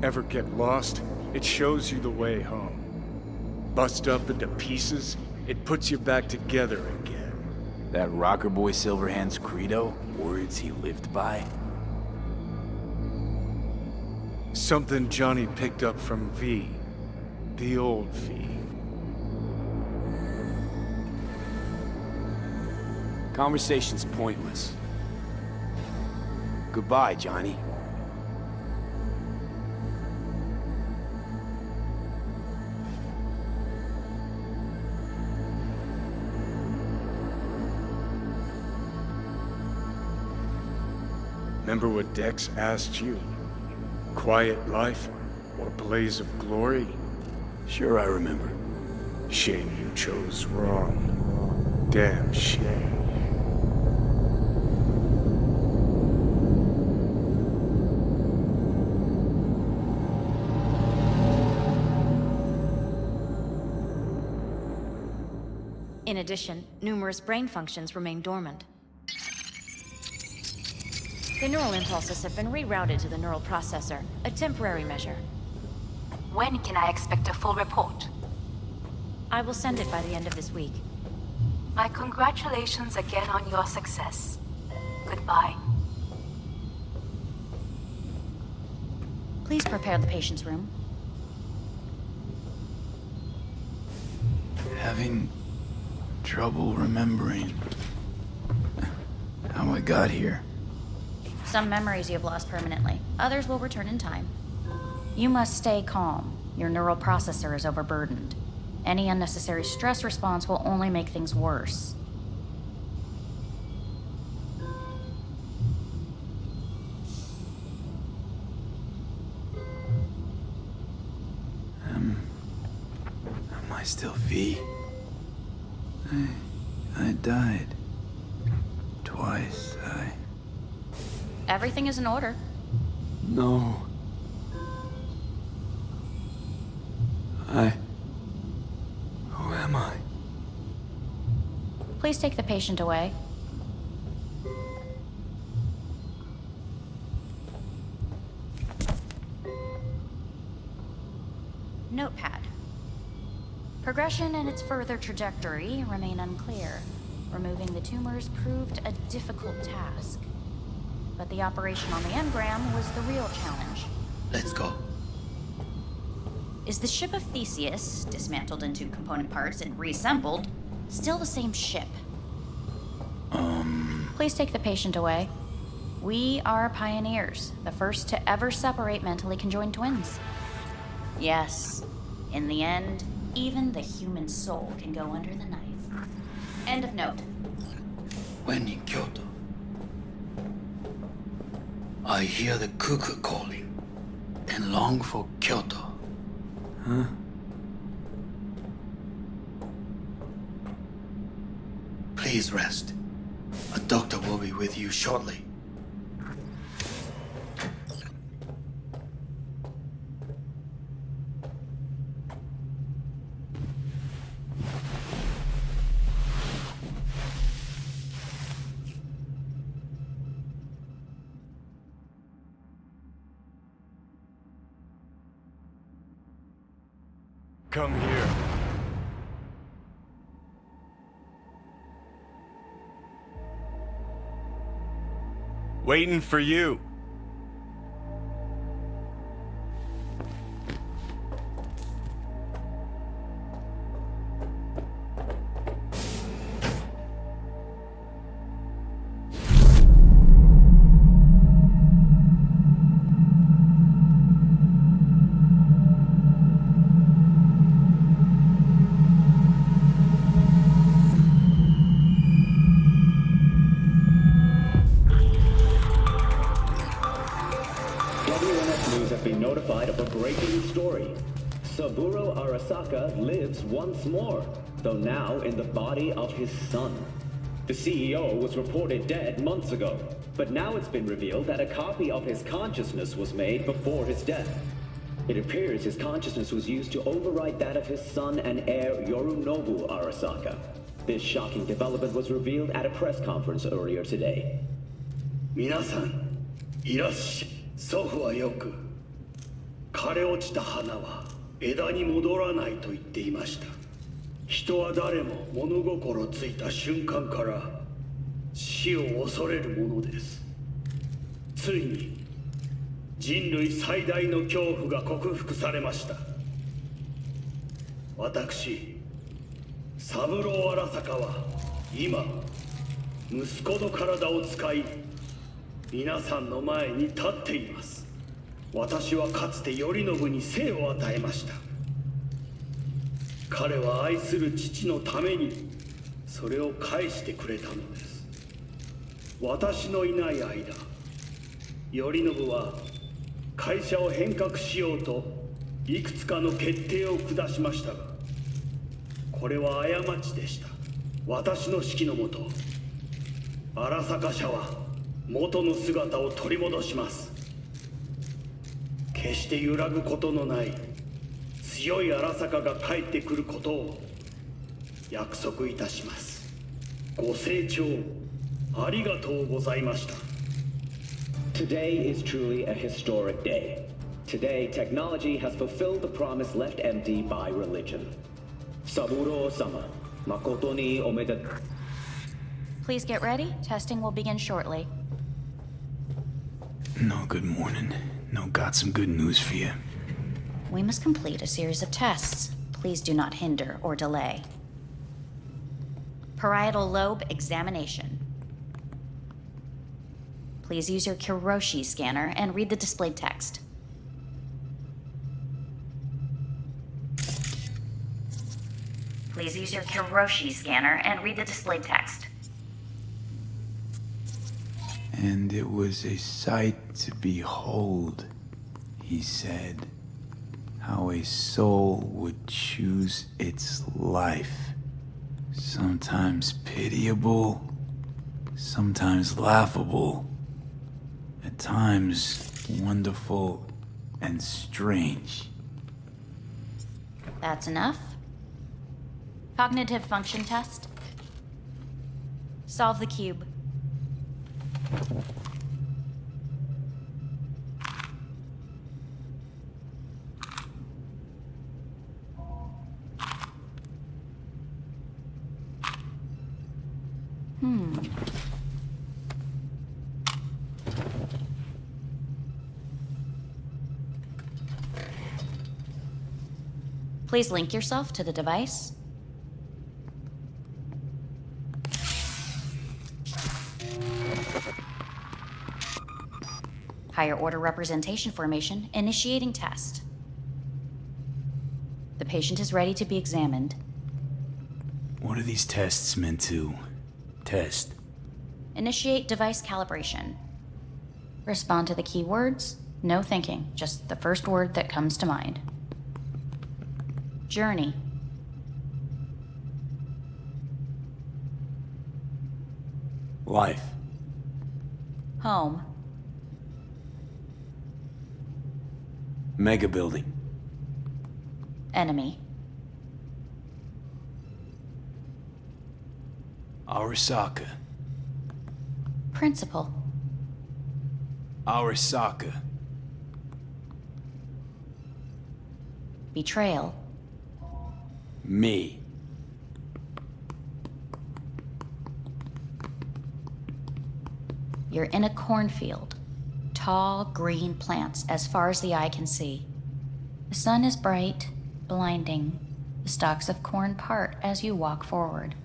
Ever get lost? It shows you the way home. Bust up into pieces, it puts you back together again. That rocker boy Silverhand's credo? Words he lived by? Something Johnny picked up from V. The old V. Conversation's pointless. Goodbye, Johnny. Remember what Dex asked you? Quiet life or blaze of glory? Sure I remember. Shame you chose wrong. Damn shame. In addition, numerous brain functions remain dormant. The neural impulses have been rerouted to the neural processor, a temporary measure. When can I expect a full report? I will send it by the end of this week. My congratulations again on your success. Goodbye. Please prepare the patient's room. Having trouble remembering how I got here. Some memories you have lost permanently. Others will return in time. You must stay calm. Your neural processor is overburdened. Any unnecessary stress response will only make things worse. still V. I died. Twice, Everything is in order. No. Who am I? Please take the patient away. Notepad. Progression and its further trajectory remain unclear. Removing the tumors proved a difficult task. But the operation on the engram was the real challenge. Let's go. Is the ship of Theseus, dismantled into component parts and reassembled, still the same ship? Please take the patient away. We are pioneers, the first to ever separate mentally conjoined twins. Yes, in the end, even the human soul can go under the knife. End of note. When in Kyoto, I hear the cuckoo calling and long for Kyoto. Huh? Please rest. A doctor will be with you shortly. Come here. Waiting for you. Saburo Arasaka lives once more, though now in the body of his son. The CEO was reported dead months ago, but now it's been revealed that a copy of his consciousness was made before his death. It appears his consciousness was used to override that of his son and heir Yorinobu Arasaka. This shocking development was revealed at a press conference earlier today. 皆さん、いらっしゃい。祖父はよく、枯れ落ちた花は枝に戻らないと言っていました。人は誰も物心ついた瞬間から死を恐れるものです。ついに人類最大の恐怖が克服されました。私、三郎荒坂は今、息子の体を使い、皆さんの前に立っています。私はかつて頼信に生を与えました。彼は愛する父のためにそれを返してくれたのです。私のいない間、頼信は会社を変革しようといくつかの決定を下しましたが、これは過ちでした。私の指揮のもと、荒坂社は元の姿を取り戻します。決して揺らぐことのない強い荒坂が帰ってくることを約束いたします。ご清聴ありがとうございました。 Today is truly a historic day. Today, technology has fulfilled the promise left empty by religion. Saburo-sama, makoto ni omedetou. Please get ready. Testing will begin shortly. No, good morning. No, got some good news for you. We must complete a series of tests. Please do not hinder or delay. Parietal lobe examination. Please use your Kiroshi scanner and read the displayed text. Please use your Kiroshi scanner and read the displayed text. And it was a sight to behold, he said. How a soul would choose its life. Sometimes pitiable, sometimes laughable, at times wonderful and strange. That's enough. Cognitive function test. Solve the cube. Please link yourself to the device. Higher order representation formation, initiating test. The patient is ready to be examined. What are these tests meant to test? Initiate device calibration. Respond to the keywords. No thinking, just the first word that comes to mind. Journey. Life. Home. Mega building. Enemy. Arasaka. Principal. Arasaka. Betrayal. Me. You're in a cornfield. Tall, green plants as far as the eye can see. The sun is bright, blinding. The stalks of corn part as you walk forward.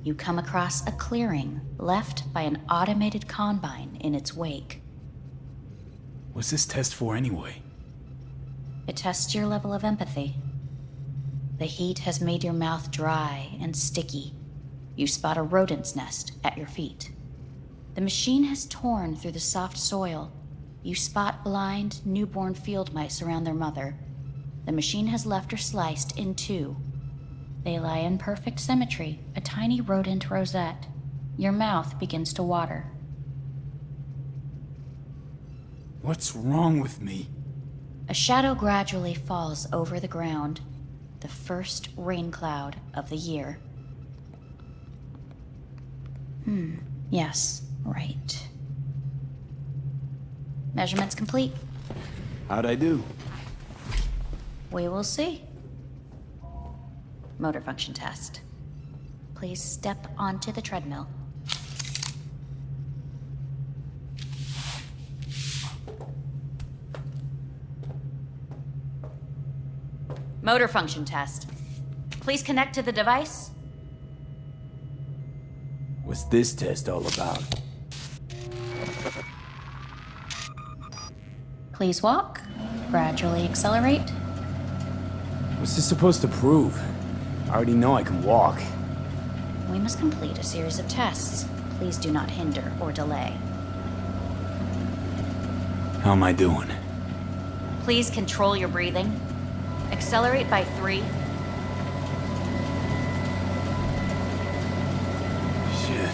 You come across a clearing left by an automated combine in its wake. What's this test for anyway? It tests your level of empathy. The heat has made your mouth dry and sticky. You spot a rodent's nest at your feet. The machine has torn through the soft soil. You spot blind, newborn field mice around their mother. The machine has left her sliced in two. They lie in perfect symmetry, a tiny rodent rosette. Your mouth begins to water. What's wrong with me? A shadow gradually falls over the ground. The first rain cloud of the year. Yes, right. Measurements complete. How'd I do? We will see. Motor function test. Please step onto the treadmill. Motor function test. Please connect to the device. What's this test all about? Please walk. Gradually accelerate. What's this supposed to prove? I already know I can walk. We must complete a series of tests. Please do not hinder or delay. How am I doing? Please control your breathing. Accelerate by 3. Shit.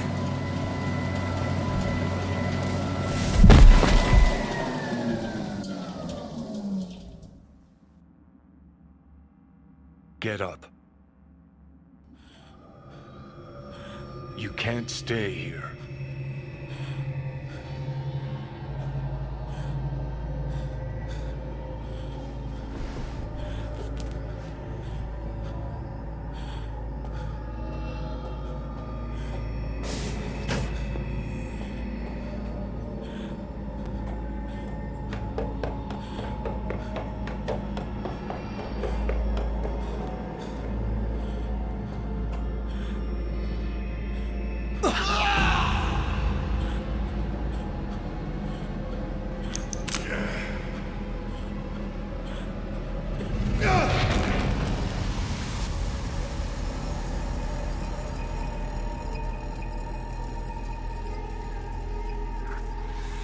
Get up. You can't stay here.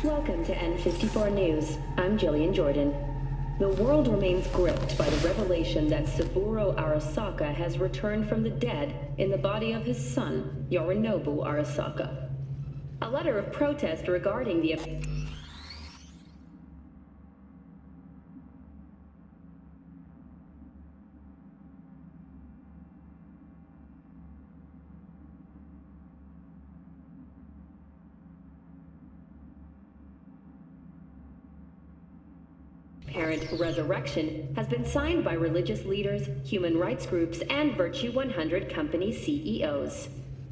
Welcome to N54 News. I'm Jillian Jordan. The world remains gripped by the revelation that Saburo Arasaka has returned from the dead in the body of his son, Yorinobu Arasaka. A letter of protest regarding the apparent resurrection has been signed by religious leaders, human rights groups, and Virtue 100 company CEOs.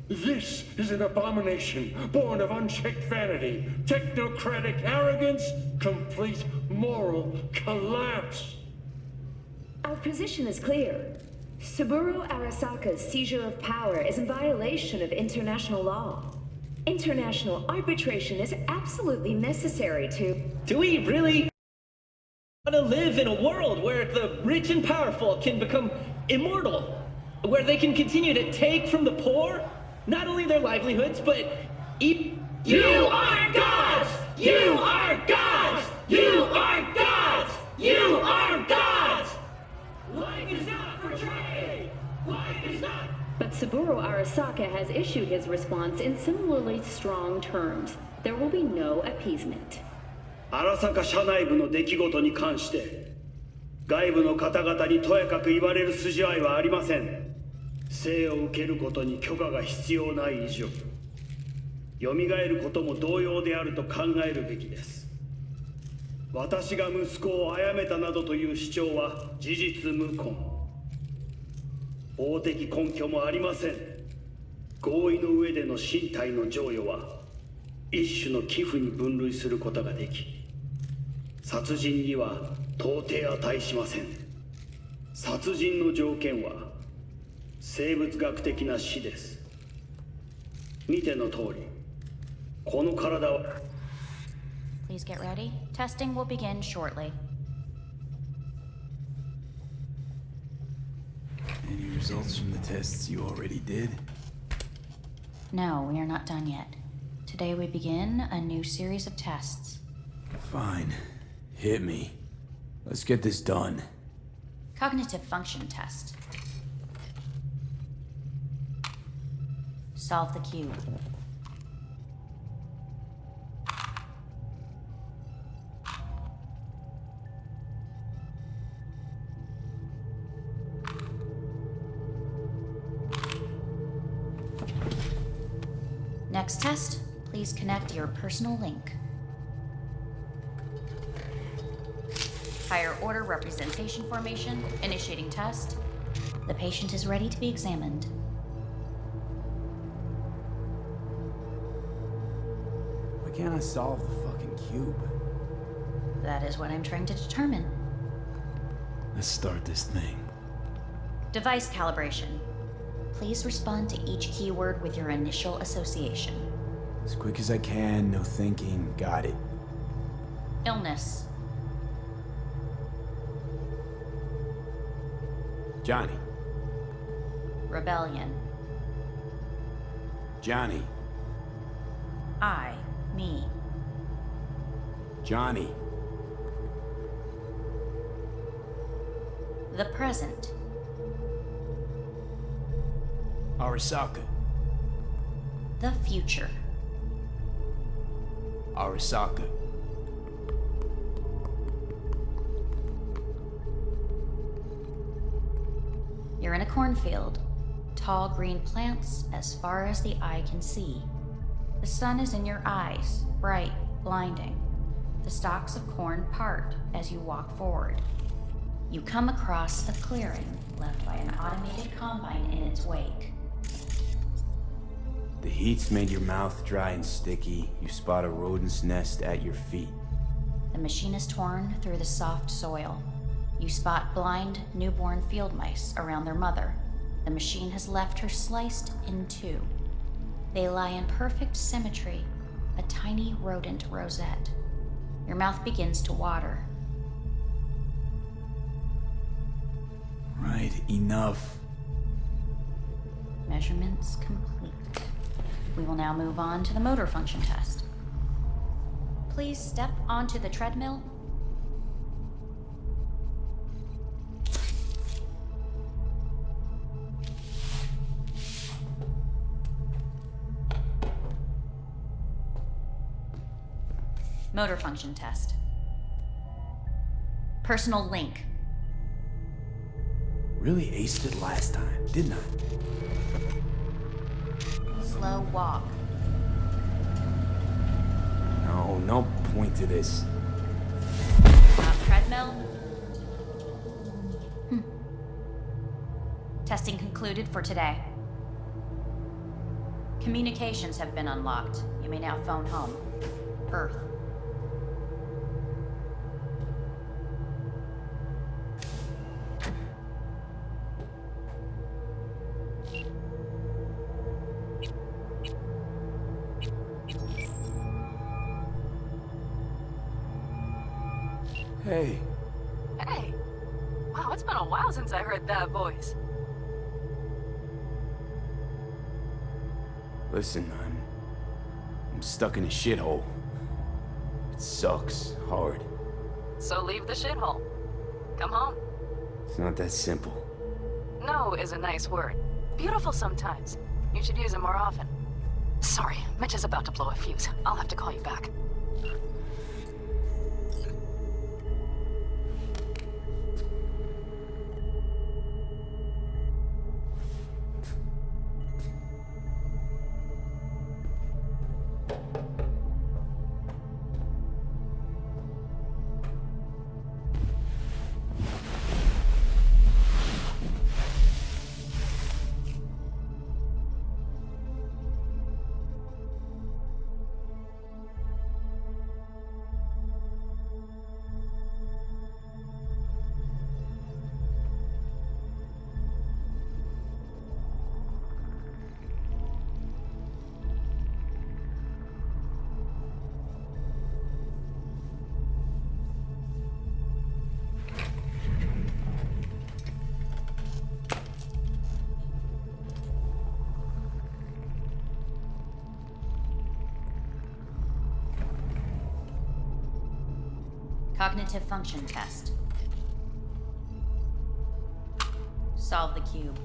This is an abomination born of unchecked vanity, technocratic arrogance, complete moral collapse. Our position is clear. Saburo Arasaka's seizure of power is in violation of international law. International arbitration is absolutely necessary to... Do we really want to live in a world where the rich and powerful can become immortal? Where they can continue to take from the poor, not only their livelihoods, but You are gods! You are gods! You are gods! You are gods! Life is not for trade! Life is not... But Saburo Arasaka has issued his response in similarly strong terms. There will be no appeasement. 荒坂社内部の出来事に関して外部の方々にとやかく言われる筋合いはありません。生を受けることに許可が必要ない以上蘇ることも同様であると考えるべきです。私が息子を殺めたなどという主張は事実無根。法的根拠もありません。合意の上での身体の贈与は一種の寄付に分類することができ殺人には到底値しません。殺人の条件は生物学的な死です。見ての通り、この体は Please get ready. Testing will begin shortly. Any results from the tests you already did? No, we are not done yet. Today we begin a new series of tests. Fine. Hit me. Let's get this done. Cognitive function test. Solve the cube. Next test, please connect your personal link. Higher order representation formation, initiating test. The patient is ready to be examined. Why can't I solve the fucking cube? That is what I'm trying to determine. Let's start this thing. Device calibration. Please respond to each keyword with your initial association. As quick as I can, no thinking. Got it. Illness. Johnny. Rebellion. Johnny. I. Me. Johnny. The present. Arasaka. The future. Arasaka. You're in a cornfield. Tall green plants as far as the eye can see. The sun is in your eyes, bright, blinding. The stalks of corn part as you walk forward. You come across a clearing left by an automated combine in its wake. The heat's made your mouth dry and sticky. You spot a rodent's nest at your feet. The machine is torn through the soft soil. You spot blind, newborn field mice around their mother. The machine has left her sliced in two. They lie in perfect symmetry, a tiny rodent rosette. Your mouth begins to water. Right, enough. Measurements complete. We will now move on to the motor function test. Please step onto the treadmill. Motor function test. Personal link. Really aced it last time, didn't I? Slow walk. No point to this. Treadmill. Testing concluded for today. Communications have been unlocked. You may now phone home. Earth. Hey. Hey. Wow, it's been a while since I heard that voice. Listen, I'm stuck in a shithole. It sucks hard. So leave the shithole. Come home. It's not that simple. No is a nice word. Beautiful sometimes. You should use it more often. Sorry, Mitch is about to blow a fuse. I'll have to call you back. Cognitive function test. Solve the cube.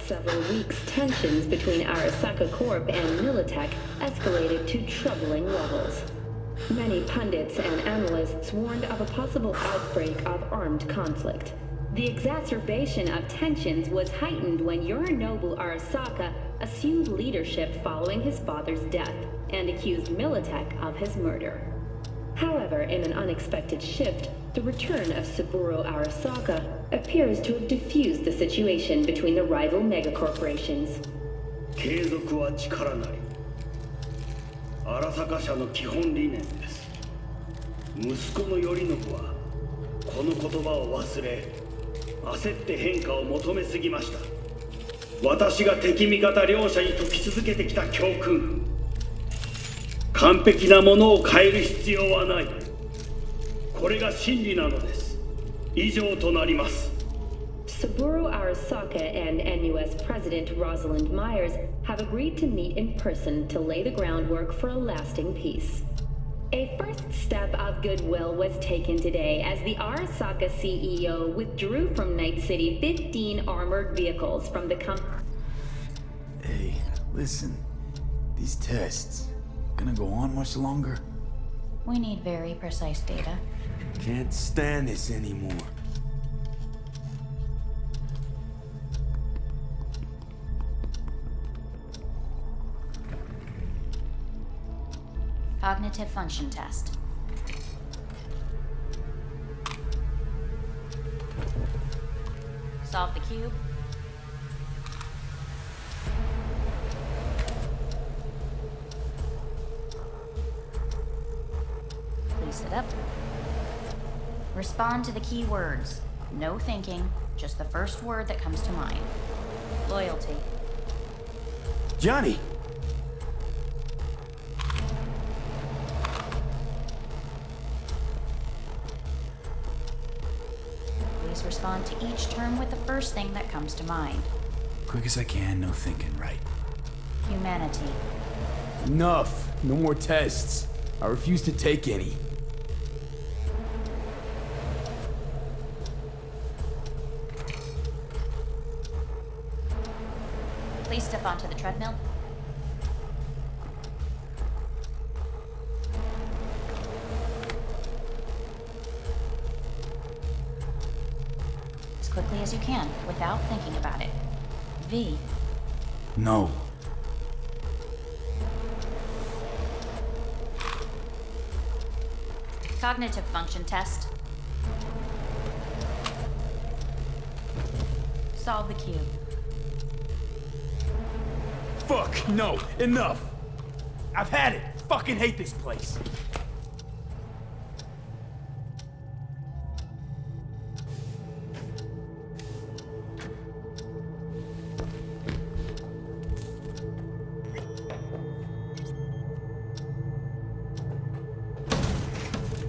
Several weeks, tensions between Arasaka Corp and Militech escalated to troubling levels. Many pundits and analysts warned of a possible outbreak of armed conflict. The exacerbation of tensions was heightened when Yorinobu Arasaka assumed leadership following his father's death and accused Militech of his murder. However, in an unexpected shift, the return of Saburo Arasaka appears to have diffused the situation between the rival megacorporations. 継続は力なり。荒坂社の基本理念です。息子の頼信はこの言葉を忘れ、焦って変化を求めすぎました。私が敵味方両者に説き続けてきた教訓。完璧なものを変える必要はない。これが真理なのです。以上となります。Saburo Arasaka and NUS President Rosalind Myers have agreed to meet in person to lay the groundwork for a lasting peace. A first step of goodwill was taken today as the Arasaka CEO withdrew from Night City 15 armored vehicles from the company. Hey, listen. These tests gonna go on much longer? We need very precise data. Can't stand this anymore. Cognitive function test. Solve the cube. Please sit up. Respond to the key words. No thinking, just the first word that comes to mind. Loyalty. Johnny! cubes respond to each term with the first thing that comes to mind. Quick as I can, no thinking, right? Humanity. Enough! No more tests. I refuse to take any. Please step onto the treadmill. As quickly as you can, without thinking about it. V. No. Cognitive function test. Solve the cube. Fuck, no, enough! I've had it! Fucking hate this place!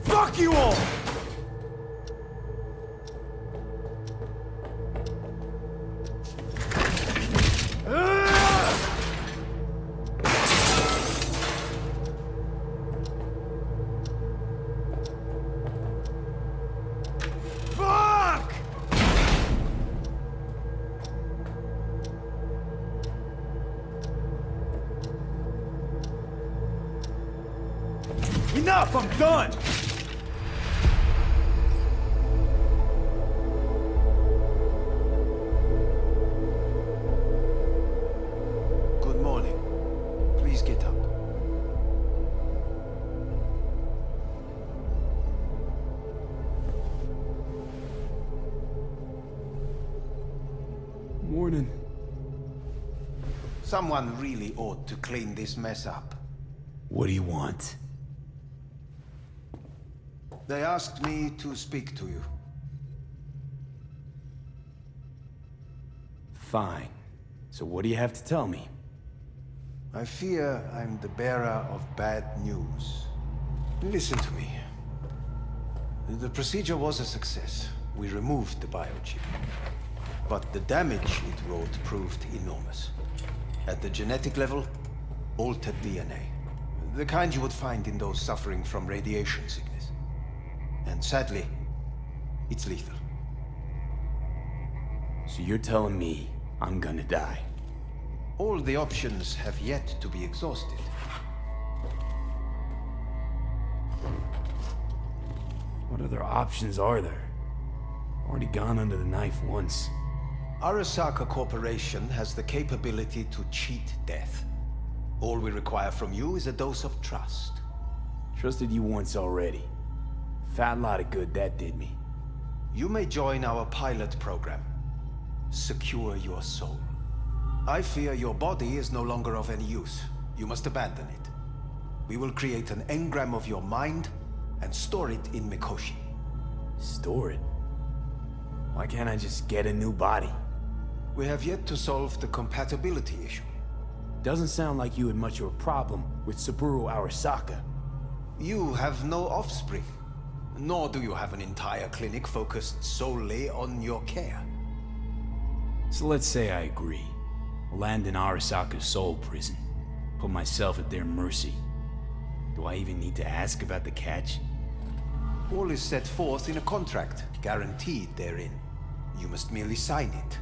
Fuck you all! Enough! I'm done! Good morning. Please get up. Morning. Someone really ought to clean this mess up. What do you want? They asked me to speak to you. Fine. So what do you have to tell me? I fear I'm the bearer of bad news. Listen to me. The procedure was a success. We removed the biochip. But the damage it wrought proved enormous. At the genetic level, altered DNA. The kind you would find in those suffering from radiation sickness. And sadly, it's lethal. So you're telling me I'm gonna die? All the options have yet to be exhausted. What other options are there? Already gone under the knife once. Arasaka Corporation has the capability to cheat death. All we require from you is a dose of trust. Trusted you once already. Fat lot of good that did me. You may join our pilot program. Secure your soul. I fear your body is no longer of any use. You must abandon it. We will create an engram of your mind and store it in Mikoshi. Store it? Why can't I just get a new body? We have yet to solve the compatibility issue. Doesn't sound like you had much of a problem with Saburo Arasaka. You have no offspring. Nor do you have an entire clinic focused solely on your care. So let's say I agree. Land in Arasaka's soul prison. Put myself at their mercy. Do I even need to ask about the catch? All is set forth in a contract, guaranteed therein. You must merely sign it.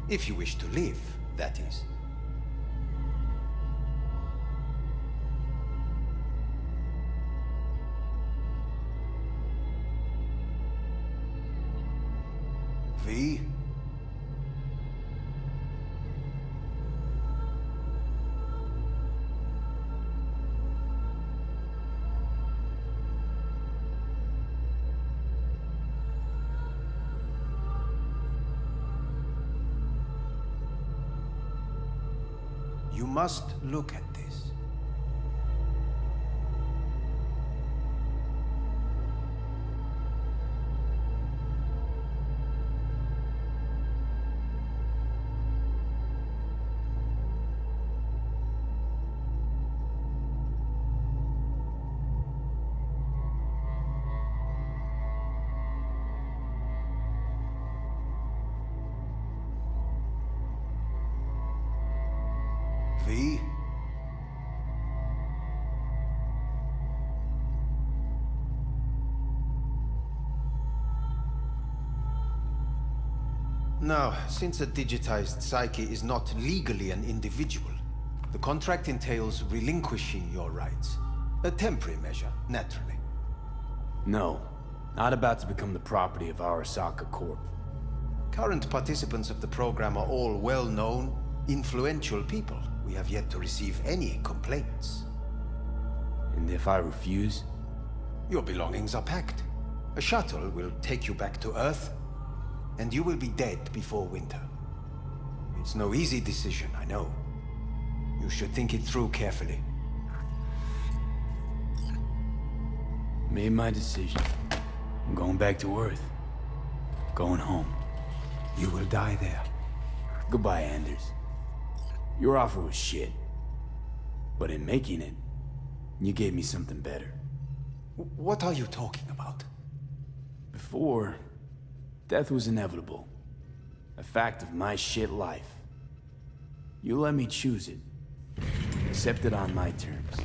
If you wish to live, that is. V? You must look at this. V? Now, since a digitized psyche is not legally an individual, the contract entails relinquishing your rights. A temporary measure, naturally. No, not about to become the property of Arasaka Corp. Current participants of the program are all well-known, influential people. We have yet to receive any complaints. And if I refuse? Your belongings are packed. A shuttle will take you back to Earth, and you will be dead before winter. It's no easy decision, I know. You should think it through carefully. Made my decision. I'm going back to Earth. Going home. You will die there. Goodbye, Anders. Your offer was shit. But in making it, you gave me something better. What are you talking about? Before, death was inevitable. A fact of my shit life. You let me choose it. Accept it on my terms.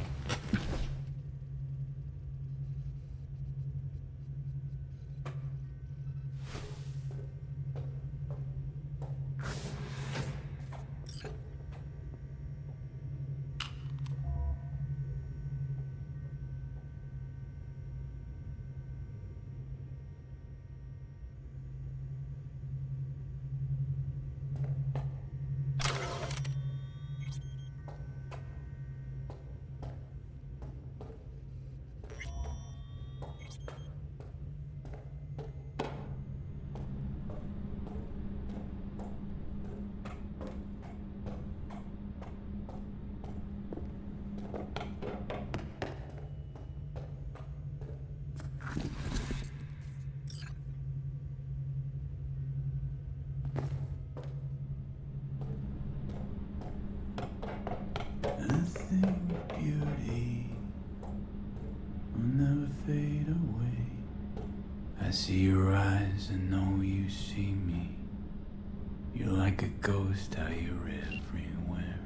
I see your eyes and know you see me. You're like a ghost, how you're everywhere.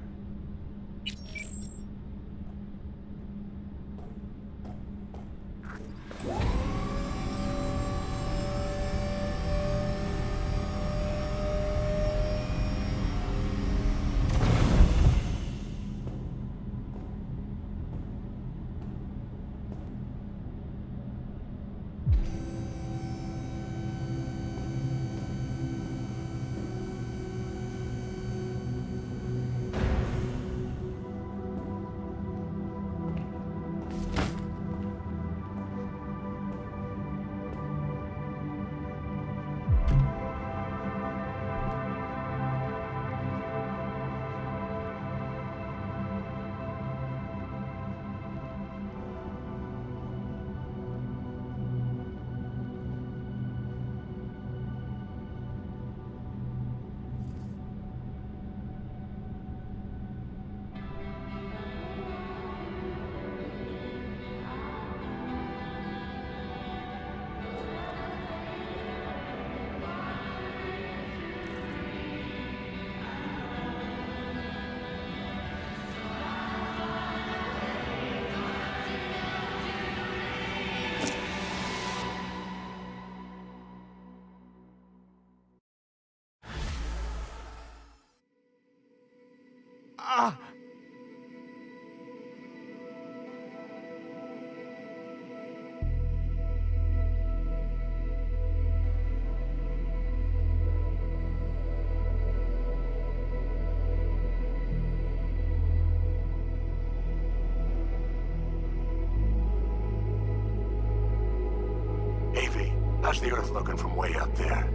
How's the Earth looking from way up there?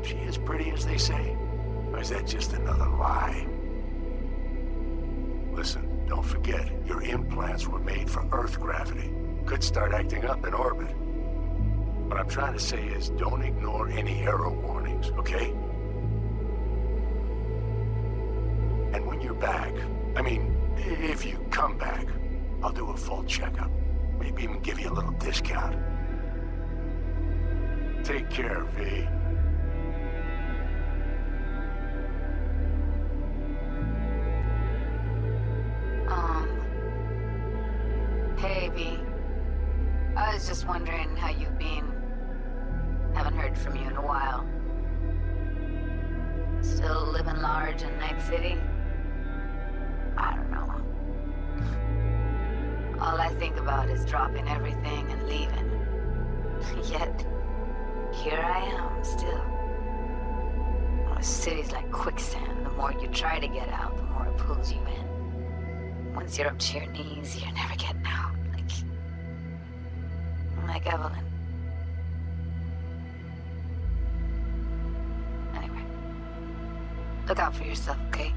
She as pretty as they say? Or is that just another lie? Listen, don't forget, your implants were made for Earth gravity. Could start acting up in orbit. What I'm trying to say is, don't ignore any error warnings, okay? And when you're back, I mean, if you come back, I'll do a full checkup. Maybe even give you a little discount. Take care, V. charge in Night City? I don't know. All I think about is dropping everything and leaving. Yet, here I am, still. A city's like quicksand. The more you try to get out, the more it pulls you in. Once you're up to your knees, you're never getting out. Like Evelyn. Anyway. Look out for yourself, okay?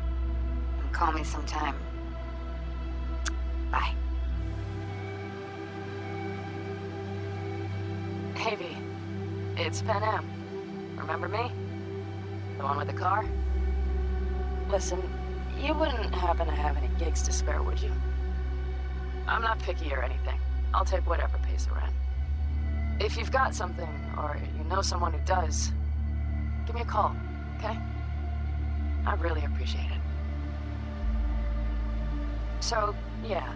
And call me sometime. Bye. Hey, V. It's Pan Am. Remember me? The one with the car? Listen, you wouldn't happen to have any gigs to spare, would you? I'm not picky or anything. I'll take whatever pays the rent. If you've got something, or you know someone who does, give me a call, okay? I'd really appreciate it. So, yeah,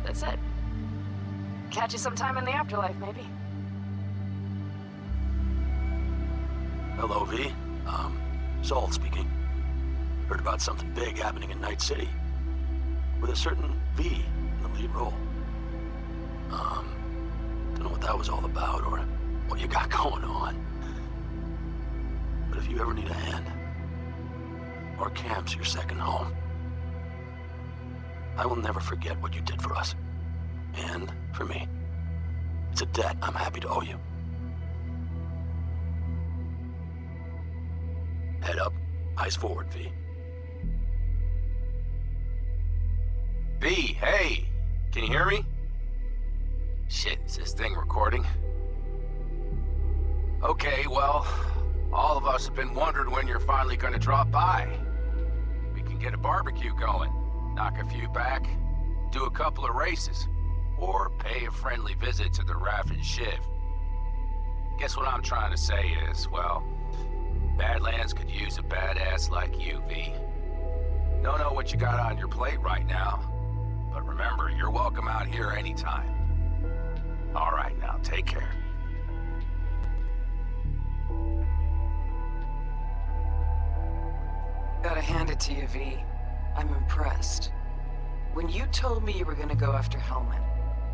that's it. Catch you sometime in the afterlife, maybe. Hello, V. Saul speaking. Heard about something big happening in Night City. With a certain V in the lead role. Don't know what that was all about or what you got going on. But if you ever need a hand, our camp's your second home. I will never forget what you did for us. And for me. It's a debt I'm happy to owe you. Head up, eyes forward, V. V, hey! Can you hear me? Shit, is this thing recording? Okay, well, all of us have been wondering when you're finally gonna drop by. We can get a barbecue going, knock a few back, do a couple of races, or pay a friendly visit to the Raff and Shiv. Guess what I'm trying to say is, well, Badlands could use a badass like you, V. Don't know what you got on your plate right now, but remember, you're welcome out here anytime. All right, now, take care. Gotta hand it to you, V. I'm impressed. When you told me you were gonna go after Hellman,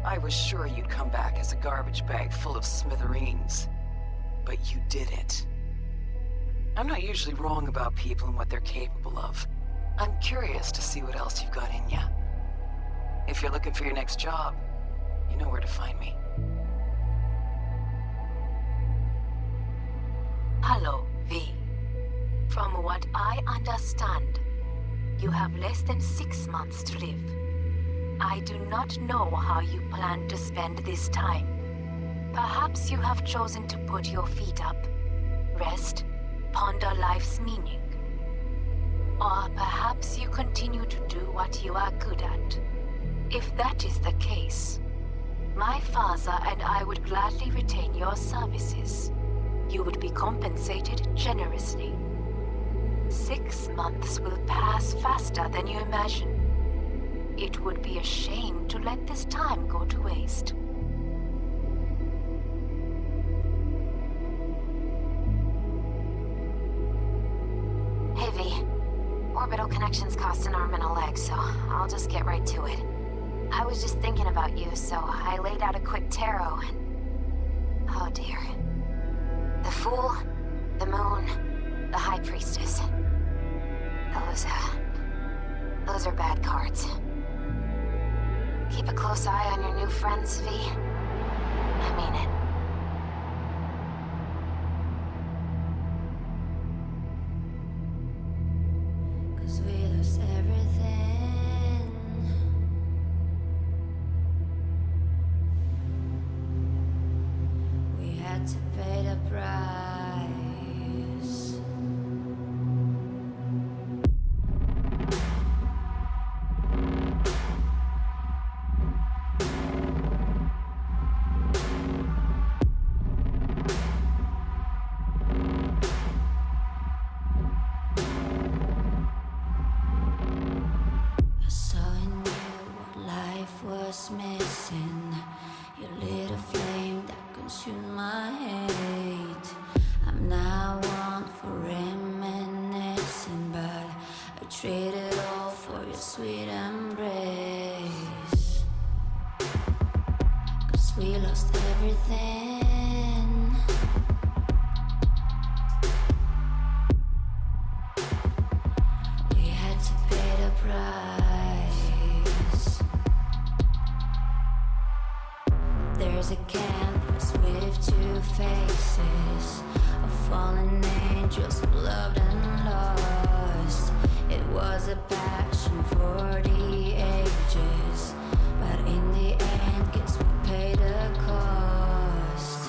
I was sure you'd come back as a garbage bag full of smithereens. But you didn't. I'm not usually wrong about people and what they're capable of. I'm curious to see what else you've got in ya. If you're looking for your next job, you know where to find me. Hello, V. From what I understand, you have less than 6 months to live. I do not know how you plan to spend this time. Perhaps you have chosen to put your feet up, rest, ponder life's meaning. Or perhaps you continue to do what you are good at. If that is the case, my father and I would gladly retain your services. You would be compensated generously. 6 months will pass faster than you imagine. It would be a shame to let this time go to waste. Hey, V. Orbital connections cost an arm and a leg, so I'll just get right to it. I was just thinking about you, so I laid out a quick tarot and... oh dear. The Fool, the Moon, the High Priestess. Those are bad cards. Keep a close eye on your new friends, V. I mean it. Cause we lost everything. We had to pay the price. I saw in you what life was missing. You lit a flame that consumed my hate. I'm now one for reminiscing, but sweet embrace. 'Cause we lost everything. We had to pay the price. There's a canvas with two faces of fallen angels who loved and lost. It was a passion for the ages, but in the end, guess we paid the cost.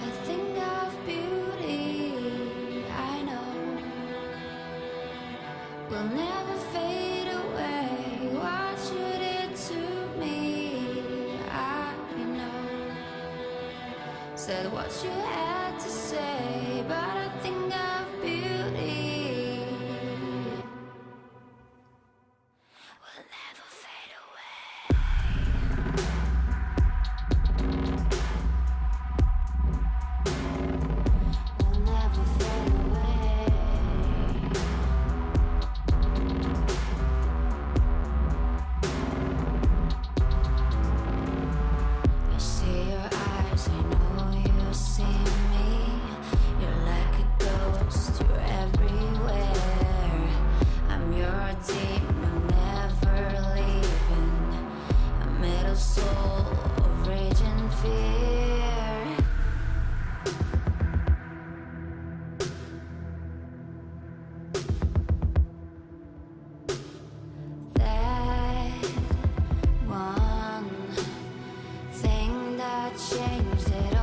A thing of beauty, I know, will never fade away. What you did to me, I know. Said what you had to say, but a thing of beauty will never fade away. Will never fade away. I see your eyes, I know you see me. You're like a ghost, you're everywhere. I'm your demon, never leaving. A middle soul of rage and fear. That one thing that changed it